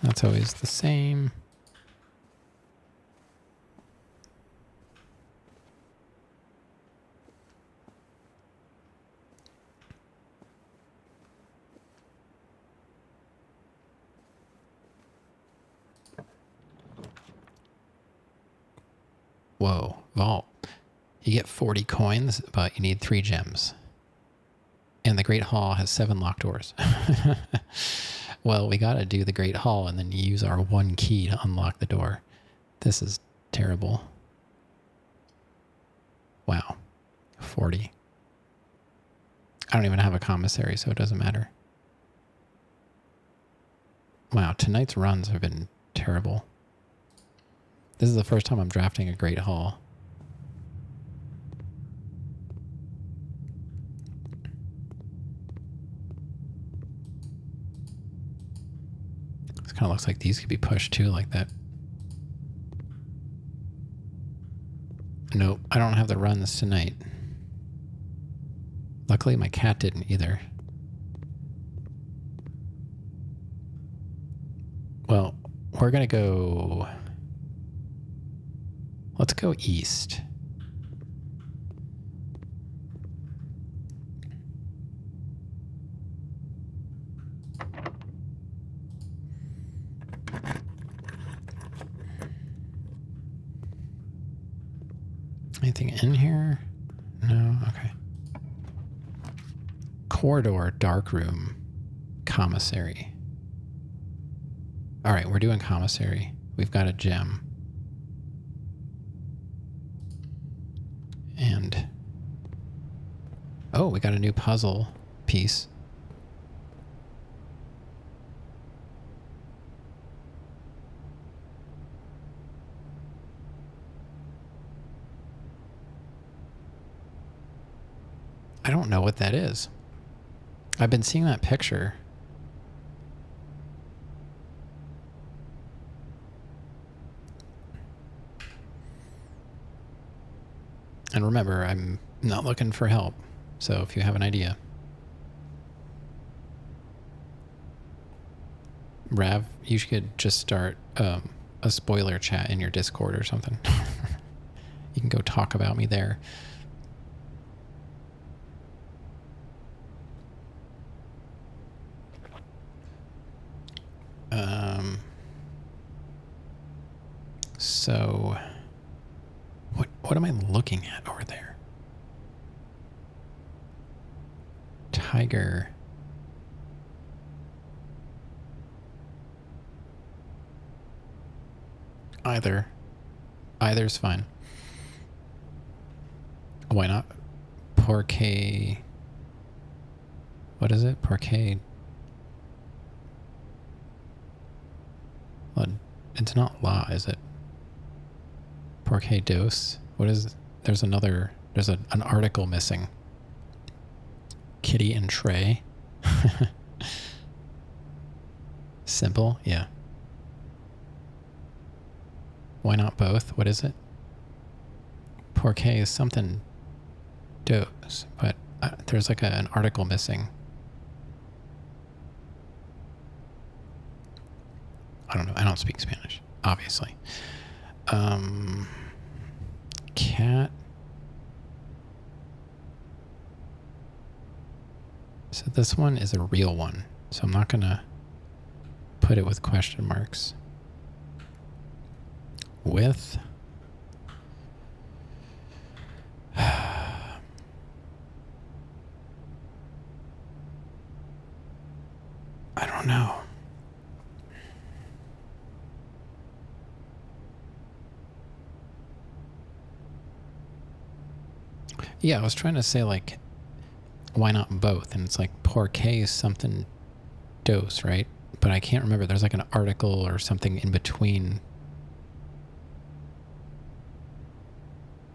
That's always the same. Whoa, vault. You get 40 coins, but you need 3 gems. And the Great Hall has 7 locked doors. Well, we got to do the Great Hall and then use our 1 key to unlock the door. This is terrible. Wow. 40. I don't even have a commissary, so it doesn't matter. Wow, tonight's runs have been terrible. This is the first time I'm drafting a Great Hall. This kind of looks like these could be pushed too, like that. Nope, I don't have the runs tonight. Luckily, my cat didn't either. Well, we're going to go... Let's go east. Anything in here? No? Okay. Corridor, dark room, commissary. All right, we're doing commissary. We've got a gem. And... oh, we got a new puzzle piece. I don't know what that is. I've been seeing that picture. And remember, I'm not looking for help. So if you have an idea. Rav, you should just start a spoiler chat in your Discord or something. You can go talk about me there. So what am I looking at over there? Tiger. Either's fine. Why not? Porquet. What is it? Porquet. Well, it's not la, is it? Porquet dos. What is? There's an article missing. Kitty and Trey. Simple, yeah. Why not both? What is it? Porquet is something dos, but there's like an article missing. I don't know. I don't speak Spanish, obviously. Cat. So this one is a real one. So I'm not going to put it with question marks. With. I don't know. Yeah, I was trying to say, like, why not both? And it's like, Porquet is something dos, right? But I can't remember. There's like an article or something in between.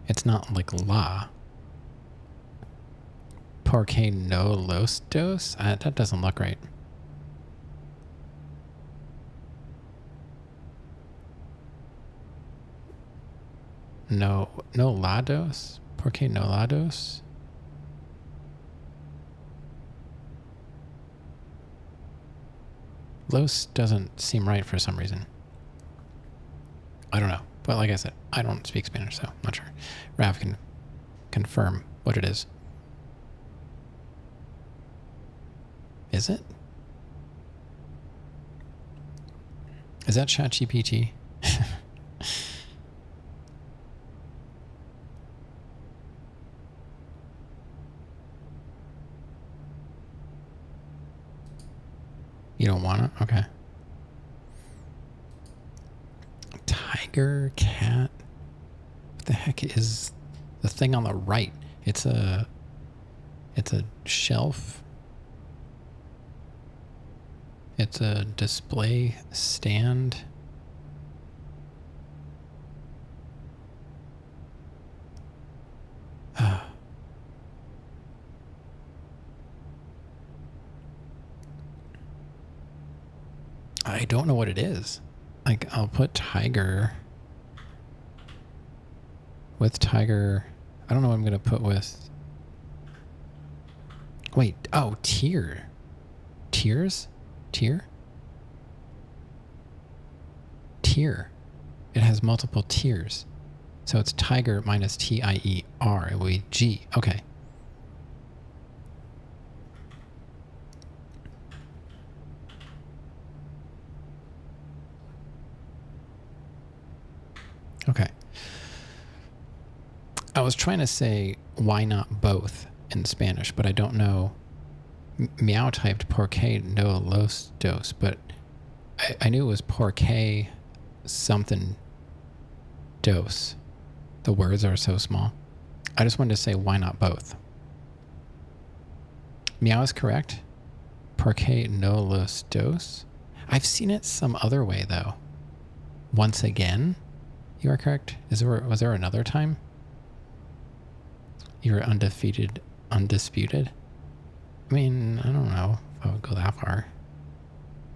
It's not like la. Porqué no los dos? That doesn't look right. No lados? Porqué no lados? Los doesn't seem right for some reason. I don't know. But like I said, I don't speak Spanish, so I'm not sure. Rav can confirm what it is. Is it? Is that ChatGPT? don't want to? Okay. Tiger, cat. What the heck is the thing on the right? It's a shelf. It's a display stand. I don't know what it is. Like, I'll put tiger with tiger. I don't know what I'm going to put with. Wait. Oh, tier. Tiers? Tier? Tier. It has multiple tiers. So it's tiger minus T-I-E-R. It will be G. Okay. Okay. I was trying to say why not both in Spanish, but I don't know. Meow typed porque no los dos, but I knew it was porque something dos. The words are so small. I just wanted to say why not both. Meow is correct. Porque no los dos. I've seen it some other way though. Once again. You are correct. Was there another time? You were undefeated, undisputed? I mean, I don't know if I would go that far.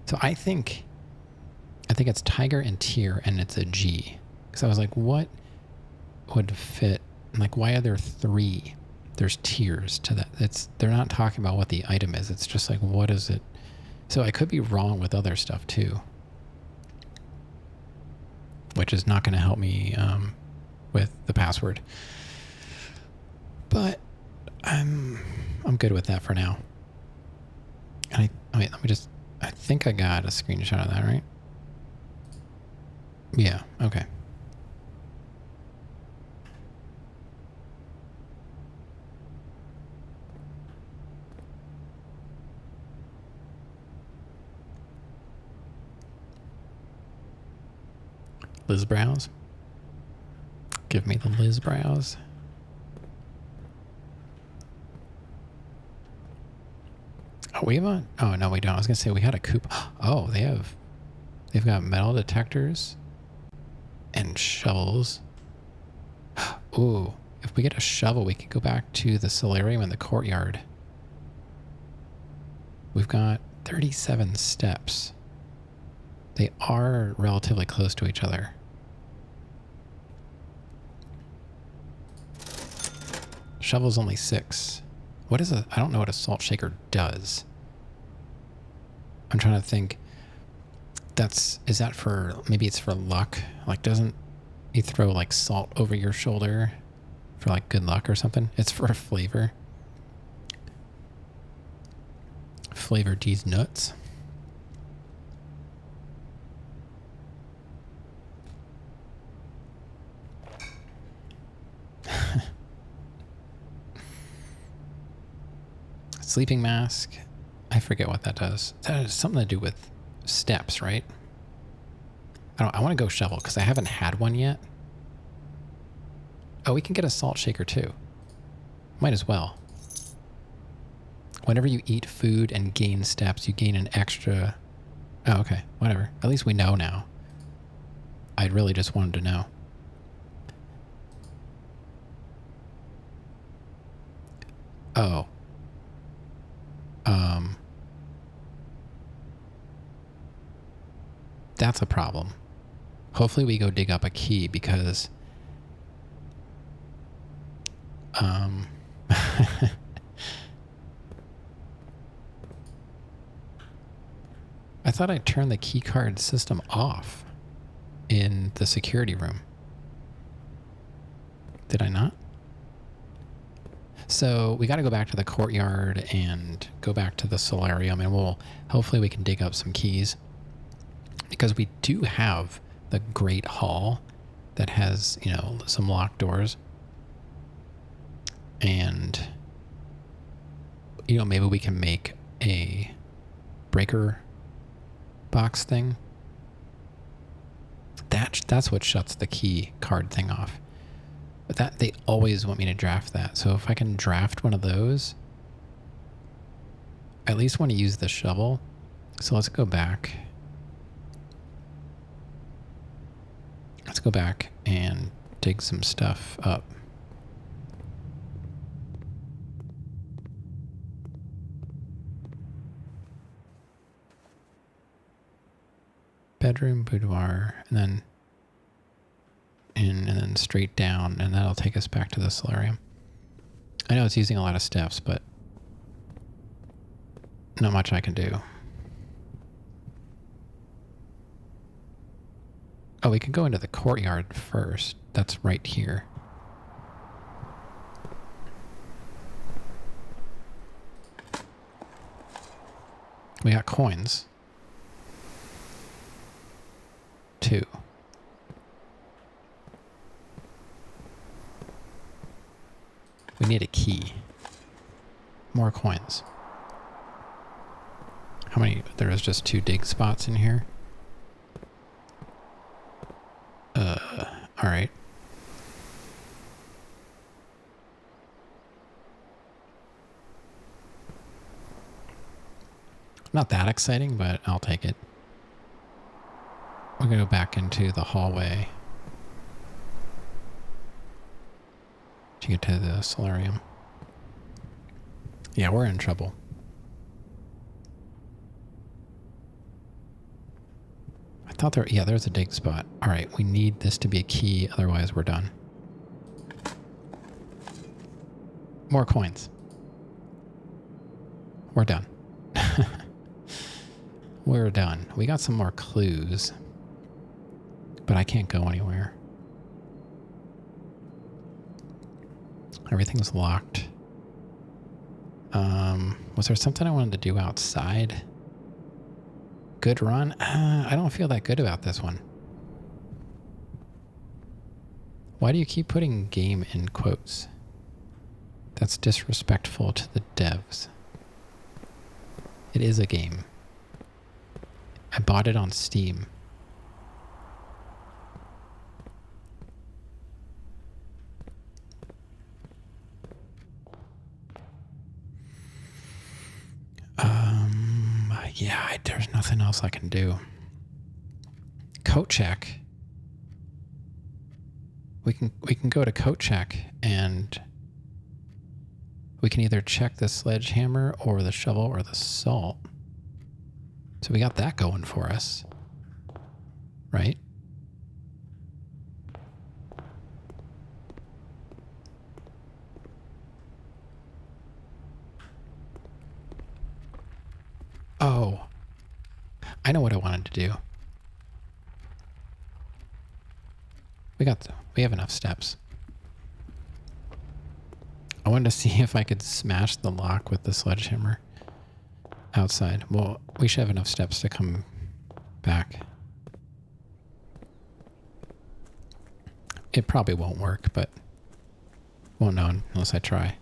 So I think it's tiger and tier and it's a G. Because I was like, what would fit? Like, why are there 3? There's tiers to that. They're not talking about what the item is. It's just like, what is it? So I could be wrong with other stuff too. Which is not going to help me with the password. But I'm good with that for now. And wait, I think I got a screenshot of that, right? Yeah, okay. Liz Brows. Give me the Liz Brows. Oh, we have a... Oh, no, we don't. I was going to say we had a coop. Oh, they've got metal detectors and shovels. Ooh, if we get a shovel, we can go back to the solarium in the courtyard. We've got 37 steps. They are relatively close to each other. Shovel's only 6. What is I don't know what a salt shaker does. I'm trying to think. Is that for, maybe it's for luck? Like, doesn't you throw like salt over your shoulder for like good luck or something? It's for flavor. Flavor these nuts. Sleeping mask. I forget what that does. That has something to do with steps, right? I want to go shovel because I haven't had one yet. Oh, we can get a salt shaker too. Might as well. Whenever you eat food and gain steps, you gain an extra... Oh, okay. Whatever. At least we know now. I really just wanted to know. Oh. That's a problem. Hopefully we go dig up a key because I thought I turned the key card system off in the security room. Did I not? So we got to go back to the courtyard and go back to the solarium, and hopefully we can dig up some keys. Because we do have the Great Hall that has, some locked doors. And, maybe we can make a breaker box thing. That's what shuts the key card thing off. But that they always want me to draft that. So if I can draft one of those, I at least want to use the shovel. So let's go back. Let's go back and dig some stuff up. Bedroom, boudoir, and then in and then straight down, and that'll take us back to the solarium. I know it's using a lot of steps, but not much I can do. Oh, we can go into the courtyard first. That's right here. We got coins. 2. We need a key. More coins. How many? There was just 2 dig spots in here. All right. Not that exciting, but I'll take it. We're gonna go back into the hallway to get to the solarium. Yeah, we're in trouble. I thought there, yeah, there's a dig spot. All right, we need this to be a key, otherwise we're done. More coins. We're done. We're done. We got some more clues, but I can't go anywhere. Everything's locked. Was there something I wanted to do outside? Good run? I don't feel that good about this one. Why do you keep putting game in quotes? That's disrespectful to the devs. It is a game. I bought it on Steam. Yeah, there's nothing else I can do. Coat check. We can go to coat check and we can either check the sledgehammer or the shovel or the salt. So we got that going for us, right? Oh, I know what I wanted to do. We have enough steps. I wanted to see if I could smash the lock with the sledgehammer outside. Well, we should have enough steps to come back. It probably won't work, but won't know unless I try.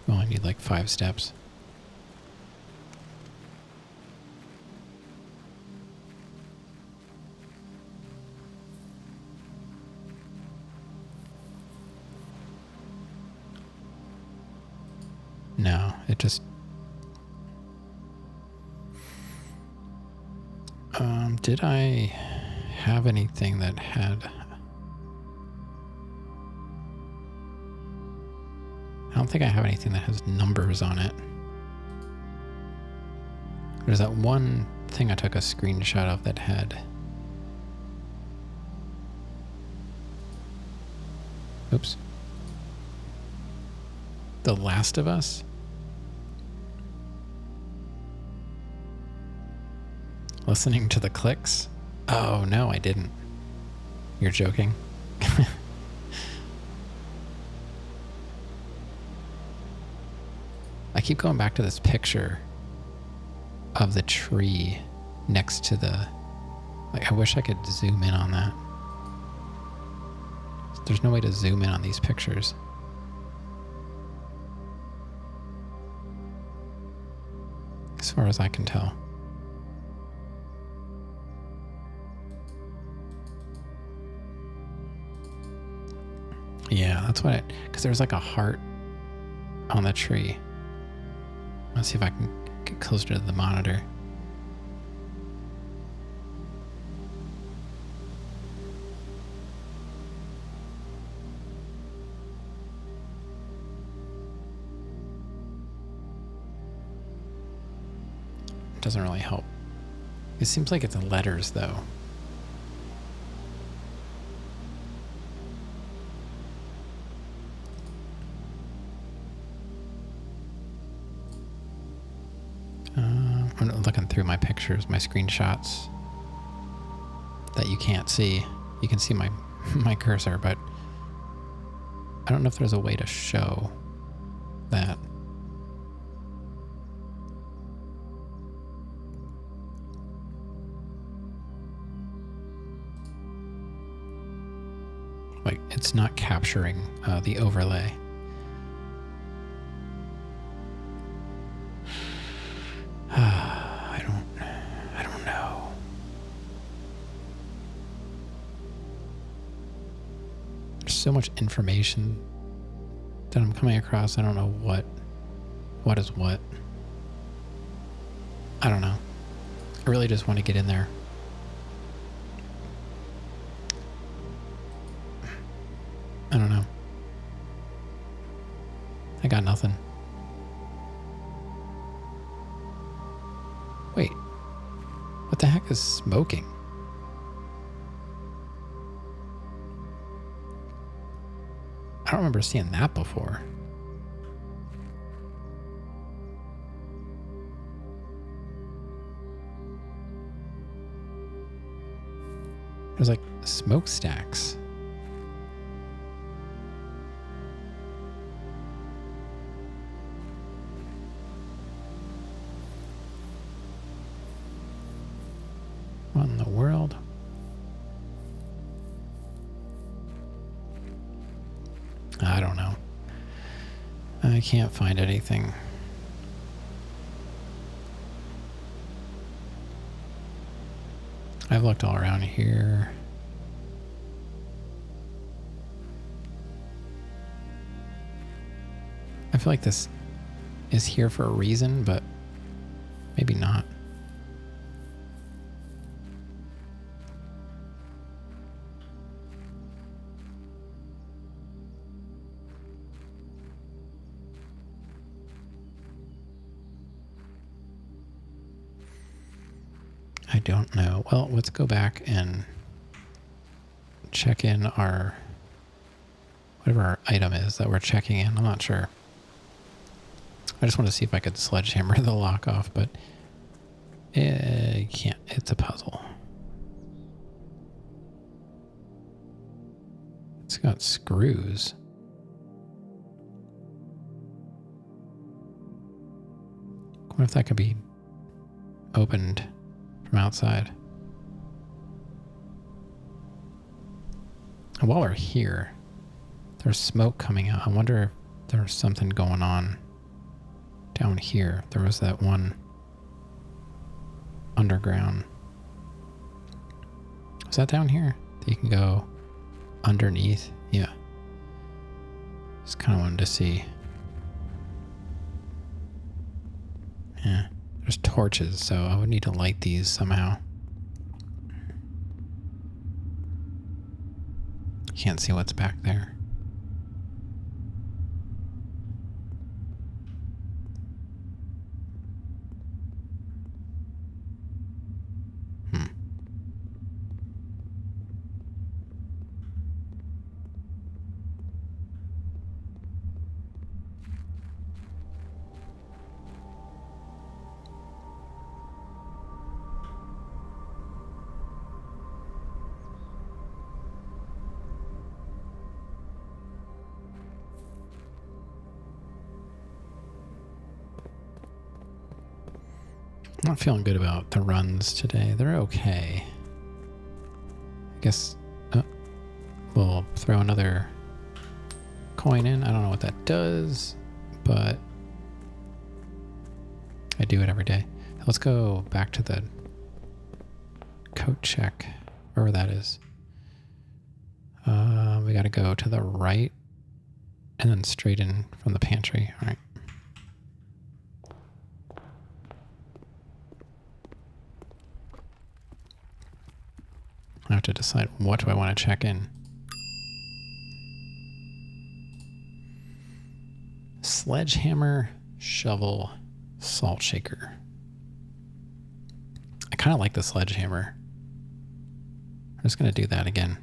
We only need like 5 steps. No, it just... did I have anything that had... I don't think I have anything that has numbers on it. There's that one thing I took a screenshot of that had... Oops. The Last of Us? Listening to the clicks? Oh, no, I didn't. You're joking? I keep going back to this picture of the tree next to the... Like, I wish I could zoom in on that. There's no way to zoom in on these pictures. As far as I can tell. Yeah, that's what it... Because there's like a heart on the tree. Let's see if I can get closer to the monitor. Doesn't really help. It seems like it's in letters, though. I'm looking through my pictures, my screenshots that you can't see. You can see my my cursor, but I don't know if there's a way to show that. Like, it's not capturing the overlay. I don't know. There's so much information that I'm coming across. I don't know what is what. I don't know. I really just want to get in there. I don't know. I got nothing. Wait. What the heck is smoking? I don't remember seeing that before. There's like smokestacks. What in the world? I don't know. I can't find anything. I've looked all around here. I feel like this is here for a reason, but maybe not. I don't know. Well, let's go back and check in our, whatever our item is that we're checking in. I'm not sure. I just want to see if I could sledgehammer the lock off, but you can't. It's a puzzle. It's got screws. I wonder if that could be opened from outside. And while we're here, there's smoke coming out. I wonder if there's something going on down here. There was that one underground. Is that down here? That you can go underneath? Yeah. Just kind of wanted to see. Yeah. There's torches, so I would need to light these somehow. Can't see what's back there. I'm not feeling good about the runs today. They're okay. I guess We'll throw another coin in. I don't know what that does, but I do it every day. Let's go back to the coat check, wherever that is. We got to go to the right and then straight in from the pantry. All right. I have to decide what do I want to check in. Sledgehammer, shovel, salt shaker. I kind of like the sledgehammer. I'm just going to do that again.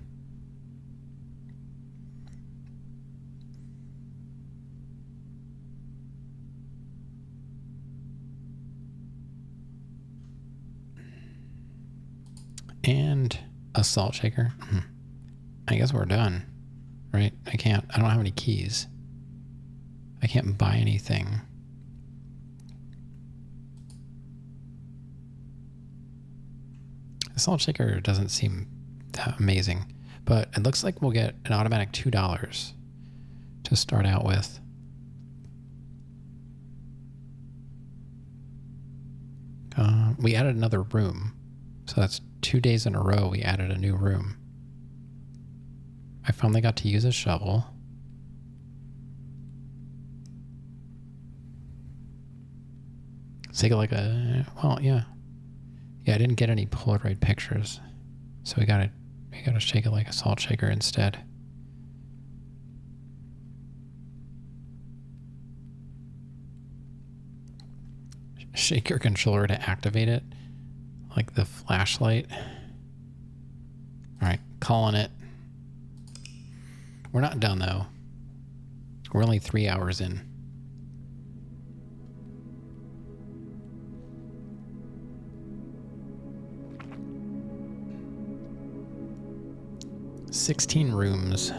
And a salt shaker. I guess we're done, right? I don't have any keys. I can't buy anything. The salt shaker doesn't seem that amazing, but it looks like we'll get an automatic $2 to start out with. We added another room, so that's 2 days in a row we added a new room. I finally got to use a shovel. Take like a, well, yeah. Yeah, I didn't get any Polaroid pictures, so we gotta shake it like a salt shaker instead. Shake your controller to activate it, like the flashlight. All right, calling it. We're not done though. We're only 3 hours in. "16 rooms,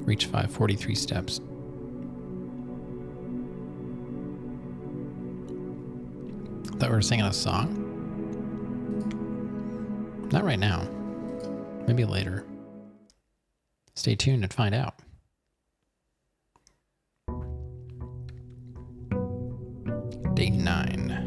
reach 543 steps." Thought we were singing a song? Not right now. Maybe later. Stay tuned and find out. Day 9.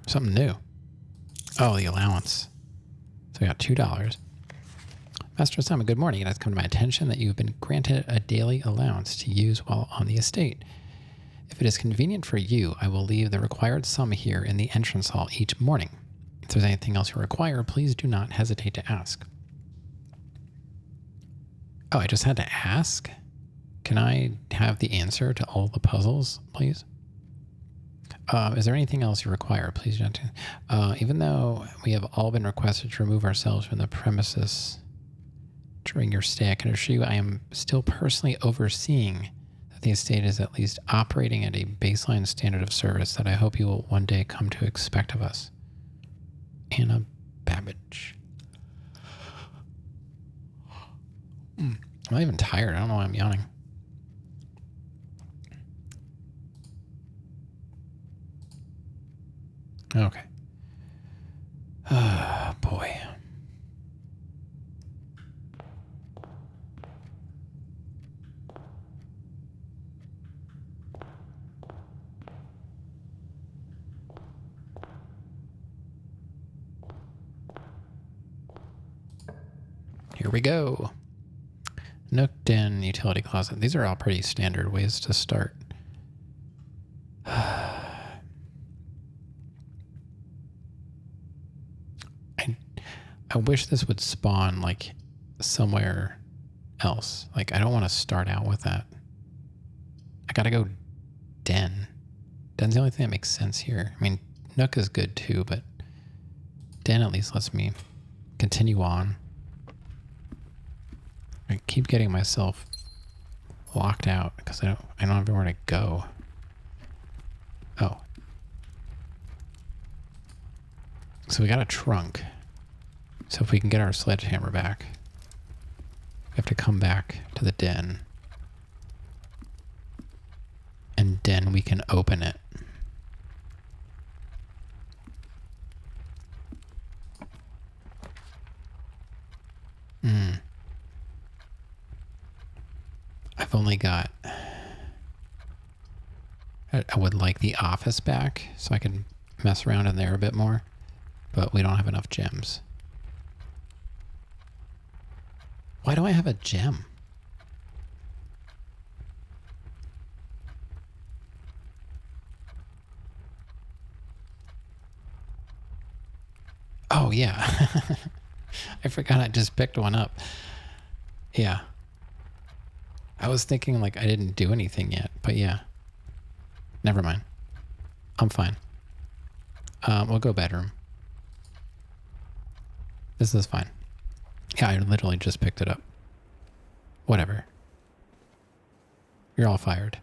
Something new. Oh, the allowance. So we got $2. Master Simon, good morning. It has come to my attention that you have been granted a daily allowance to use while on the estate. If it is convenient for you, I will leave the required sum here in the entrance hall each morning. If there's anything else you require, please do not hesitate to ask. Oh, I just had to ask? Can I have the answer to all the puzzles, please? Is there anything else you require? Please don't. Even though we have all been requested to remove ourselves from the premises during your stay, I can assure you I am still personally overseeing that the estate is at least operating at a baseline standard of service that I hope you will one day come to expect of us. Anna Babbage. I'm not even tired. I don't know why I'm yawning. Okay. Ah, boy. Here we go. Nook, den, utility closet. These are all pretty standard ways to start. I wish this would spawn like somewhere else. Like I don't want to start out with that. I gotta go den. Den's the only thing that makes sense here. I mean, Nook is good too, but den at least lets me continue on. I keep getting myself locked out because I don't have anywhere to go. Oh. So we got a trunk. So if we can get our sledgehammer back. have to come back to the den. And then we can open it. I've only got... I would like the office back so I can mess around in there a bit more, but we don't have enough gems. Why do I have a gem? Oh, yeah. I forgot I just picked one up. Yeah. I was thinking like I didn't do anything yet, but yeah. Never mind. I'm fine. We'll go bedroom. This is fine. Yeah, I literally just picked it up. Whatever. You're all fired.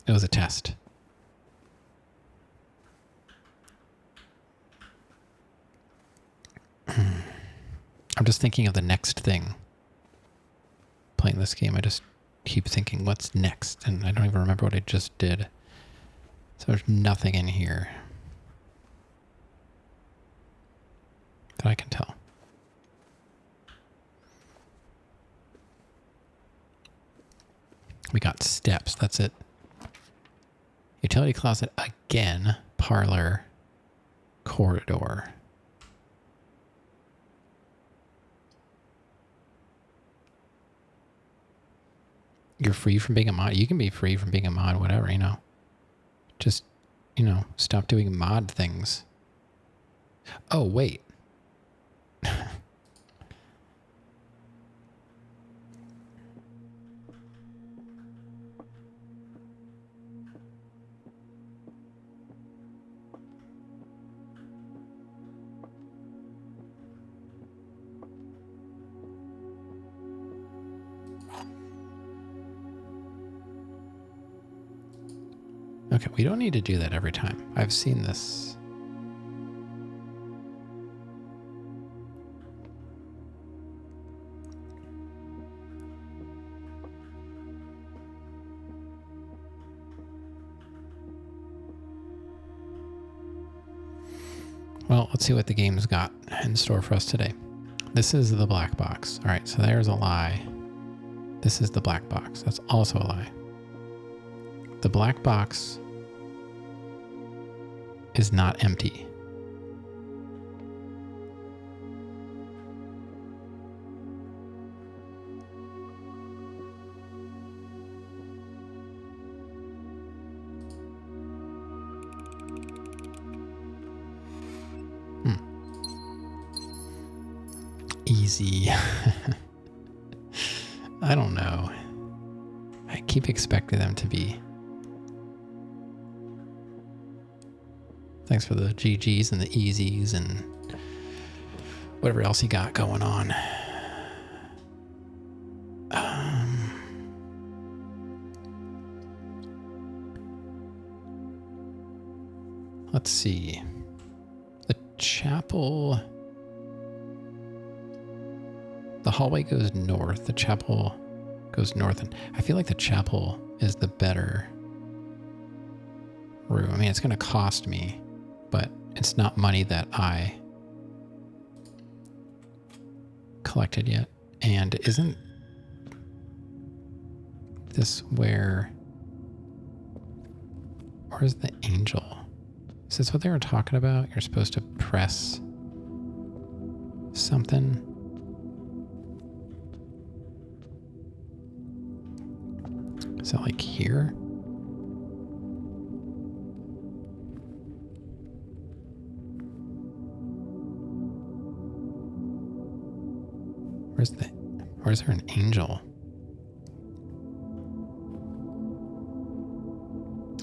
It was a test. I'm just thinking of the next thing. Playing this game, I just keep thinking, what's next? And I don't even remember what I just did. So there's nothing in here that I can tell. We got steps, that's it. Utility closet again, parlor, corridor. You're free from being a mod. You can be free from being a mod, whatever, you know. Just, you know, stop doing mod things. Oh, wait. Okay, we don't need to do that every time. I've seen this. Well, let's see what the game's got in store for us today. This is the black box. All right, so there's a lie. This is the black box. That's also a lie. The black box is not empty. Easy. I don't know. I keep expecting them to be. Thanks for the GGs and the easies and whatever else you got going on. Let's see. The chapel. The hallway goes north. The chapel goes north. And I feel like the chapel is the better room. I mean, it's going to cost me, but it's not money that I collected yet. And isn't this where's the angel? Is this what they were talking about? You're supposed to press something. Is that like here? Where's there an angel?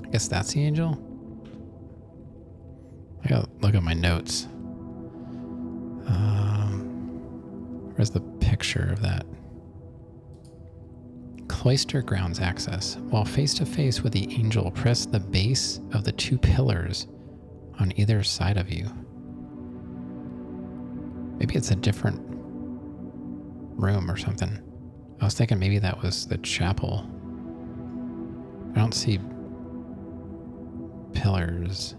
I guess that's the angel? I gotta look at my notes. Where's the picture of that? Cloister grounds access. While face to face with the angel, press the base of the two pillars on either side of you. Maybe it's a different room or something. I was thinking maybe that was the chapel. I don't see pillars.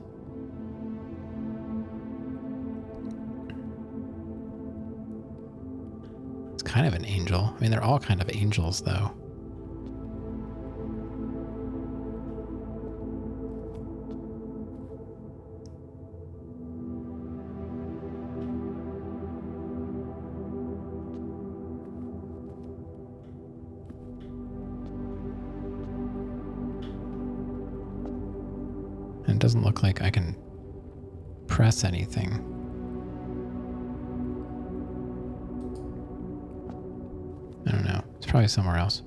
It's kind of an angel. I mean, they're all kind of angels, though. And it doesn't look like I can press anything. I don't know. It's probably somewhere else.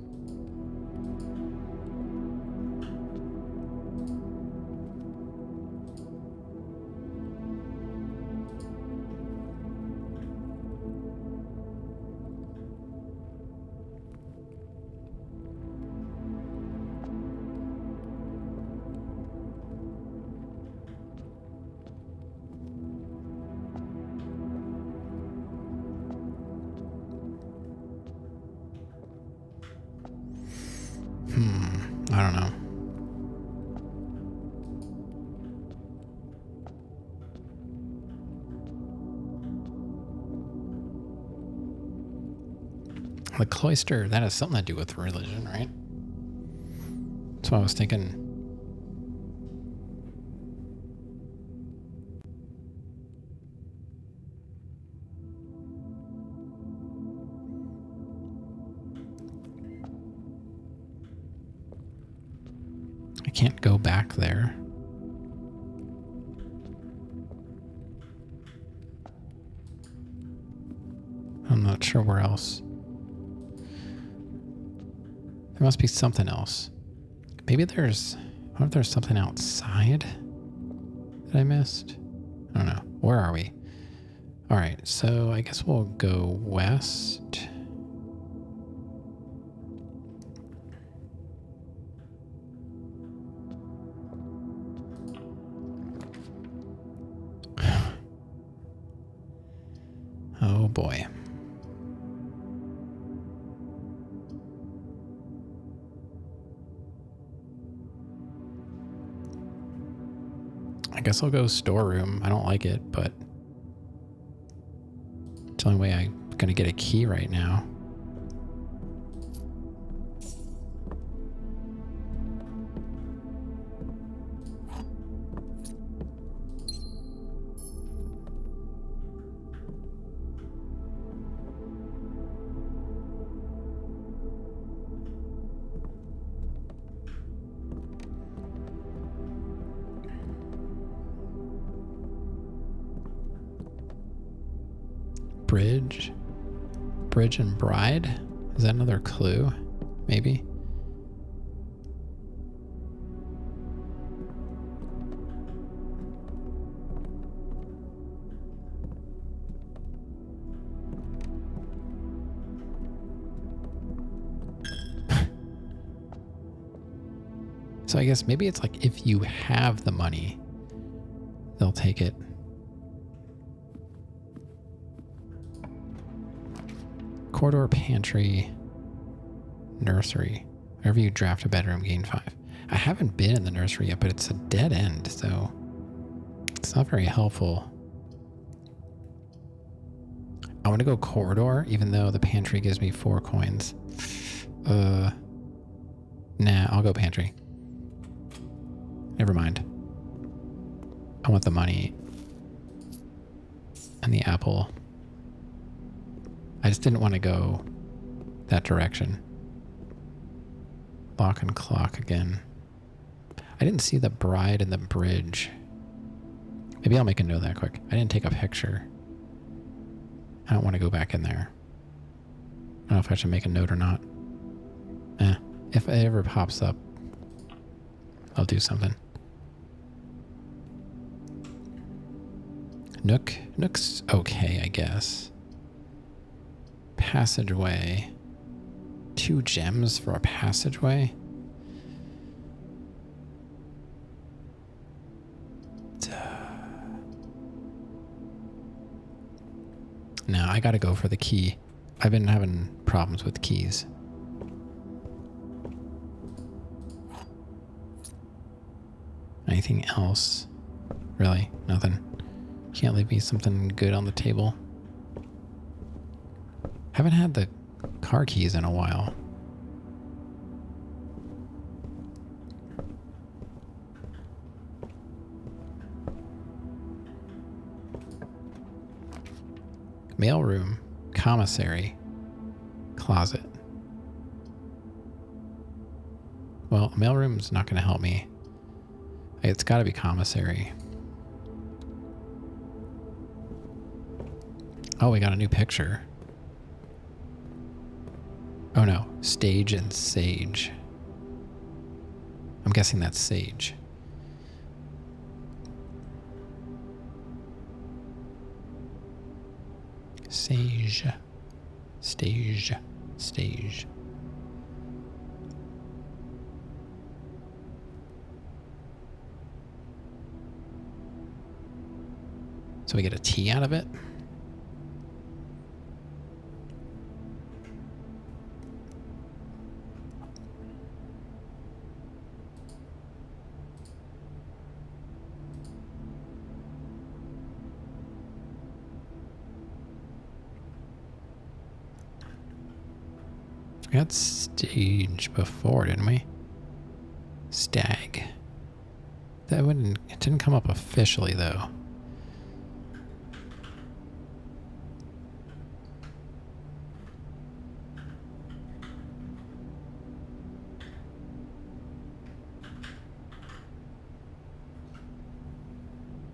I don't know. The cloister, that has something to do with religion, right? That's what I was thinking. I can't go back there. I'm not sure where else. There must be something else. Maybe there's... What if there's something outside that I missed? I don't know. Where are we? All right, so I guess we'll go west. Oh boy. I guess I'll go storeroom. I don't like it, but it's the only way I'm gonna get a key right now. Bridge and bride? Is that another clue? Maybe? So I guess maybe it's like if you have the money, they'll take it. Corridor, pantry, nursery. Whenever you draft a bedroom, gain 5. I haven't been in the nursery yet, but it's a dead end, so it's not very helpful. I want to go corridor, even though the pantry gives me 4 coins. Nah, I'll go pantry. Never mind. I want the money and the apple. I just didn't want to go that direction. Lock and clock again. I didn't see the bride and the bridge. Maybe I'll make a note of that quick. I didn't take a picture. I don't want to go back in there. I don't know if I should make a note or not. If it ever pops up, I'll do something. Nook's okay, I guess. Passageway. 2 gems for a passageway? No, I gotta go for the key. I've been having problems with keys. Anything else? Really? Nothing. Can't leave me something good on the table. Haven't had the car keys in a while. Mailroom, commissary, closet. Well, mailroom's not going to help me. It's got to be commissary. Oh, we got a new picture. Oh no, stage and sage. I'm guessing that's sage. Sage. Stage. Stage. So we get a T out of it. We had stage before, didn't we? Stag. That wouldn't. It didn't come up officially though.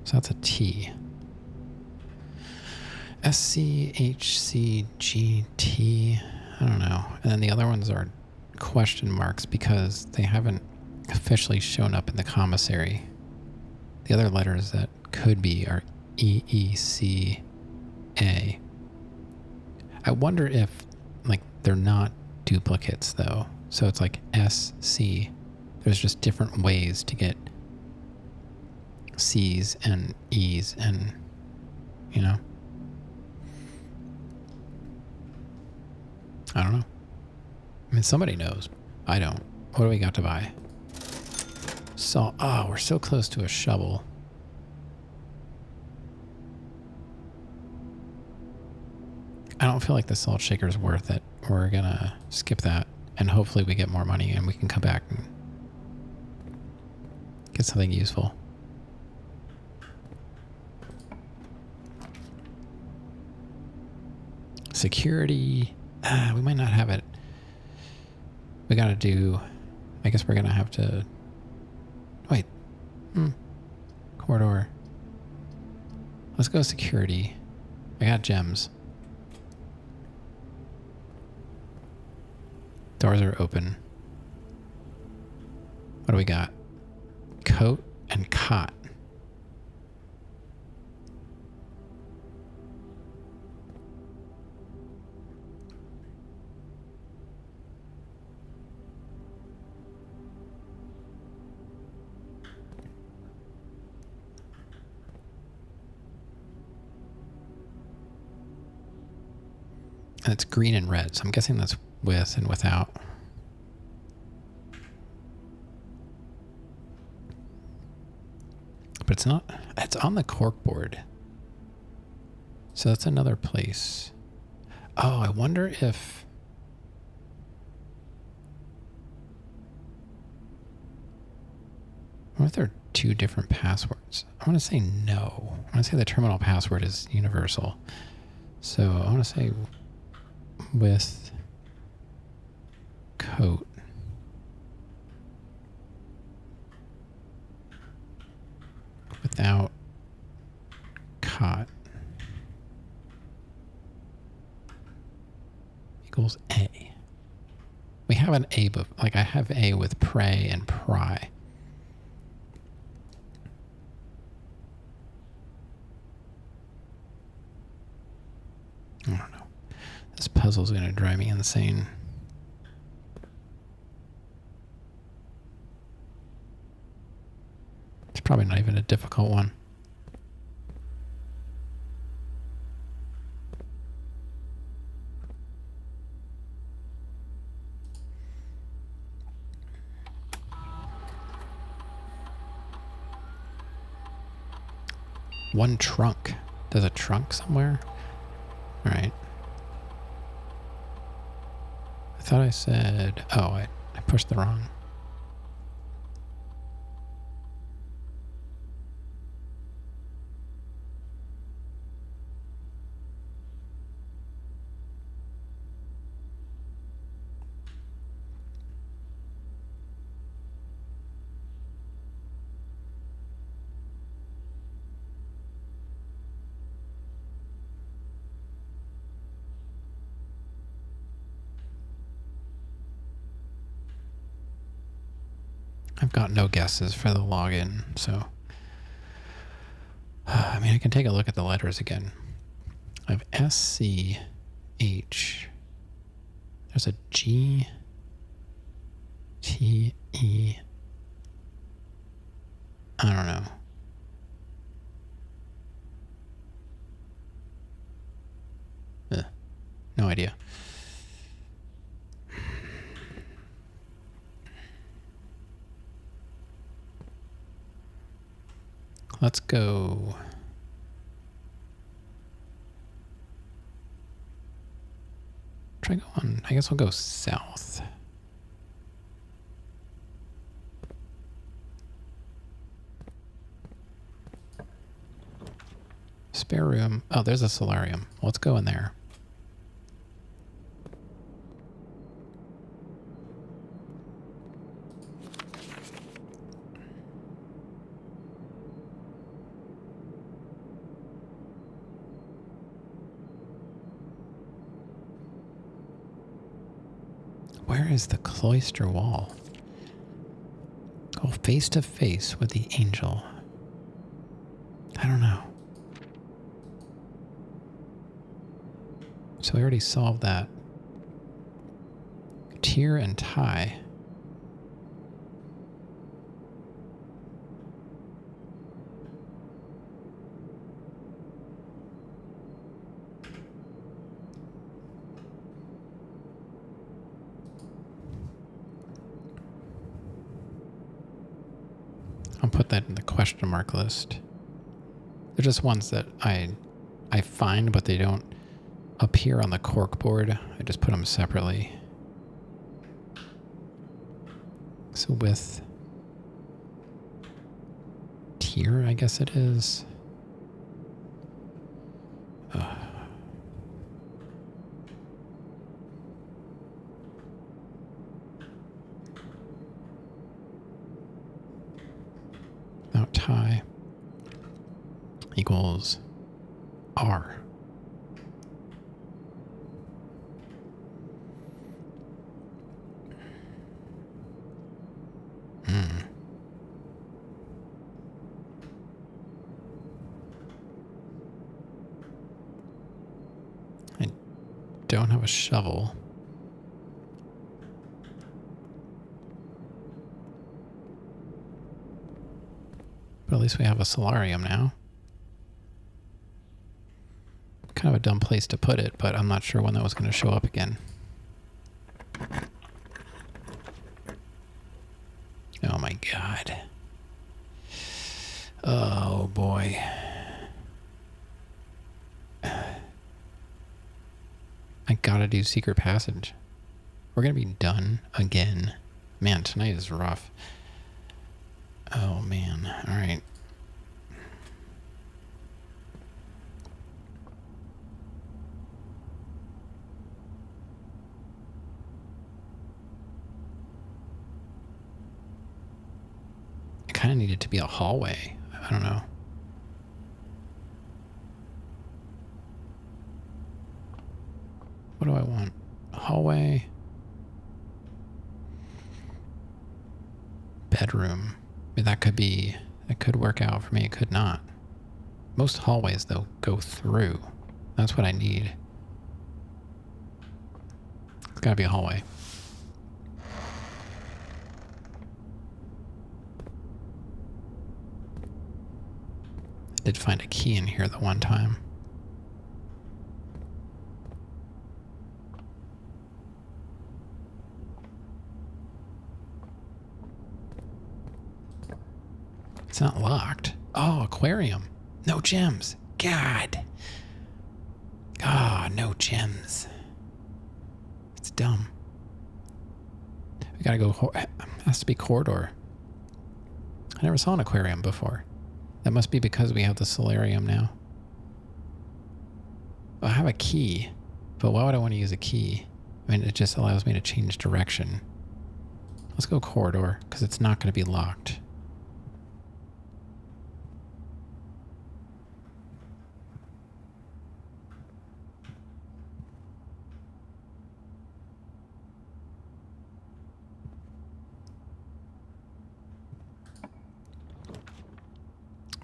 So that's a T. SCHCGT. I don't know. And then the other ones are question marks because they haven't officially shown up in the commissary. The other letters that could be are EECA. I wonder if, like, they're not duplicates though. So it's like SC. There's just different ways to get C's and E's and, you know. I don't know. I mean, somebody knows. I don't. What do we got to buy? Salt. Oh, we're so close to a shovel. I don't feel like the salt shaker is worth it. We're gonna skip that, and hopefully we get more money and we can come back and get something useful. Security. We might not have it. We gotta do... I guess we're gonna have to... Wait. Corridor. Let's go security. I got gems. Doors are open. What do we got? Coat and cot. And it's green and red, so I'm guessing that's with and without. But it's not, it's on the corkboard. So that's another place. Oh, I wonder if... I wonder if there are two different passwords. I want to say no. I want to say the terminal password is universal. So I want to say with coat. Without cot. Equals A. We have an A, but like I have A with pray and pry. I don't know. This puzzle's going to drive me insane. It's probably not even a difficult one. One trunk. There's a trunk somewhere? Alright. I thought I said... Oh, I pushed the wrong... I've got no guesses for the login, so... I mean, I can take a look at the letters again. I have SCH. There's a GTE. I don't know. No idea. Let's go. Try going. I guess we'll go south. Spare room. Oh, there's a solarium. Let's go in there. Where is the cloister wall? Go face to face with the angel. I don't know. So we already solved that. Tyr and Ty. I'll put that in the question mark list. They're just ones that I find, but they don't appear on the corkboard. I just put them separately. So with Tyr, I guess it is. Now Ty equals R. I don't have a shovel. But at least we have a solarium now. Kind of a dumb place to put it, but I'm not sure when that was going to show up again. Oh my god. Oh boy. I gotta do secret passage. We're gonna be done again. Man, tonight is rough. Oh man, alright. It kind of needed to be a hallway. I don't know. What do I want? Hallway. Bedroom. I mean, that could work out for me. It could not. Most hallways, though, go through. That's what I need. It's gotta be a hallway. I did find a key in here the one time. It's not locked. Oh, aquarium. No gems. God. Ah, no gems. It's dumb. We gotta go. It has to be corridor. I never saw an aquarium before. That must be because we have the solarium now. I have a key, but why would I want to use a key? I mean, it just allows me to change direction. Let's go corridor, because it's not going to be locked.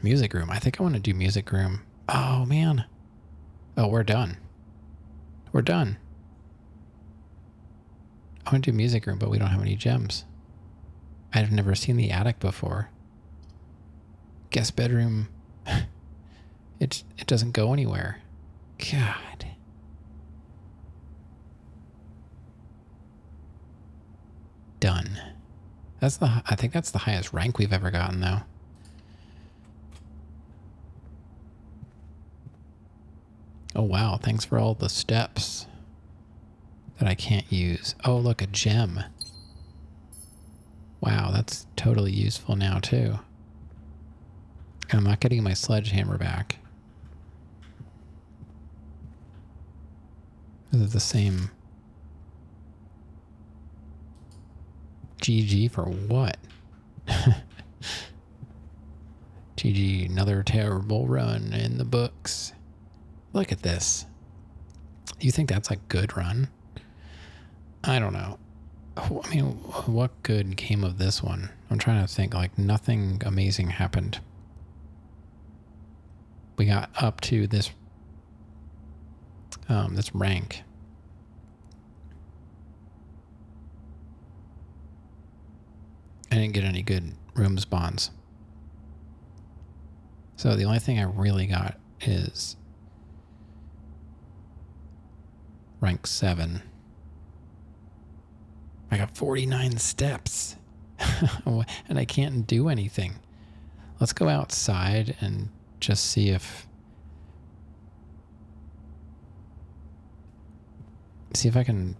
Music room. I think I want to do music room. Oh, man. Oh, we're done. We're done. I want to do music room, but we don't have any gems. I've never seen the attic before. Guest bedroom. It doesn't go anywhere. God. Done. I think that's the highest rank we've ever gotten, though. Oh, wow. Thanks for all the steps that I can't use. Oh, look, a gem. Wow, that's totally useful now, too. I'm not getting my sledgehammer back. Is it the same? GG for what? GG, another terrible run in the books. Look at this. You think that's a good run? I don't know. I mean, what good came of this one? I'm trying to think. Like, nothing amazing happened. We got up to this this rank. I didn't get any good room spawns. So the only thing I really got is rank 7. I got 49 steps. And I can't do anything. Let's go outside and just see if I can.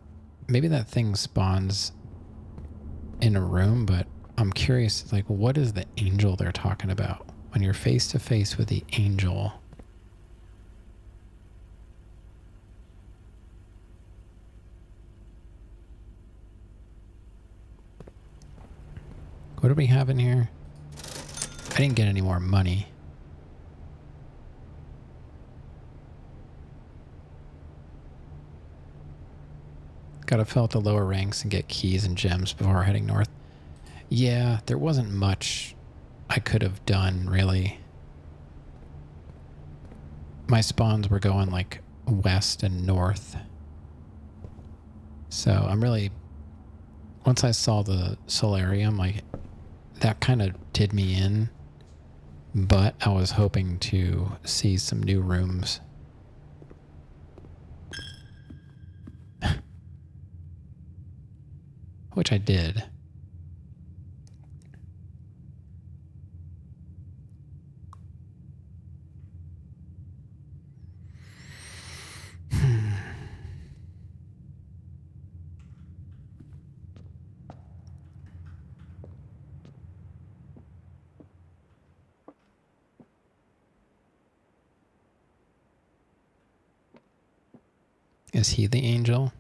Maybe that thing spawns in a room, but I'm curious, like, what is the angel they're talking about? When you're face to face with the angel. What do we have in here? I didn't get any more money. Gotta fill out the lower ranks and get keys and gems before heading north. Yeah, there wasn't much I could have done, really. My spawns were going, like, west and north. So I'm really... Once I saw the solarium, like, that kind of did me in. But I was hoping to see some new rooms. Which I did. Is he the angel?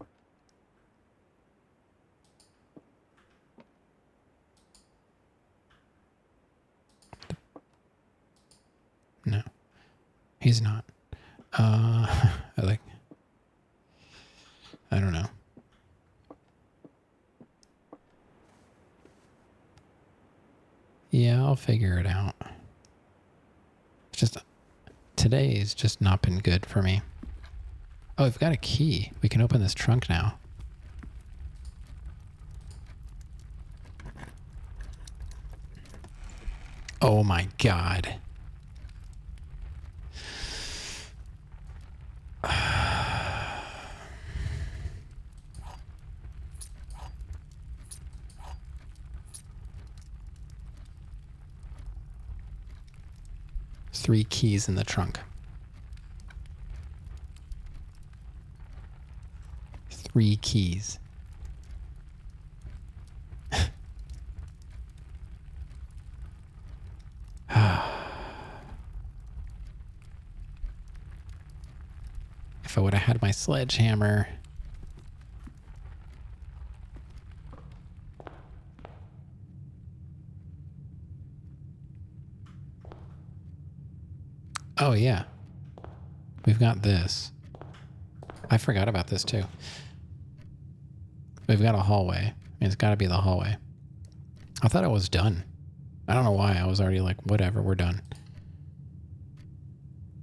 No, he's not. I don't know. Yeah, I'll figure it out. It's just, today's just not been good for me. Oh, we've got a key. We can open this trunk now. Oh my God. 3 keys in the trunk. 3 keys. If I would have had my sledgehammer. Oh, yeah. We've got this. I forgot about this, too. We've got a hallway. I mean, it's got to be the hallway. I thought it was done. I don't know why. I was already like, whatever, we're done.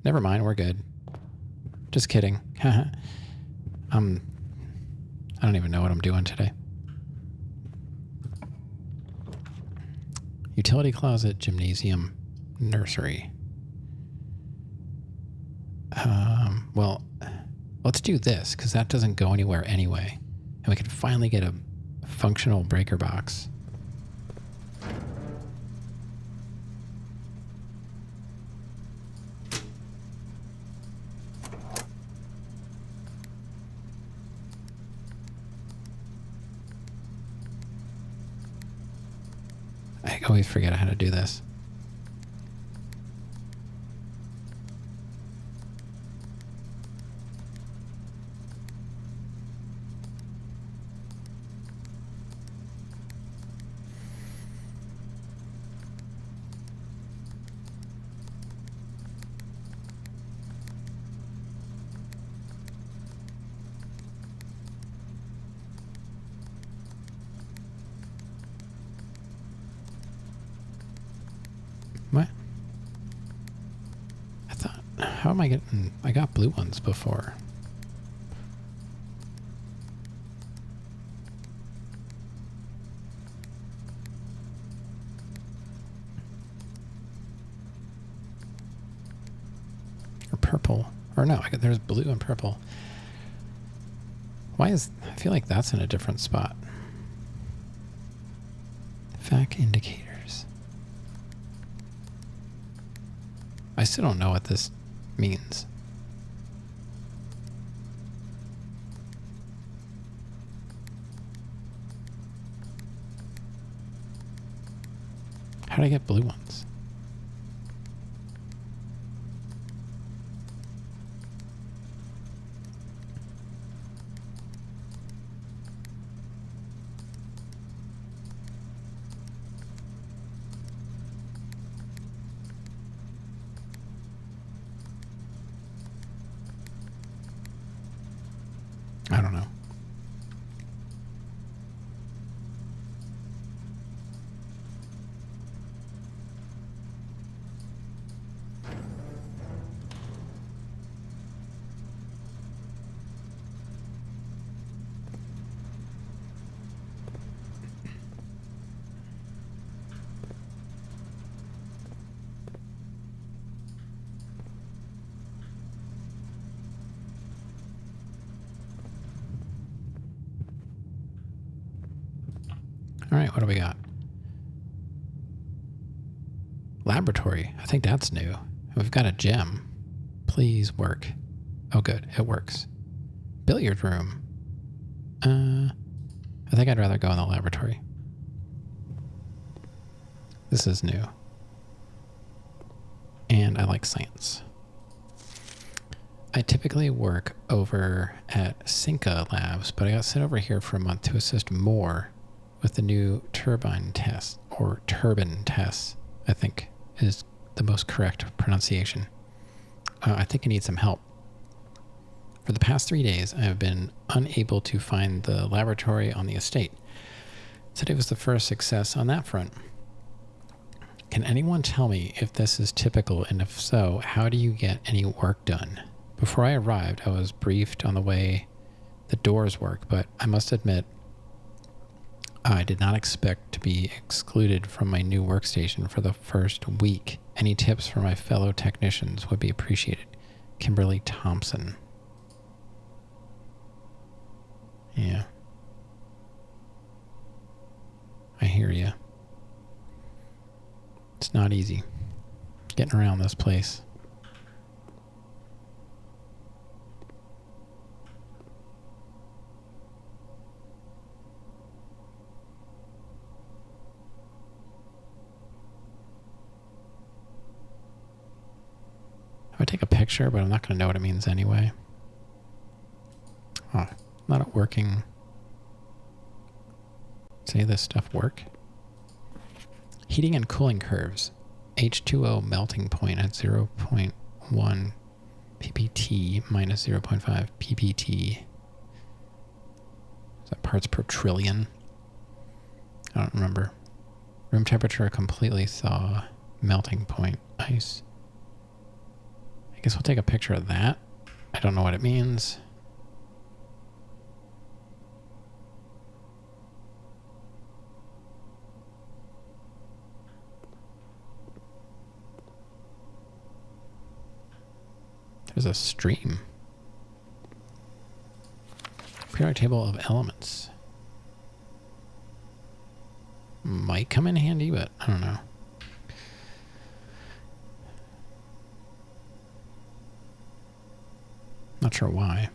Never mind, we're good. Just kidding. I don't even know what I'm doing today. Utility closet, gymnasium, nursery. Well, let's do this, because that doesn't go anywhere anyway. And we can finally get a functional breaker box. I always forget how to do this. What? I thought, how am I getting, I got blue ones before. Or purple. Or no, there's blue and purple. Why is, I feel like that's in a different spot. Vac indicators. I still don't know what this means. How did I get blue ones? I don't know. All right, what do we got? Laboratory. I think that's new. We've got a gem. Please work. Oh, good. It works. Billiard room. I think I'd rather go in the laboratory. This is new. And I like science. I typically work over at Cinca Labs, but I got sent over here for a month to assist more with the new turbine test, or turbine tests, I think is the most correct pronunciation. I think I need some help. For the past 3 days, I have been unable to find the laboratory on the estate. Today was the first success on that front. Can anyone tell me if this is typical, and if so, how do you get any work done? Before I arrived, I was briefed on the way the doors work, but I must admit, I did not expect to be excluded from my new workstation for the first week. Any tips for my fellow technicians would be appreciated. Kimberly Thompson. Yeah. I hear you. It's not easy. Getting around this place. I would take a picture, but I'm not going to know what it means anyway. Oh, not working. Say this stuff work? Heating and cooling curves. H2O melting point at 0.1 ppt minus 0.5 ppt. Is that parts per trillion? I don't remember. Room temperature completely thaw. Melting point. Ice. I guess we'll take a picture of that. I don't know what it means. There's a stream. Periodic table of elements. Might come in handy, but I don't know. Not sure why.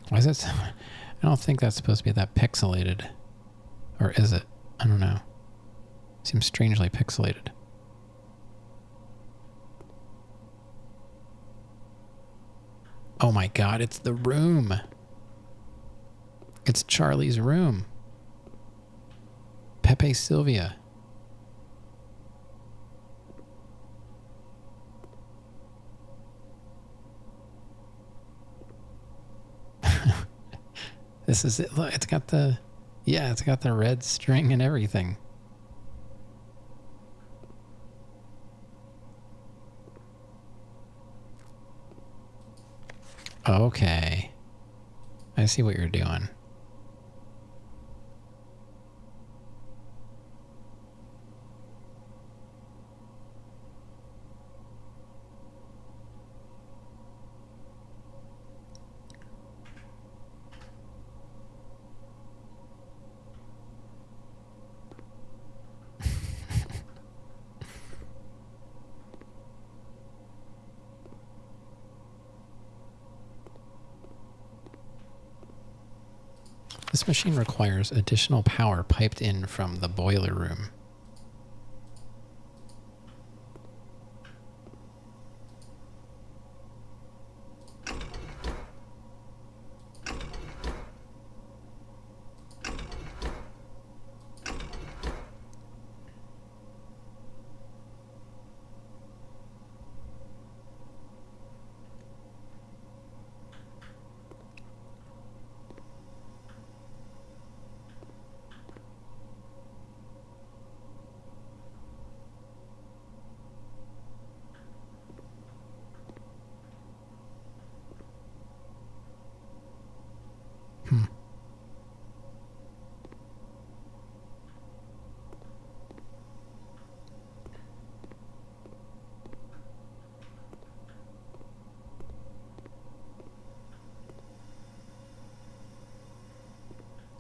Why is it? I don't think that's supposed to be that pixelated. Or is it? I don't know. Seems strangely pixelated. Oh my god, it's the room. It's Charlie's room. Pepe Sylvia. This is it. Look, it's got the, yeah, it's got the red string and everything. Okay. I see what you're doing. This machine requires additional power piped in from the boiler room.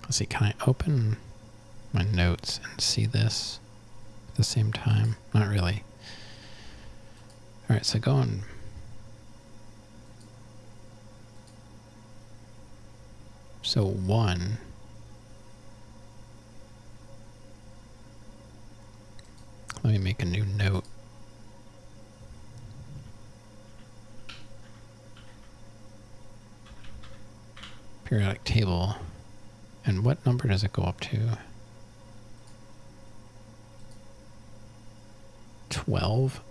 Let's see, can I open my notes and see this at the same time? Not really. All right, so going. So 1. Let me make a new note. Periodic table. And what number does it go up to? 12?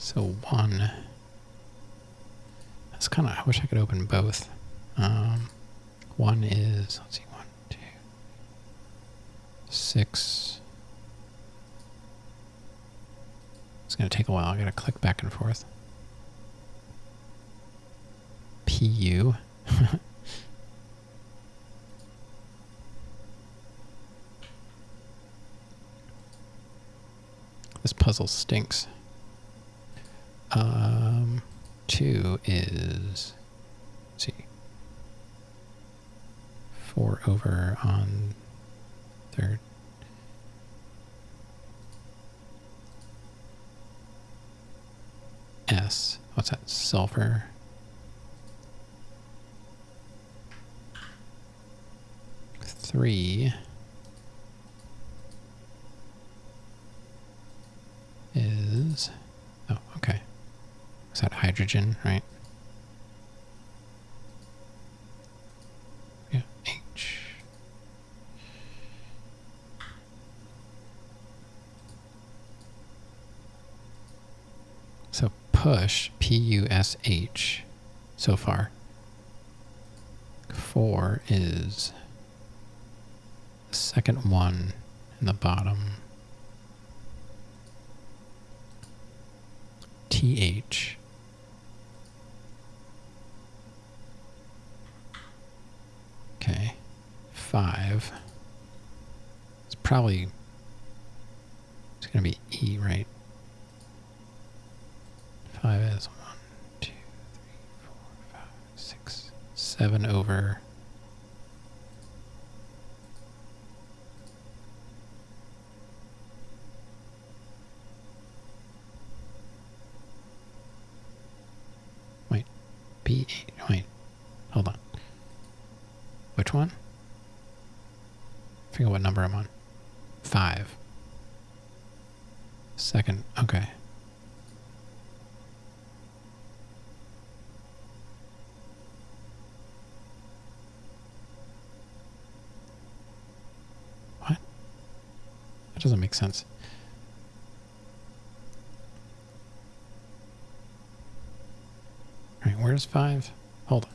So 1. That's kind of, I wish I could open both. 1 is, let's see, 1, 2, 6. It's going to take a while. I got to click back and forth. PU. This puzzle stinks. 2 is, let's see, 4 over on third. S, what's that? Sulfur. Three is, oh, okay. Is that hydrogen, right? Yeah, H. So push, P-U-S-H, so far. 4 is the second one in the bottom. TH. Okay. 5. It's probably, it's going to be E, right? 5 is 1, 2, 3, 4, 5, 6, 7 over. Wait, hold on. Which one? I forget what number I'm on. 5. Second, okay. What? That doesn't make sense. All right, where's 5? Hold on.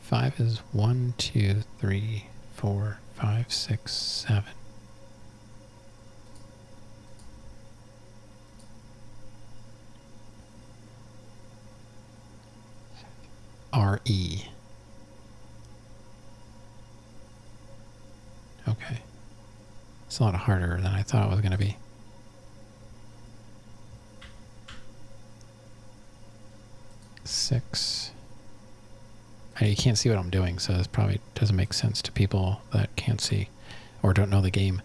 5 is 1, 2, 3, 4, 5, 6, 7. R-E. Okay. It's a lot harder than I thought it was going to be. Six. You can't see what I'm doing, so this probably doesn't make sense to people that can't see or don't know the game.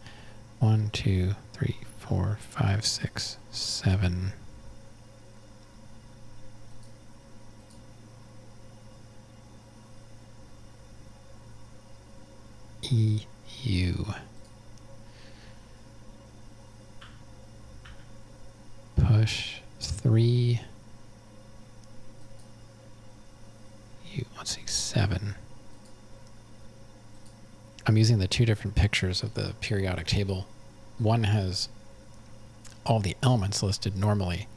1, 2, 3, 4, 5, 6, 7. EU. Push 3. Let's see, 7. I'm using the 2 different pictures of the periodic table. One has all the elements listed normally,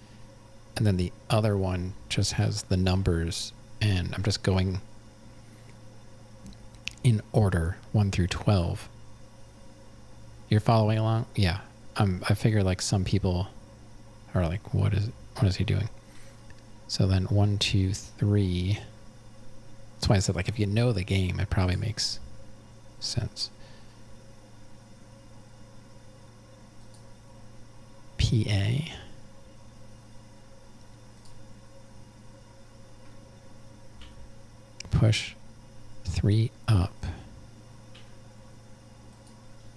and then the other one just has the numbers, and I'm just going in order 1 through 12. You're following along? Yeah. I figure like some people are like, what is he doing? So then 1, 2, 3. That's why I said, like, if you know the game, it probably makes sense. PA. Push 3 up.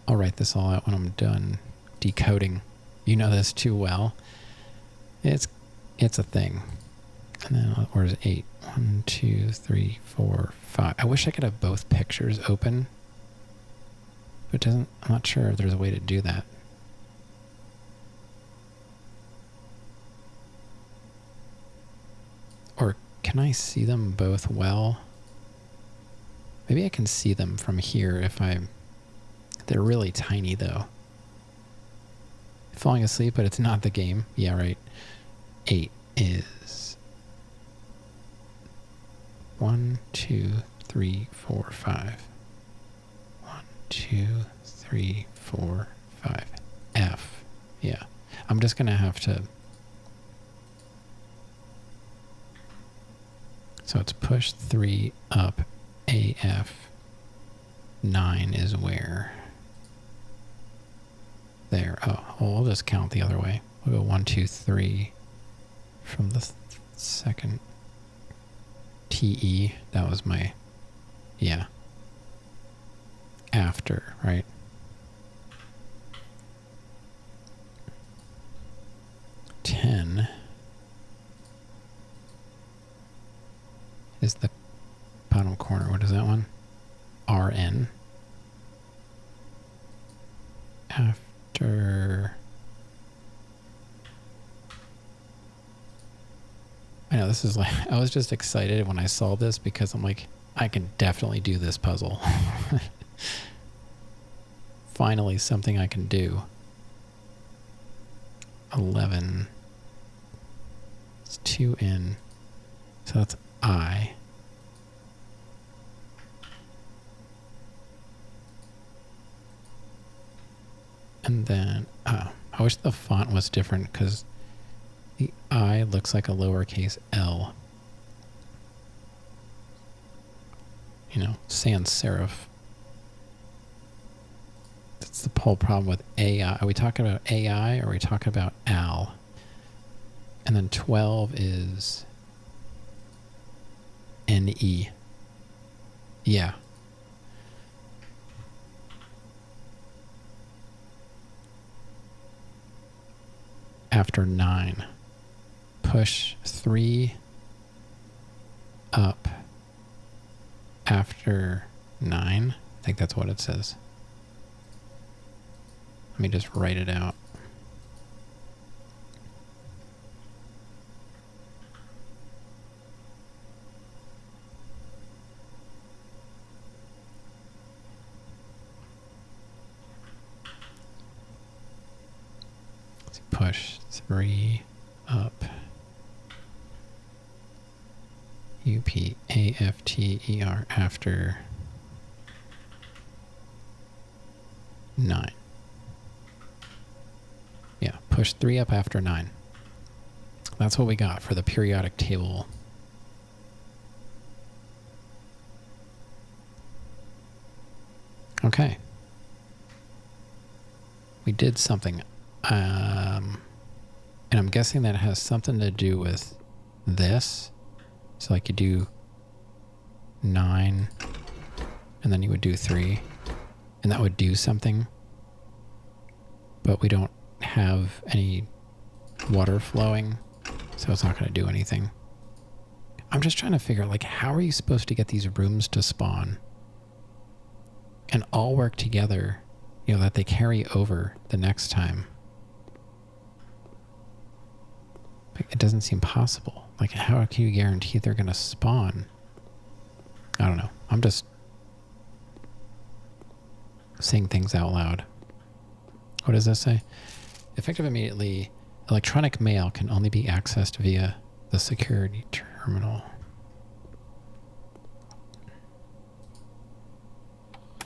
I'll write this all out when I'm done decoding. You know this too well. It's a thing. And then where's 8? 1, 2, 3, 4, 5. I wish I could have both pictures open. But it doesn't, I'm not sure if there's a way to do that. Or can I see them both well? Maybe I can see them from here if they're really tiny though. falling asleep, but it's not the game. Yeah, right. 8 is 1, 2, 3, 4, 5. 1, 2, 3, 4, 5. F. Yeah. I'm just going to have to... So it's push 3 up AF. 9 is where? There. Oh, well, we'll just count the other way. We'll go 1, 2, 3 from the second TE. That was my, yeah. After, right? Ten is the bottom corner. What is that one? RN. After... I know this is like... I was just excited when I saw this because I'm like, I can definitely do this puzzle. Finally, something I can do. 11. It's 2 in. So that's I. And then, I wish the font was different because the I looks like a lowercase l. You know, sans serif. That's the whole problem with AI. Are we talking about AI or are we talking about AL? And then 12 is NE. Yeah. After 9. Push 3 up after 9. I think that's what it says. Let me just write it out. Let's push 3 up. UPAFTER after 9. Yeah, push 3 up after 9. That's what we got for the periodic table. Okay. We did something. And I'm guessing that has something to do with this. So like you do 9, and then you would do 3, and that would do something. But we don't have any water flowing, so it's not going to do anything. I'm just trying to figure out, like, how are you supposed to get these rooms to spawn and all work together, you know, that they carry over the next time? It doesn't seem possible. Like, how can you guarantee they're going to spawn? I don't know. I'm just saying things out loud. What does this say? Effective immediately, electronic mail can only be accessed via the security terminal.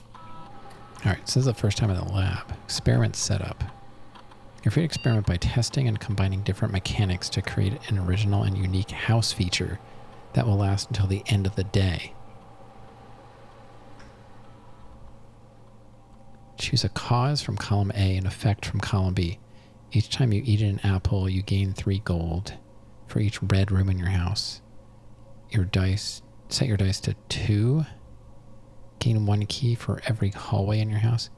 All right, so this is the first time in the lab. Experiment setup. You're free to experiment by testing and combining different mechanics to create an original and unique house feature that will last until the end of the day. Choose a cause from column A and effect from column B. Each time you eat an apple, you gain 3 gold for each red room in your house. Set your dice to 2. Gain 1 key for every hallway in your house.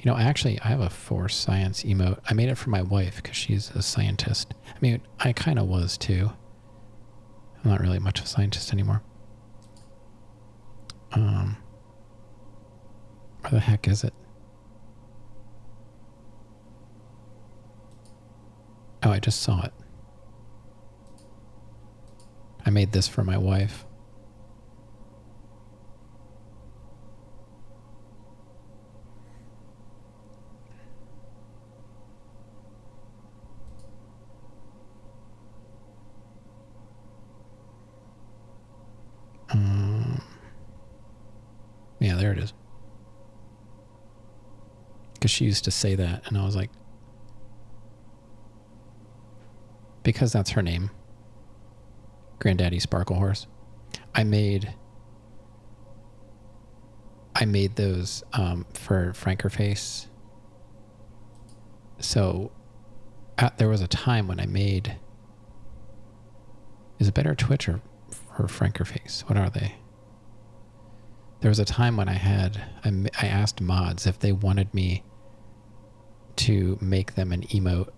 You know, actually, I have a Force Science emote. I made it for my wife because she's a scientist. I mean, I kind of was too. I'm not really much of a scientist anymore. Where the heck is it? Oh, I just saw it. I made this for my wife. there it is. Because she used to say that, and I was like, because that's her name. Granddaddy Sparkle Horse. I made those for Frankerface. So there was a time when I made... Is it better Twitch or Frankerface? What are they? There was a time when I asked mods if they wanted me to make them an emote,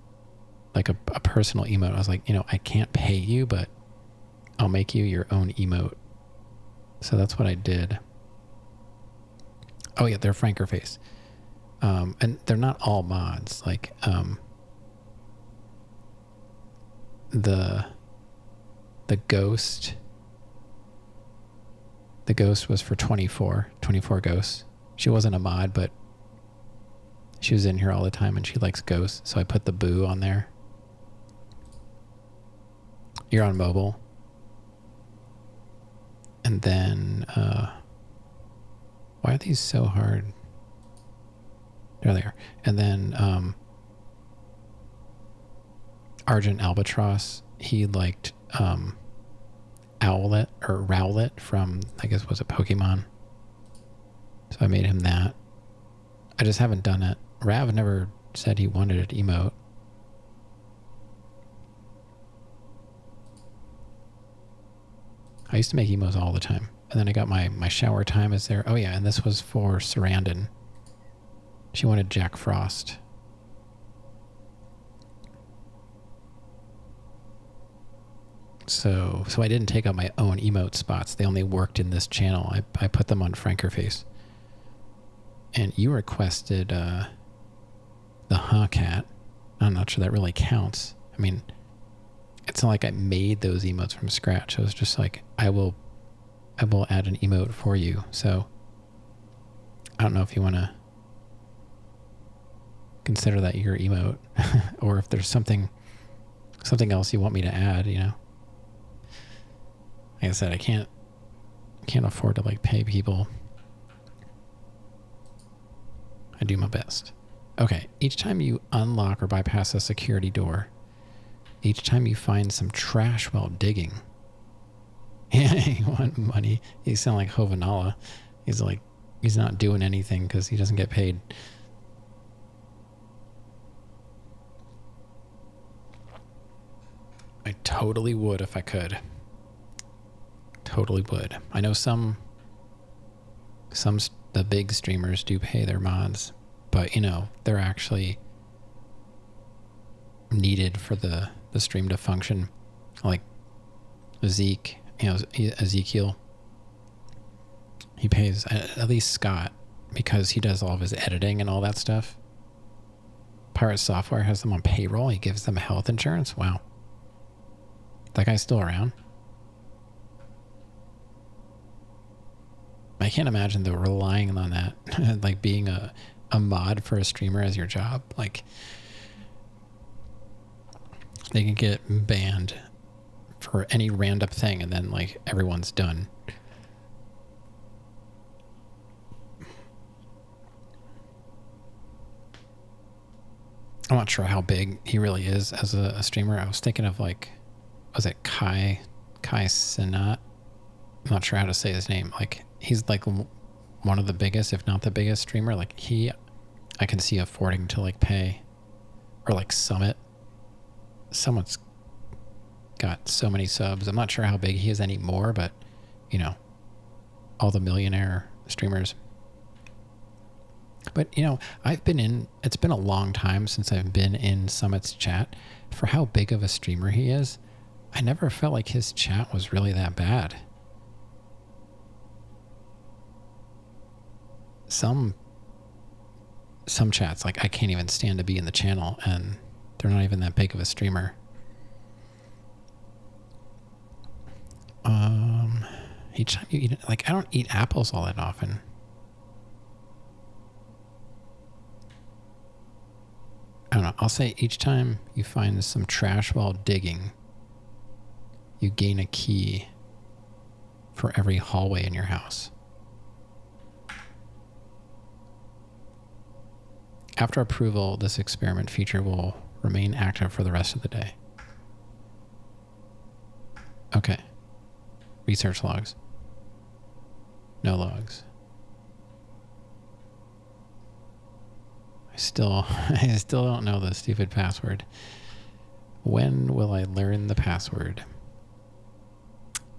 like a personal emote. I was like, I can't pay you, but I'll make you your own emote. So that's what I did. Oh yeah, they're Frankerface. And they're not all mods. Like, the ghost was for 24 ghosts. She wasn't a mod, but she was in here all the time and she likes ghosts, so I put the boo on there. You're on mobile. And then why are these so hard? There they are. And then Argent Albatross, he liked Owlet or Rowlet from, I guess, was it Pokemon? So I made him that. I just haven't done it. Rav never said he wanted an emote. I used to make emotes all the time. And then I got my shower time is there. Oh yeah, and this was for Sarandon. She wanted Jack Frost. So I didn't take up my own emote spots. They only worked in this channel. I put them on Frankerface. And you requested the Cat. I'm not sure that really counts. I mean, it's not like I made those emotes from scratch. I was just like, I will add an emote for you. So I don't know if you want to consider that your emote or if there's something else you want me to add, Like I said, I can't afford to like pay people. I do my best. Okay, each time you unlock or bypass a security door, each time you find some trash while digging. You want money? You sound like Hovanala. He's like, he's not doing anything because he doesn't get paid. I totally would if I could. Totally would. I know some the big streamers do pay their mods, but they're actually needed for the stream to function. Like Zeke, Ezekiel, he pays at least Scott because he does all of his editing and all that stuff. Pirate Software has them on payroll. He gives them health insurance. Wow. That guy's still around. I can't imagine though relying on that, like being a mod for a streamer as your job. Like they can get banned for any random thing and then like everyone's done. I'm not sure how big he really is as a streamer. I was thinking of like, was it Kai Cenat? I'm not sure how to say his name. Like he's like one of the biggest, if not the biggest streamer. Like I can see affording to like pay, or like Summit. Someone's got so many subs. I'm not sure how big he is anymore, but all the millionaire streamers. But it's been a long time since I've been in Summit's chat. For how big of a streamer he is, I never felt like his chat was really that bad. Some chats, like I can't even stand to be in the channel and they're not even that big of a streamer. Each time you eat, like I don't eat apples all that often. I don't know. I'll say each time you find some trash while digging, you gain a key for every hallway in your house. After approval, this experiment feature will remain active for the rest of the day. Okay. Research logs. No logs. I still don't know the stupid password. When will I learn the password?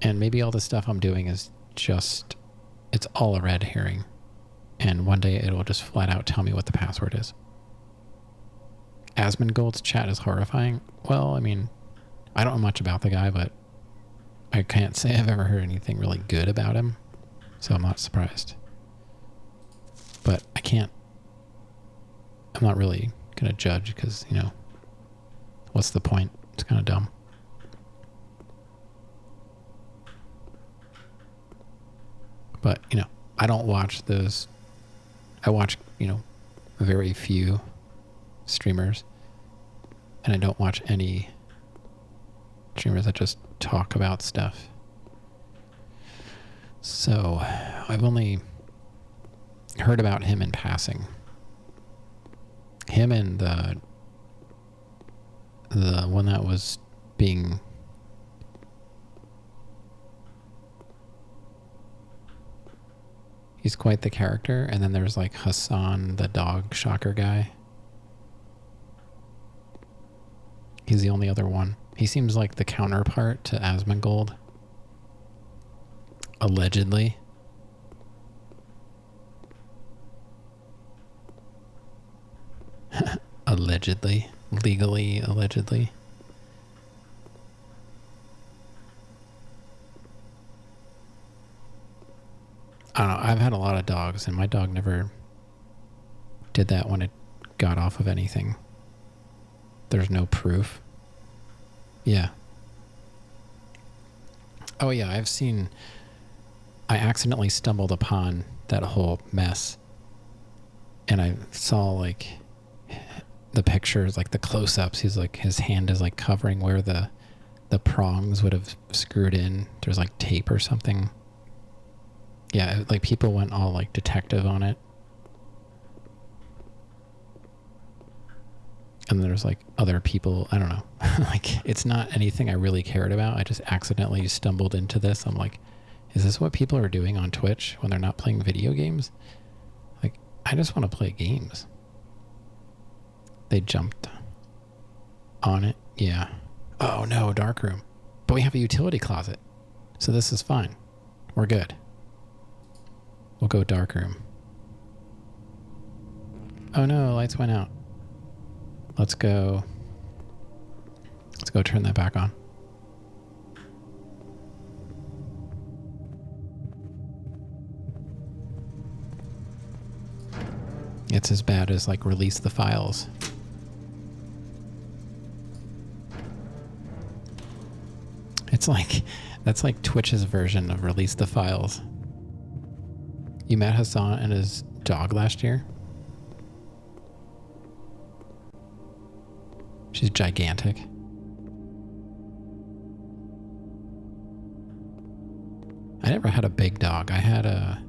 And maybe all the stuff I'm doing is just, it's all a red herring. And one day it'll just flat out tell me what the password is. Asmongold's chat is horrifying. Well, I mean, I don't know much about the guy, but I can't say I've ever heard anything really good about him. So I'm not surprised. But I'm not really going to judge because, you know, what's the point? It's kind of dumb. But, you know, I don't watch those. I watch, you know, very few streamers. And I don't watch any streamers that just talk about stuff. So I've only heard about him in passing. Him and the one that was being he's quite the character. And then there's like Hassan, the dog shocker guy. He's the only other one. He seems like the counterpart to Asmongold. Allegedly. Allegedly. Legally, allegedly. I don't know. I've had a lot of dogs, and my dog never did that when it got off of anything. There's no proof. Yeah. Oh, yeah. I accidentally stumbled upon that whole mess. And I saw, like, the pictures, like the close-ups. He's like, his hand is like covering where the prongs would have screwed in. There's like tape or something. Yeah, like people went all like detective on it. And there's like other people, I don't know. Like it's not anything I really cared about. I just accidentally stumbled into this. I'm like, is this what people are doing on Twitch when they're not playing video games? Like, I just want to play games. They jumped on it. Yeah. Oh no, darkroom. But we have a utility closet. So this is fine. We're good. We'll go darkroom. Oh no, lights went out. Let's go turn that back on. It's as bad as like release the files. It's like, that's like Twitch's version of release the files. You met Hassan and his dog last year? She's gigantic. I never had a big dog. I had a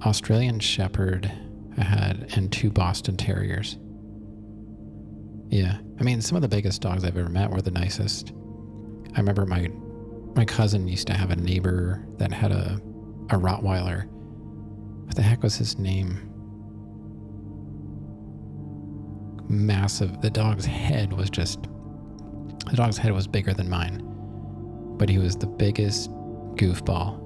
Australian Shepherd and 2 Boston Terriers. Yeah. I mean, some of the biggest dogs I've ever met were the nicest. I remember my cousin used to have a neighbor that had a Rottweiler. What the heck was his name? Massive. The dog's head was bigger than mine. But he was the biggest goofball.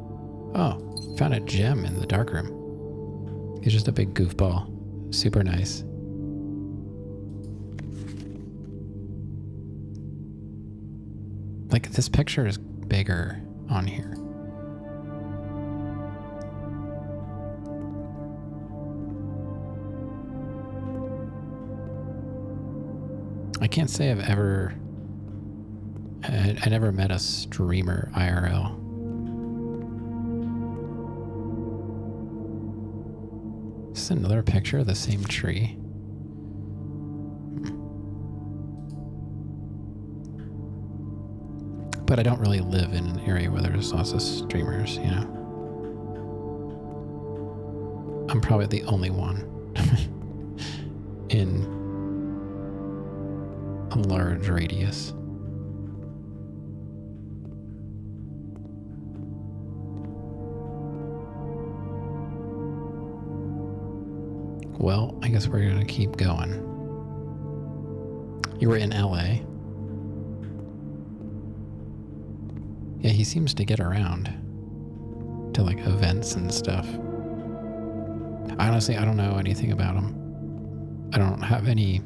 Oh, found a gem in the darkroom. He's just a big goofball. Super nice. Like, this picture is bigger on here. I can't say I've ever... I never met a streamer IRL. This is another picture of the same tree. But I don't really live in an area where there's lots of streamers, you know? I'm probably the only one. in a large radius. Well, I guess we're going to keep going. You were in LA. Yeah, he seems to get around to like events and stuff. Honestly, I don't know anything about him. I don't have any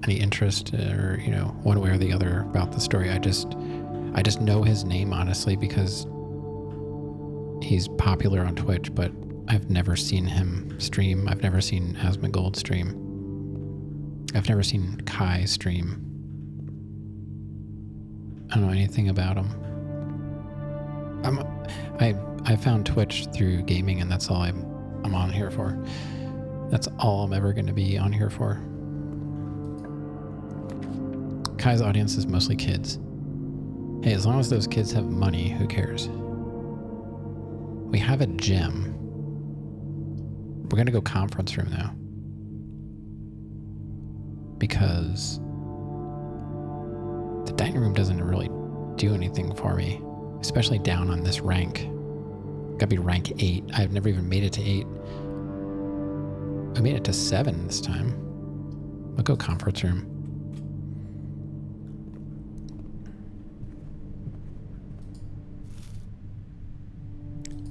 interest or, you know, one way or the other about the story. I just know his name, honestly, because he's popular on Twitch, but I've never seen him stream. I've never seen Asmongold stream. I've never seen Kai stream. I don't know anything about him. I found Twitch through gaming, and that's all I'm on here for. That's all I'm ever going to be on here for. Kai's audience is mostly kids. Hey, as long as those kids have money, who cares? We have a gym. We're going to go conference room now. Because the dining room doesn't really do anything for me, especially down on this rank. Gotta be rank 8. I've never even made it to 8. I made it to 7 this time. We'll go conference room.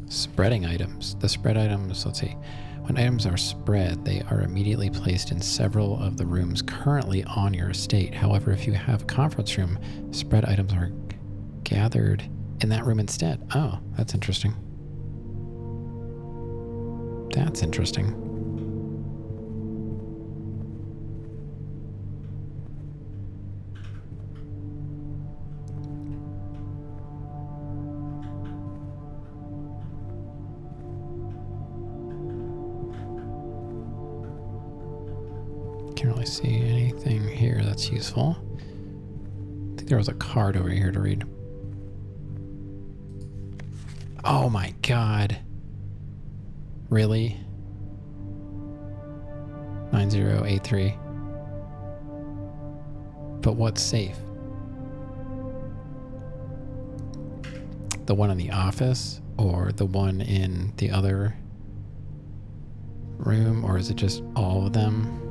Spreading items. The spread items, let's see. When items are spread, they are immediately placed in several of the rooms currently on your estate. However, if you have conference room, spread items are gathered in that room instead. Oh, that's interesting. That's interesting. Can't really see anything here that's useful. I think there was a card over here to read. Oh my god. Really? 9083. But what's safe? The one in the office or the one in the other room, or is it just all of them?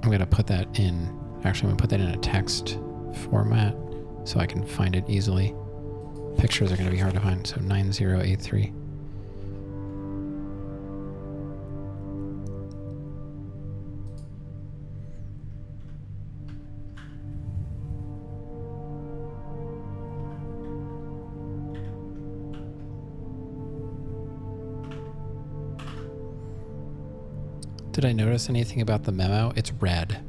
I'm going to put that in, actually I'm going to put that in a text format so I can find it easily. Pictures are going to be hard to find, so 9083. Did I notice anything about the memo? It's red.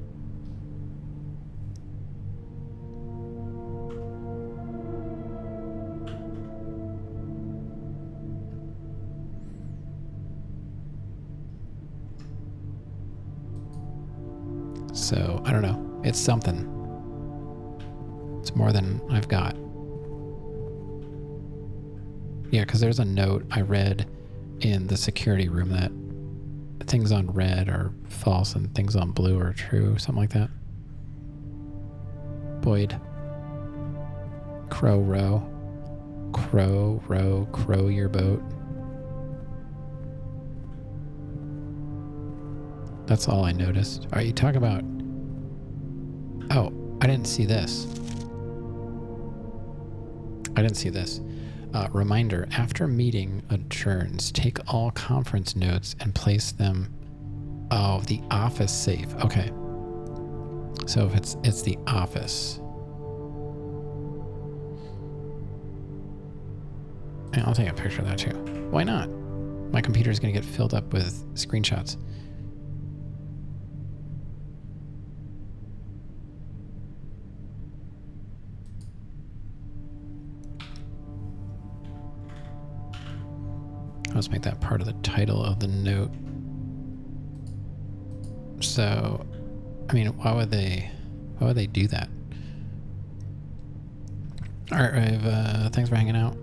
So, I don't know. It's something. It's more than I've got. Yeah, because there's a note I read in the security room that things on red are false and things on blue are true, something like that. Boyd. Crow row. Crow row, crow your boat. That's all I noticed. Are you talking about... Oh, I didn't see this. I didn't see this. Reminder, after meeting adjourns, take all conference notes and place them... Oh, the office safe. Okay. So if it's the office. And I'll take a picture of that too. Why not? My computer's going to get filled up with screenshots. Let's make that part of the title of the note. So, I mean, why would they Why would they do that? Alright, Rave, thanks for hanging out.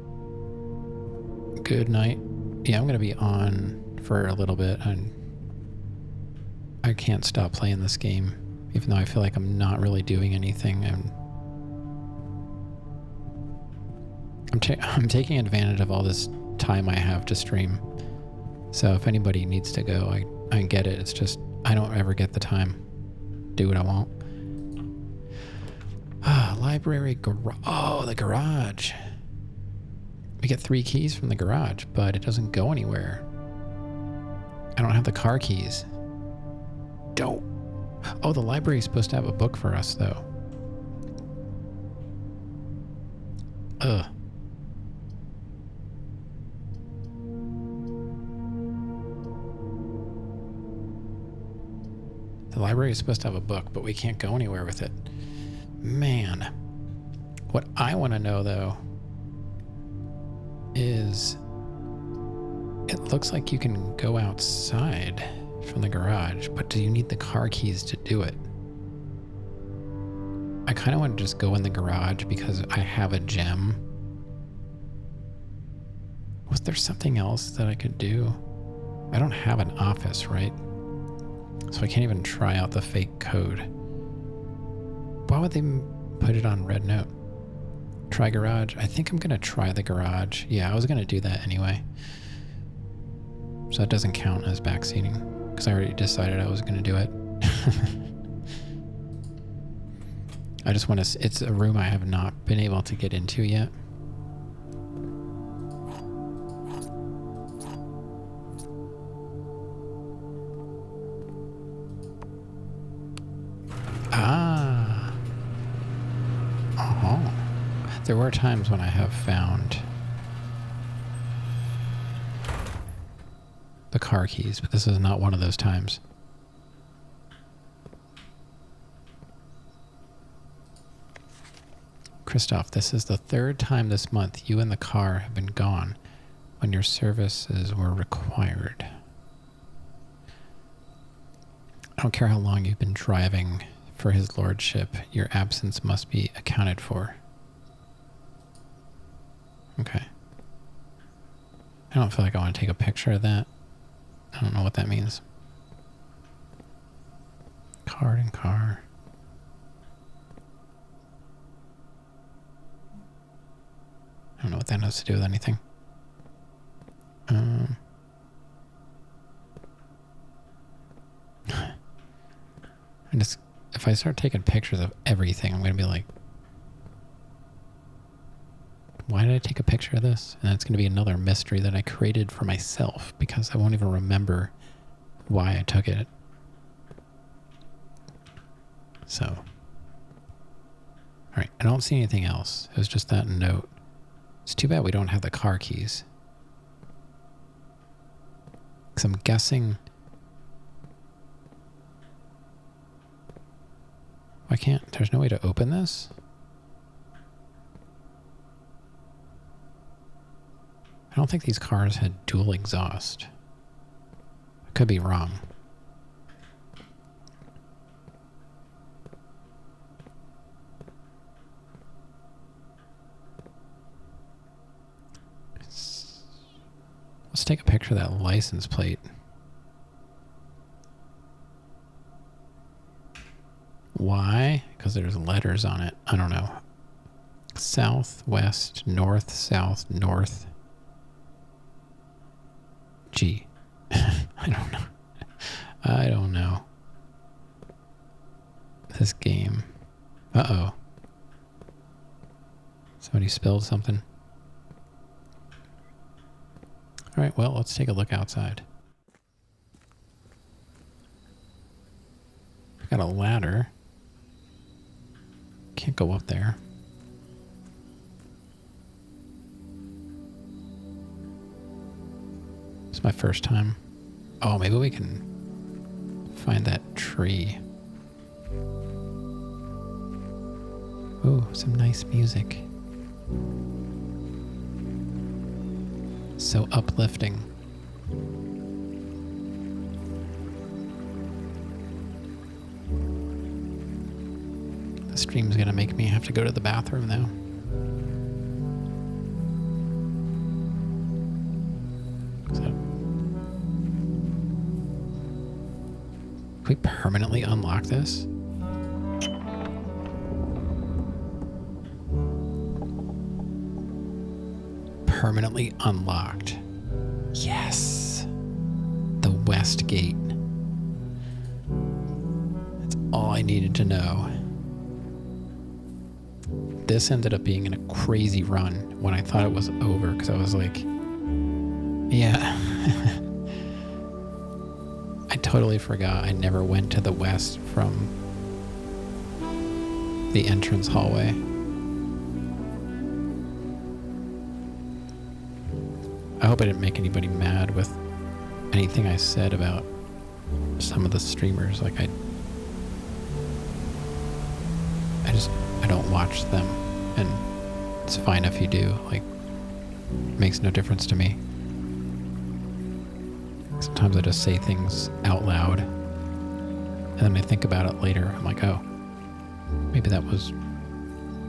Good night. Yeah, I'm gonna be on for a little bit, and I can't stop playing this game, even though I feel like I'm not really doing anything. I'm taking advantage of all this time I have to stream. So if anybody needs to go, I get it. It's just I don't ever get the time. Do what I want. Library garage. Oh, the garage. We get 3 keys from the garage, but it doesn't go anywhere. I don't have the car keys. Dope. Oh, the library is supposed to have a book for us, though. Ugh. The library is supposed to have a book, but we can't go anywhere with it. Man. What I want to know, though, is it looks like you can go outside from the garage, but do you need the car keys to do it? I kind of want to just go in the garage because I have a gem. Was there something else that I could do? I don't have an office, right? So I can't even try out the fake code. Why would they put it on red note? Try garage. I think I'm going to try the garage. Yeah, I was going to do that anyway. So that doesn't count as backseating because I already decided I was going to do it. I just want to... It's a room I have not been able to get into yet. Ah. Oh. There were times when I have found the car keys, but this is not one of those times. Christoph, this is the 3rd time this month you and the car have been gone when your services were required. I don't care how long you've been driving for his lordship, your absence must be accounted for. Okay. I don't feel like I want to take a picture of that. I don't know what that means. Card and car. I don't know what that has to do with anything. If I start taking pictures of everything, I'm going to be like, why did I take a picture of this? And it's going to be another mystery that I created for myself because I won't even remember why I took it. So, all right, I don't see anything else. It was just that note. It's too bad we don't have the car keys. Because I'm guessing... Why can't... There's no way to open this? I don't think these cars had dual exhaust. I could be wrong. Let's take a picture of that license plate. Why? Because there's letters on it. I don't know. South, west, north, south, north. G. I don't know. I don't know. This game. Uh-oh. Somebody spilled something. All right, well, let's take a look outside. We've got a ladder. Can't go up there. It's my first time. Oh, maybe we can find that tree. Ooh, some nice music. So uplifting. The stream's gonna make me have to go to the bathroom now. Can we permanently unlock this? Permanently unlocked. Yes. The West Gate. That's all I needed to know. This ended up being in a crazy run when I thought it was over, because I was like, yeah. I totally forgot I never went to the west from the entrance hallway. I hope I didn't make anybody mad with anything I said about some of the streamers. Like I don't watch them, and it's fine if you do. Like, it makes no difference to me. Sometimes I just say things out loud, and then I think about it later. I'm like, oh, maybe that was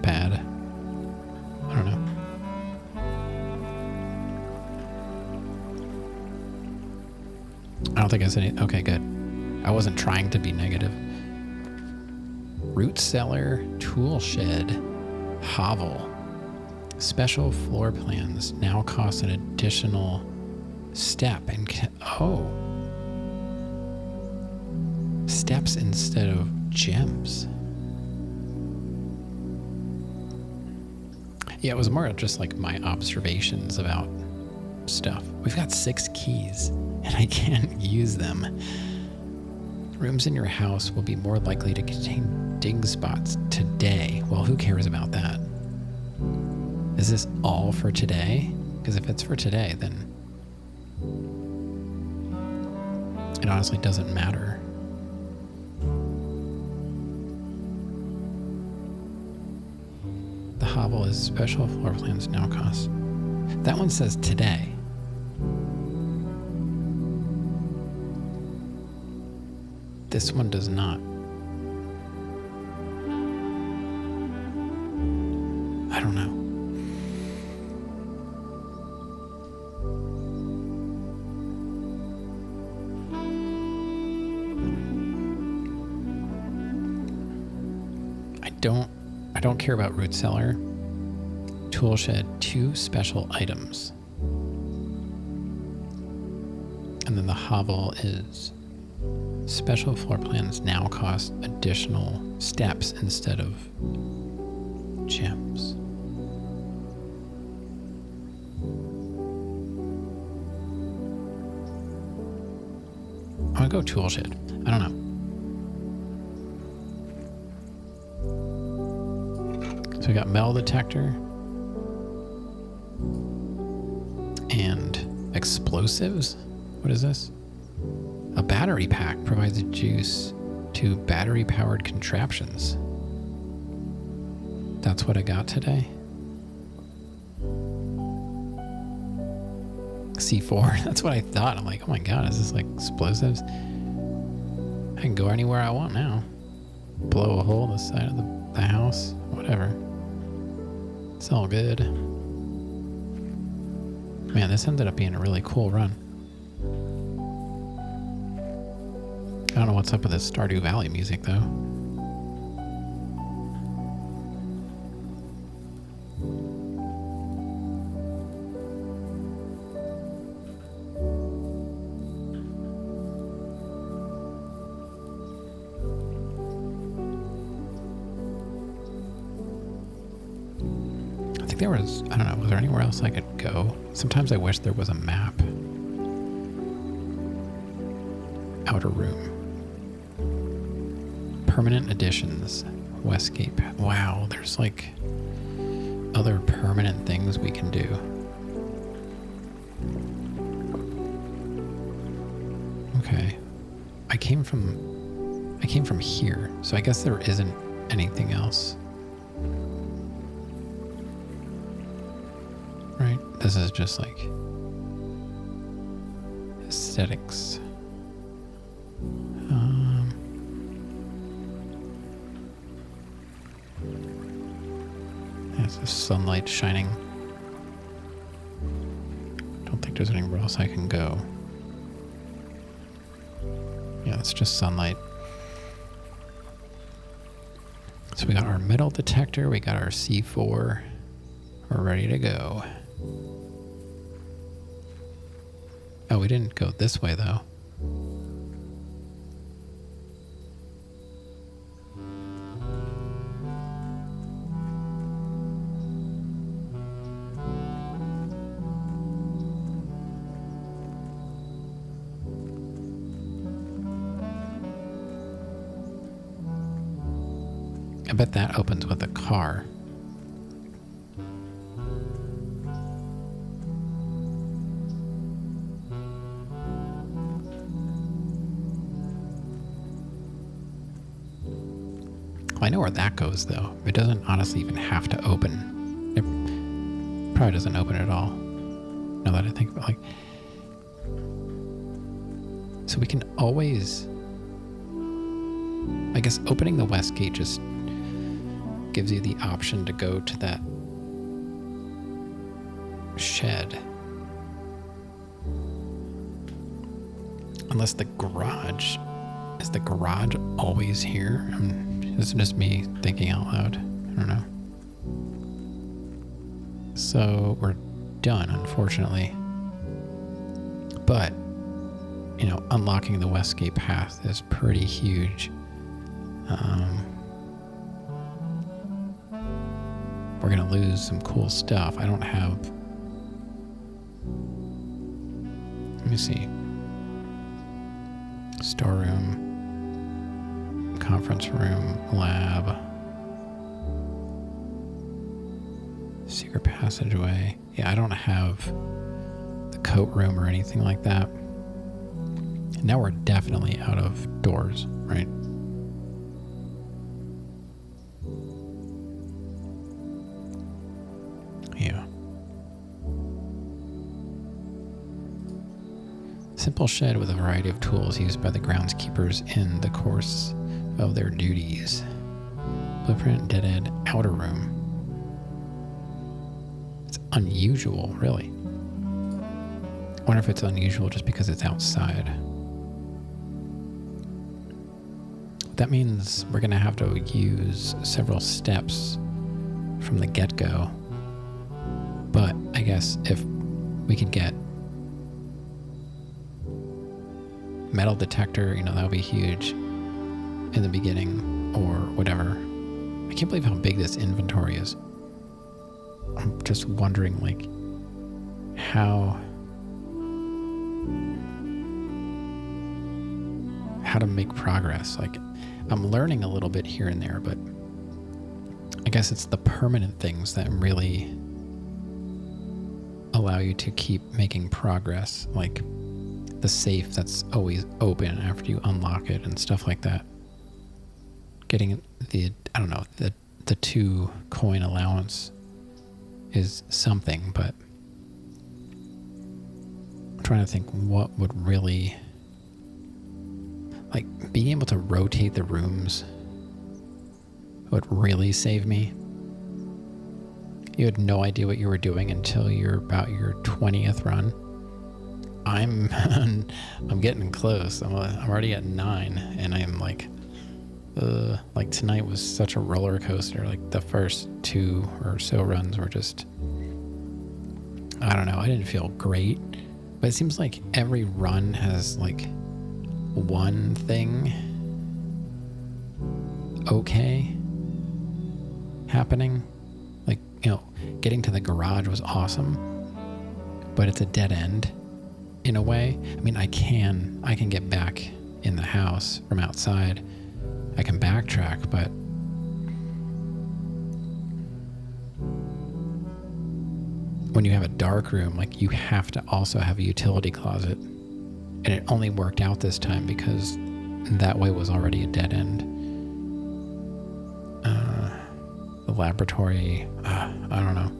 bad. I don't know. I don't think I said anything. Okay, good. I wasn't trying to be negative. Root cellar, tool shed, hovel. Special floor plans now cost an additional step and steps instead of gems. Yeah, it was more just like my observations about stuff. We've got 6 keys and I can't use them. Rooms in your house will be more likely to contain dig spots today. Well, who cares about that? Is this all for today? Because if it's for today, then it honestly doesn't matter. The hovel is special floor plans now cost. That one says today. This one does not. I don't know. I don't care about root cellar. Tool shed, 2 special items. And then the hovel is special floor plans now cost additional steps instead of gems. I'm gonna go tool shed. I don't know. So we got metal detector and explosives. What is this? A battery pack provides a juice to battery-powered contraptions. That's what I got today. C4. That's what I thought. I'm like, oh my god, is this like explosives? I can go anywhere I want now. Blow a hole in the side of the house. Whatever. It's all good. Man, this ended up being a really cool run. I don't know what's up with this Stardew Valley music, though. I think there was, I don't know, was there anywhere else I could go? Sometimes I wish there was a map. Outer room. Permanent additions. Westgate. Wow, there's like other permanent things we can do. Okay. I came from here, so I guess there isn't anything else. Right? This is just like aesthetics. It's the sunlight shining. Don't think there's anywhere else I can go. Yeah, it's just sunlight. So we got our metal detector, we got our C4. We're ready to go. Oh, we didn't go this way though. I bet that opens with a car. Well, I know where that goes though. It doesn't honestly even have to open. It probably doesn't open at all. Now that I think about it, so we can always, I guess opening the west gate just gives you the option to go to that shed. Unless the garage, is the garage always here? This is just me thinking out loud. I don't know. So we're done, unfortunately. But, you know, unlocking the Westgate path is pretty huge. We're gonna lose some cool stuff. I don't have... Let me see. Storeroom, conference room, lab, secret passageway. Yeah, I don't have the coat room or anything like that. Now we're definitely out of doors, right? Yeah. Simple shed with a variety of tools used by the groundskeepers in the course of their duties. Blueprint, dead end, outer room. It's unusual, really. I wonder if it's unusual just because it's outside. That means we're going to have to use several steps from the get-go. But I guess if we could get metal detector, you know, that would be huge in the beginning or whatever. I can't believe how big this inventory is. I'm just wondering, like, how to make progress. Like, I'm learning a little bit here and there, but I guess it's the permanent things that really allow you to keep making progress, like the safe that's always open after you unlock it and stuff like that. Getting the, I don't know, the 2 coin allowance is something, but I'm trying to think what would really, like, being able to rotate the rooms would really save me. You had no idea what you were doing until you're about your 20th run. I'm getting close. I'm already at 9, and I'm like tonight was such a roller coaster. Like the first 2 or so runs were just, I don't know. I didn't feel great, but it seems like every run has like one thing okay happening. Like, you know, getting to the garage was awesome, but it's a dead end in a way. I mean, I can get back in the house from outside. I can backtrack, but when you have a dark room, like, you have to also have a utility closet. And it only worked out this time because that way was already a dead end. The laboratory, I don't know.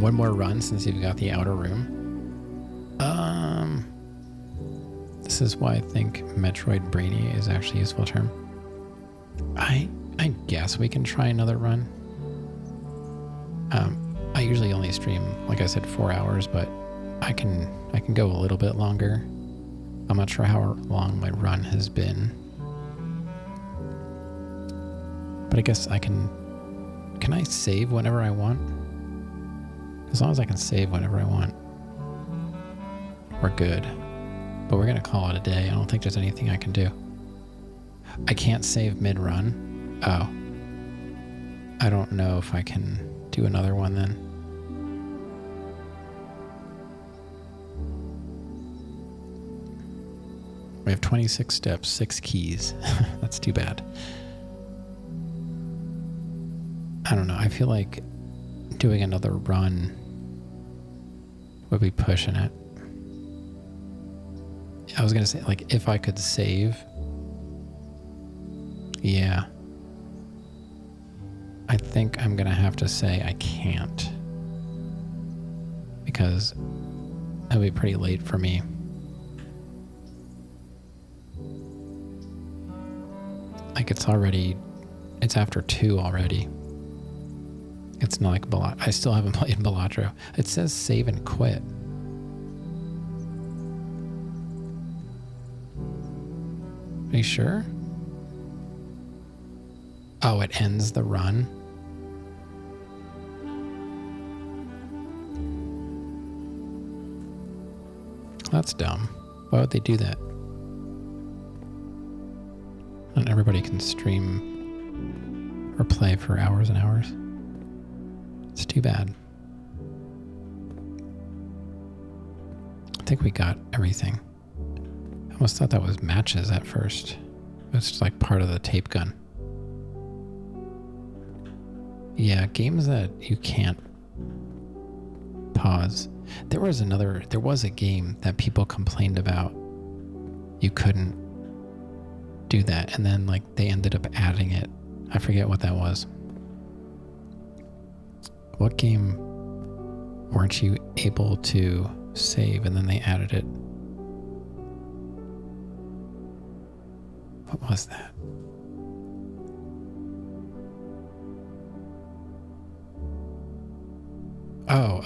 One more run since you've got the outer room. This is why I think Metroid Brainy is actually a useful term. I guess we can try another run. I usually only stream, like I said, 4 hours, but I can go a little bit longer. I'm not sure how long my run has been. But I guess I can I save whenever I want? As long as I can save whenever I want, we're good. But we're gonna call it a day. I don't think there's anything I can do. I can't save mid-run. Oh. I don't know if I can do another one then. We have 26 steps, 6 keys. That's too bad. I don't know. I feel like doing another run would be pushing it. I was going to say, like, if I could save. Yeah. I think I'm going to have to say I can't. Because it'll be pretty late for me. Like, it's after 2 already. It's not like I still haven't played Balatro. It says save and quit. Are you sure? Oh, it ends the run? That's dumb. Why would they do that? Not everybody can stream or play for hours and hours. It's too bad. I think we got everything. I almost thought that was matches at first. It's just like part of the tape gun. Yeah, games that you can't pause. There was a game that people complained about. You couldn't do that, and then like they ended up adding it. I forget what that was. What game weren't you able to save and then they added it? What was that? Oh,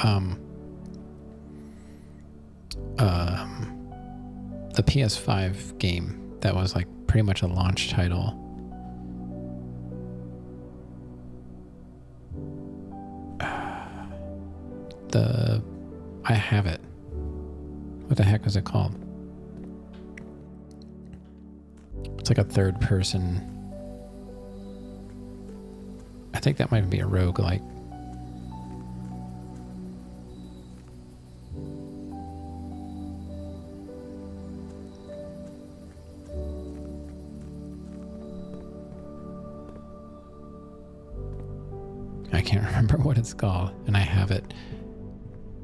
the PS5 game that was like pretty much a launch title. I have it. What the heck was it called? It's like a third person. I think that might be a roguelike. I can't remember what it's called, and I have it.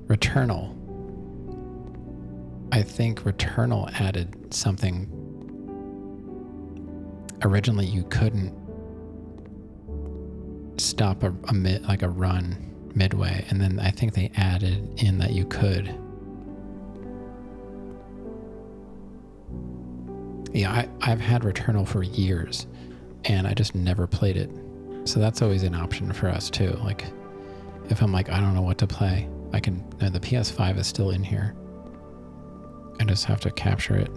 Returnal. I think Returnal added something. Originally, you couldn't stop a run midway, and then I think they added in that you could. Yeah, I've had Returnal for years, and I just never played it. So that's always an option for us too. Like, if I'm like, I don't know what to play, I can. The PS5 is still in here. I just have to capture it.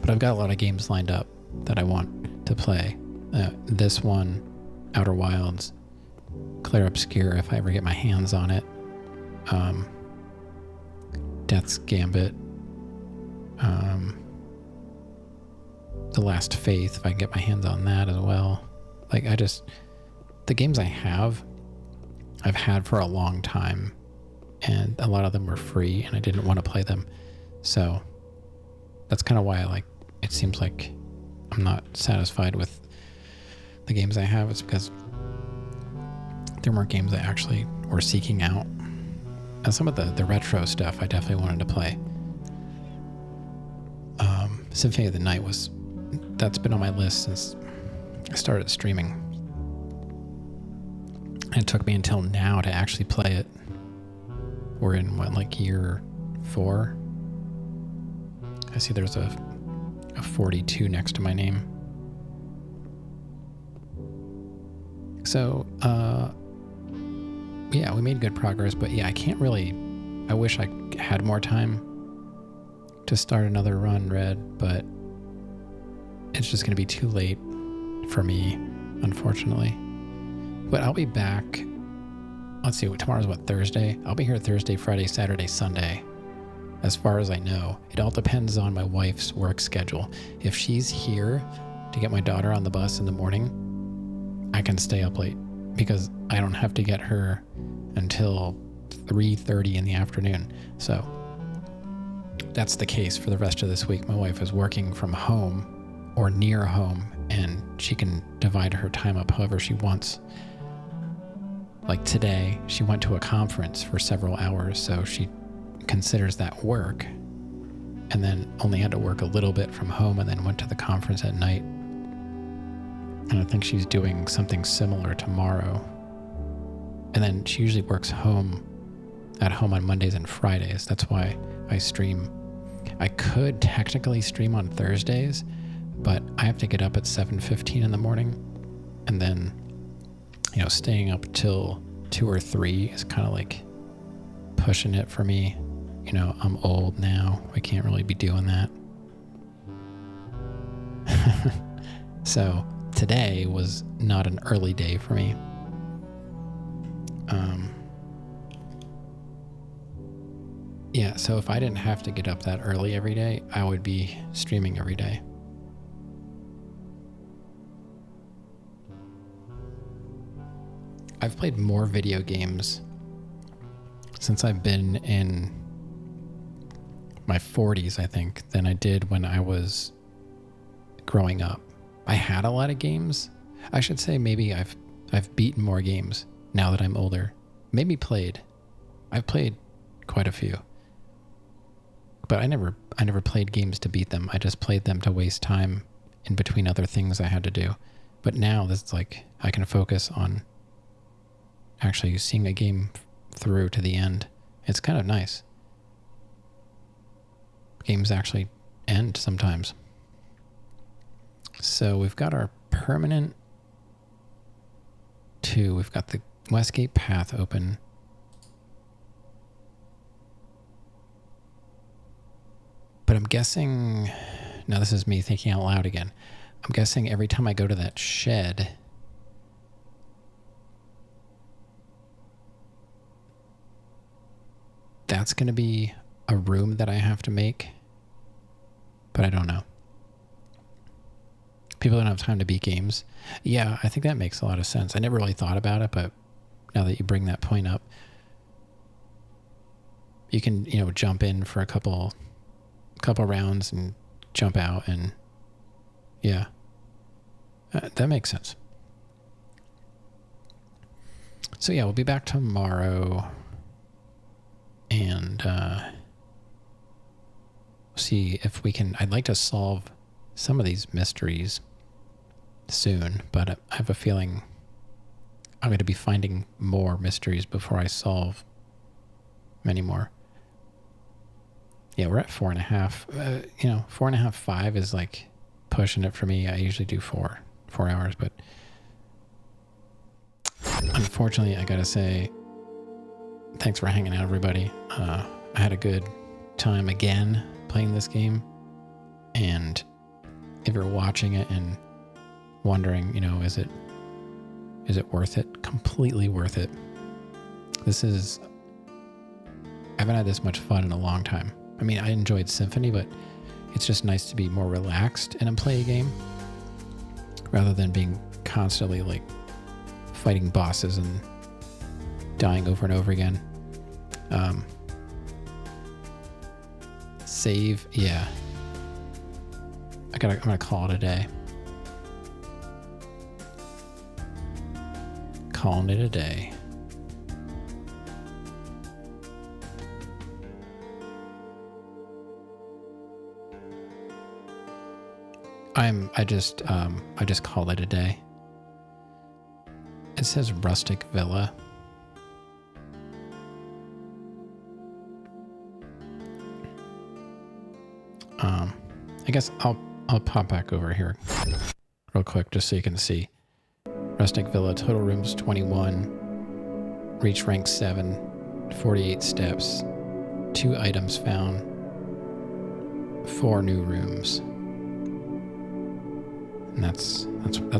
But I've got a lot of games lined up that I want to play. This one, Outer Wilds, Clair Obscur, if I ever get my hands on it. Death's Gambit. The Last Faith, if I can get my hands on that as well. Like, the games I've had for a long time, and a lot of them were free, and I didn't want to play them. So that's kind of why it seems like I'm not satisfied with the games I have. It's because there weren't games I actually were seeking out. And some of the retro stuff I definitely wanted to play. Symphony of the Night that's been on my list since I started streaming. And it took me until now to actually play it. We're in year 4? I see there's a 42 next to my name. So, yeah, we made good progress, but yeah, I wish I had more time to start another run, Red, but it's just going to be too late for me, unfortunately. But I'll be back. Let's see, tomorrow's what, Thursday? I'll be here Thursday, Friday, Saturday, Sunday. As far as I know, it all depends on my wife's work schedule. If she's here to get my daughter on the bus in the morning, I can stay up late because I don't have to get her until 3:30 in the afternoon. So that's the case for the rest of this week. My wife is working from home or near home, and she can divide her time up however she wants. Like today, she went to a conference for several hours, so she considers that work, and then only had to work a little bit from home and then went to the conference at night. And I think she's doing something similar tomorrow. And then she usually works at home on Mondays and Fridays. That's why I stream. I could technically stream on Thursdays, but I have to get up at 7:15 in the morning, and then, staying up till 2 or 3 is kind of like pushing it for me. I'm old now. I can't really be doing that. So today was not an early day for me. Yeah, so if I didn't have to get up that early every day, I would be streaming every day. I've played more video games since I've been in my 40s, I think, than I did when I was growing up. I had a lot of games. I should say maybe I've beaten more games now that I'm older. Maybe played. I've played quite a few. But I never played games to beat them. I just played them to waste time in between other things I had to do. But now this like I can focus on actually seeing a game through to the end. It's kind of nice. Games actually end sometimes. So we've got our permanent 2. We've got the Westgate path open. But I'm guessing, now this is me thinking out loud again. I'm guessing every time I go to that shed, that's going to be a room that I have to make. But I don't know. People don't have time to beat games. Yeah, I think that makes a lot of sense. I never really thought about it, but now that you bring that point up, you can, jump in for a couple rounds and jump out, and yeah, that makes sense. So yeah, we'll be back tomorrow, and see if we can. I'd like to solve some of these mysteries soon, but I have a feeling I'm going to be finding more mysteries before I solve many more. Yeah, we're at 4.5. 4.5, 5 is like pushing it for me. I usually do 4 hours, but unfortunately, I gotta say, thanks for hanging out, everybody. I had a good time again playing this game, and if you're watching it and wondering, is it worth it? Completely worth it. I haven't had this much fun in a long time. I mean, I enjoyed Symphony, but it's just nice to be more relaxed and play a game rather than being constantly like fighting bosses and dying over and over again. Save, yeah. I'm gonna call it a day. Calling it a day. I just call it a day. It says rustic villa. I guess I'll pop back over here real quick just so you can see. Rustic Villa, total rooms 21. Reach rank 7. 48 steps. 2 items found. 4 new rooms. And that's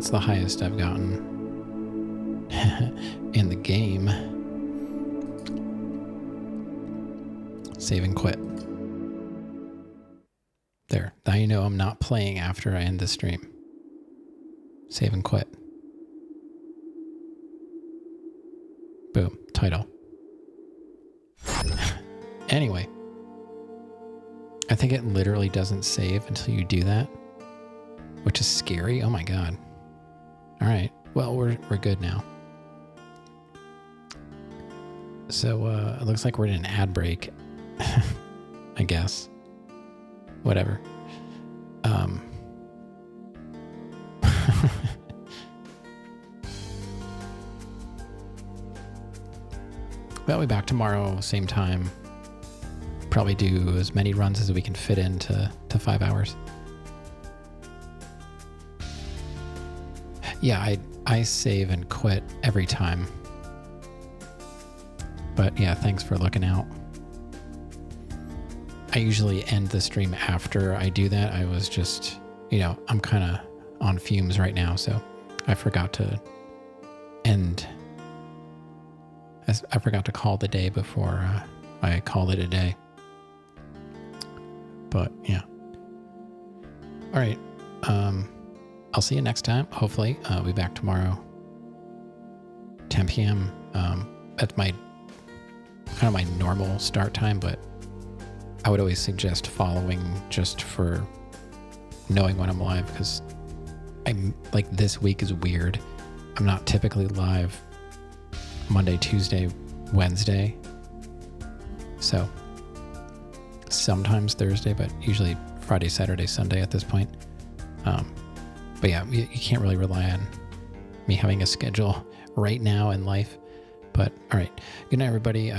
the highest I've gotten in the game. Save and quit. There. Now you know I'm not playing after I end the stream. Save and quit. Boom. Title. Anyway. I think it literally doesn't save until you do that. Which is scary. Oh my god. Alright. Well, we're good now. So, it looks like we're in an ad break. I guess. Whatever. We'll be back tomorrow, same time. Probably do as many runs as we can fit into 5 hours. Yeah, I save and quit every time. But yeah, thanks for looking out. I usually end the stream after I do that. I was just, I'm kind of on fumes right now, so I forgot to end. I forgot to call the day before I called it a day. But yeah. All right. I'll see you next time. Hopefully, I'll be back tomorrow, 10 p.m. That's my kind of my normal start time, but I would always suggest following just for knowing when I'm live, because I'm like, this week is weird. I'm not typically live Monday, Tuesday, Wednesday. So sometimes Thursday, but usually Friday, Saturday, Sunday at this point. But yeah, you can't really rely on me having a schedule right now in life. But all right. Good night, everybody.